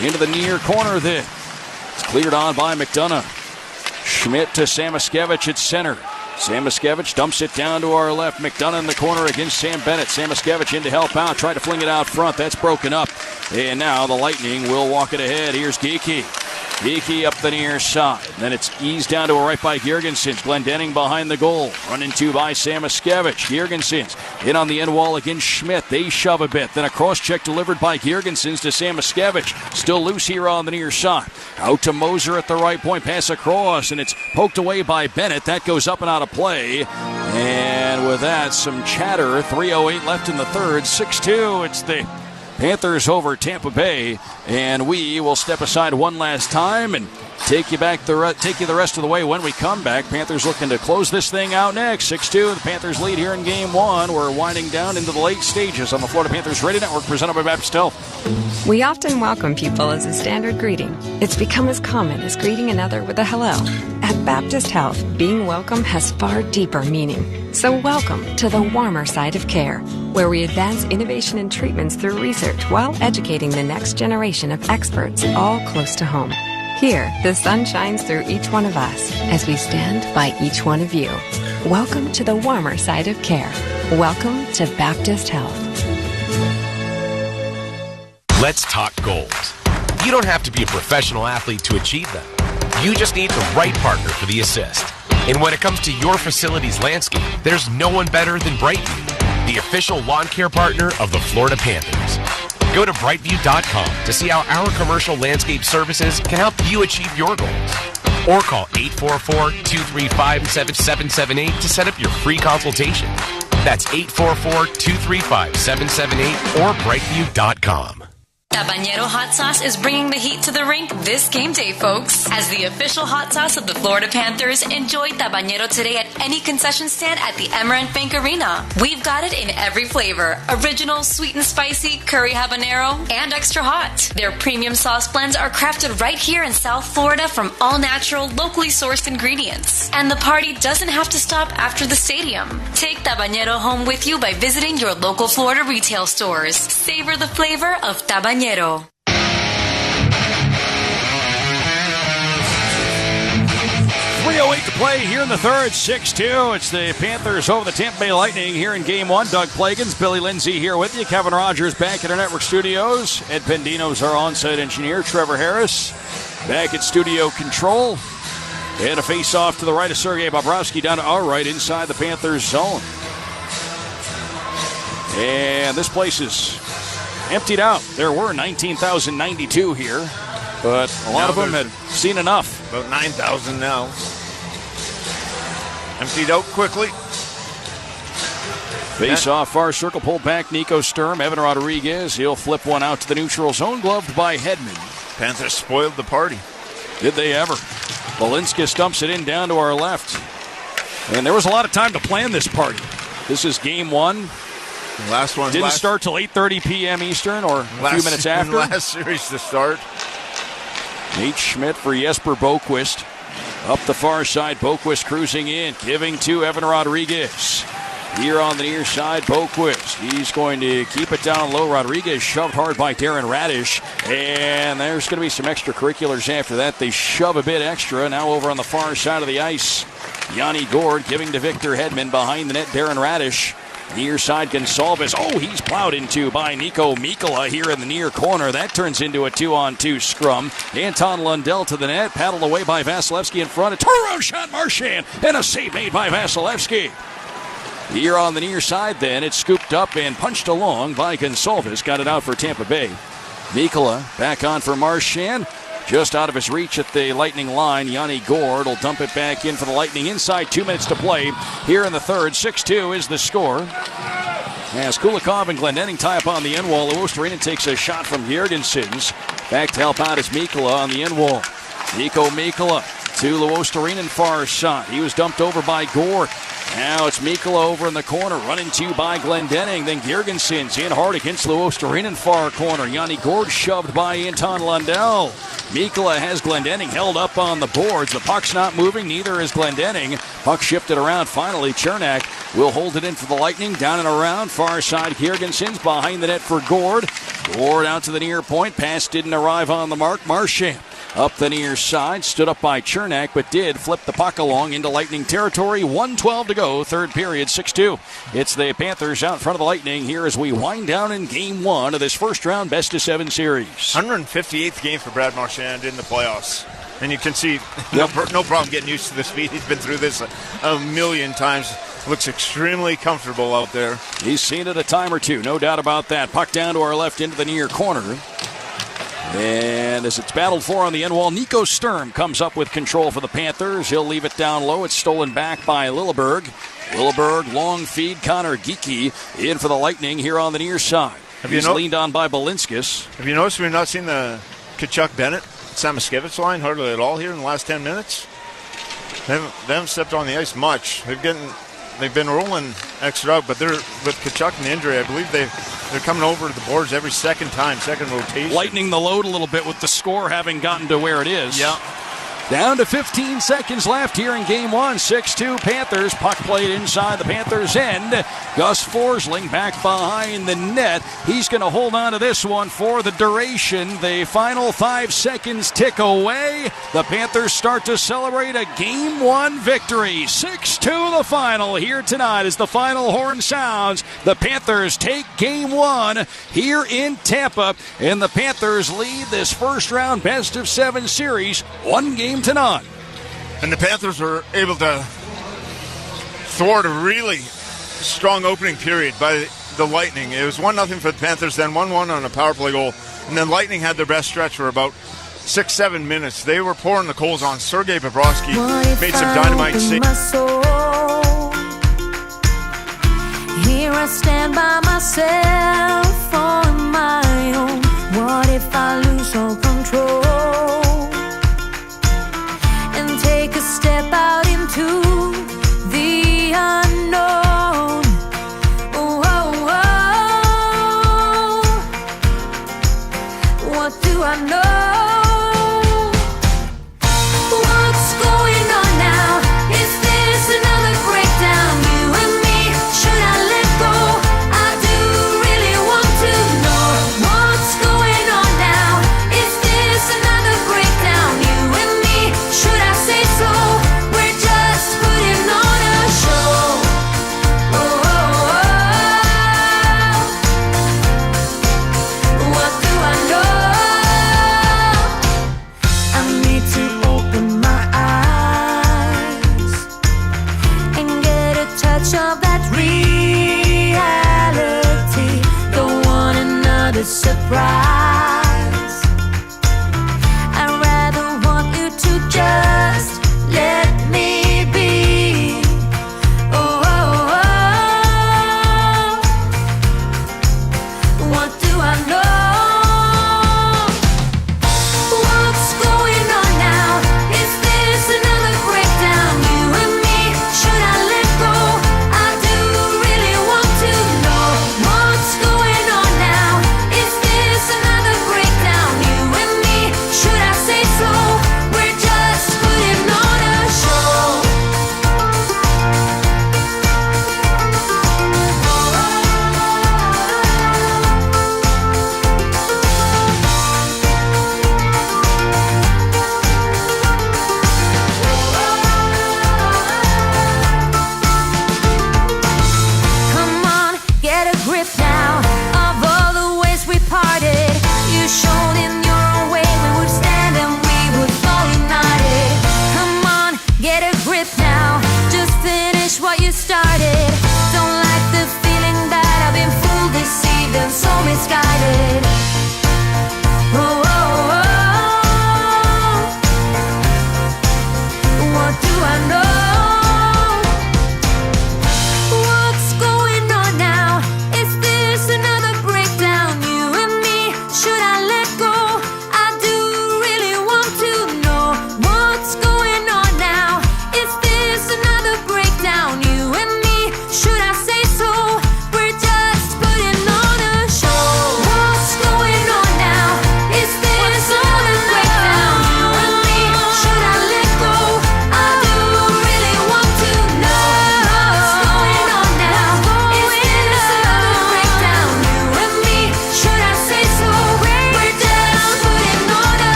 Into the near corner then. It's cleared on by McDonough. Schmidt to Samoskevich at center. Samoskevich dumps it down to our left. McDonough in the corner against Sam Bennett. Samoskevich in to help out. Tried to fling it out front. That's broken up. And now the Lightning will walk it ahead. Here's Geekie. Geeky up the near side. Then it's eased down to a right by Girgensons. Glendening behind the goal. Run into by Samoskevich. Girgensons in on the end wall against Schmidt. They shove a bit. Then a cross check delivered by Girgensons to Samoskevich. Still loose here on the near side. Out to Moser at the right point. Pass across, and it's poked away by Bennett. That goes up and out of play. And with that, some chatter. 3:08 left in the third. 6-2. It's the Panthers over Tampa Bay, and we will step aside one last time and take you the rest of the way when we come back. Panthers looking to close this thing out next. 6-2, the Panthers lead here in Game 1. We're winding down into the late stages on the Florida Panthers Radio Network, presented by Baptist Health. We often welcome people as a standard greeting. It's become as common as greeting another with a hello. At Baptist Health, being welcome has far deeper meaning. So welcome to the warmer side of care, where we advance innovation and treatments through research while educating the next generation of experts all close to home. Here, the sun shines through each one of us as we stand by each one of you. Welcome to the warmer side of care. Welcome to Baptist Health. Let's talk goals. You don't have to be a professional athlete to achieve them. You just need the right partner for the assist. And when it comes to your facility's landscape, there's no one better than Brightview, the official lawn care partner of the Florida Panthers. Go to brightview.com to see how our commercial landscape services can help you achieve your goals. Or call 844-235-7778 to set up your free consultation. That's 844-235-7778 or brightview.com. Tabañero Hot Sauce is bringing the heat to the rink this game day, folks. As the official hot sauce of the Florida Panthers, enjoy Tabañero today at any concession stand at the Amerant Bank Arena. We've got it in every flavor: original, sweet and spicy, curry habanero, and extra hot. Their premium sauce blends are crafted right here in South Florida from all-natural, locally sourced ingredients. And the party doesn't have to stop after the stadium. Take Tabañero home with you by visiting your local Florida retail stores. Savor the flavor of Tabañero. 3:08 to play here in the third. 6-2. It's the Panthers over the Tampa Bay Lightning here in Game 1. Doug Plagans, Billy Lindsay here with you. Kevin Rogers back at our network studios. Ed Pendino's our on-site engineer. Trevor Harris back at studio control. And a face-off to the right of Sergei Bobrovsky down to our right inside the Panthers zone. And this place is emptied out. There were 19,092 here, but a lot of them had seen enough. About 9,000 now. Emptied out quickly. Face off far circle, pulled back. Nico Sturm, Evan Rodriguez. He'll flip one out to the neutral zone, gloved by Hedman. Panthers spoiled the party. Did they ever? Balinska stumps it in down to our left. And there was a lot of time to plan this party. This is Game 1. Last one didn't start till 8:30 p.m. Eastern, or a few minutes after. Last series to start. Nate Schmidt for Jesper Boquist. Up the far side, Boquist cruising in, giving to Evan Rodriguez. Here on the near side, Boquist. He's going to keep it down low. Rodriguez shoved hard by Darren Radish. And there's going to be some extracurriculars after that. They shove a bit extra. Now over on the far side of the ice, Yanni Gord giving to Victor Hedman. Behind the net, Darren Radish. Near side, Gonsalves. Oh, he's plowed into by Nico Mikkola here in the near corner. That turns into a 2-on-2 scrum. Anton Lundell to the net, paddled away by Vasilevsky in front. A turnaround shot, Marchand, and a save made by Vasilevsky. Here on the near side, then, it's scooped up and punched along by Gonsalves. Got it out for Tampa Bay. Mikkola back on for Marchand. Just out of his reach at the Lightning line. Yanni Gord will dump it back in for the Lightning inside. 2 minutes to play here in the third. 6-2 is the score. As Kulikov and Glendening tie up on the end wall, Luostarinen takes a shot from Girgensons. Back to help out is Mikkola on the end wall. Nico Mikkola to Luostarinen far side. He was dumped over by Gord. Now it's Mikkola over in the corner, running to by Glendening. Then Girgensons in hard against Luostarinen far corner. Yanni Gord shoved by Anton Lundell. Mikkola has Glendening held up on the boards. The puck's not moving, neither is Glendening. Puck shifted around. Finally, Chernak will hold it in for the Lightning. Down and around. Far side, Girgensons behind the net for Gord. Gord out to the near point. Pass didn't arrive on the mark. Marchand Up the near side, stood up by Chernak, but did flip the puck along into Lightning territory. 1:12 to go, third period, 6-2. It's the Panthers out in front of the Lightning here as we wind down in Game 1 of this first-round best-of-7 series. 158th game for Brad Marchand in the playoffs. And you can see no problem getting used to the speed. He's been through this a million times. Looks extremely comfortable out there. He's seen it a time or two, no doubt about that. Puck down to our left into the near corner. And as it's battled for on the end wall, Nico Sturm comes up with control for the Panthers. He'll leave it down low. It's stolen back by Lilleberg. Lilleberg, long feed. Connor Geekie in for the Lightning here on the near side. He's leaned on by Balinskis. Have you noticed we've not seen the Tkachuk-Bennett, Samoskevich line hardly at all here in the last 10 minutes? They haven't stepped on the ice much. They've been rolling extra out, but with Tkachuk and the injury, I believe they're coming over to the boards every second rotation. Lightening the load a little bit with the score having gotten to where it is. Yeah. Down to 15 seconds left here in Game 1. 6-2 Panthers. Puck played inside the Panthers' end. Gus Forsling back behind the net. He's going to hold on to this one for the duration. The final 5 seconds tick away. The Panthers start to celebrate a Game 1 victory. 6-2 the final here tonight as the final horn sounds. The Panthers take Game 1 here in Tampa. And the Panthers lead this first-round best-of-7 series 1-0 to none. And the Panthers were able to thwart a really strong opening period by the Lightning. It was 1-0 for the Panthers, then 1-1 on a power play goal. And then Lightning had their best stretch for about 6-7 minutes. They were pouring the coals on. Sergei Bobrovsky made some dynamite saves. Here I stand by myself on my own. What if I lose all control?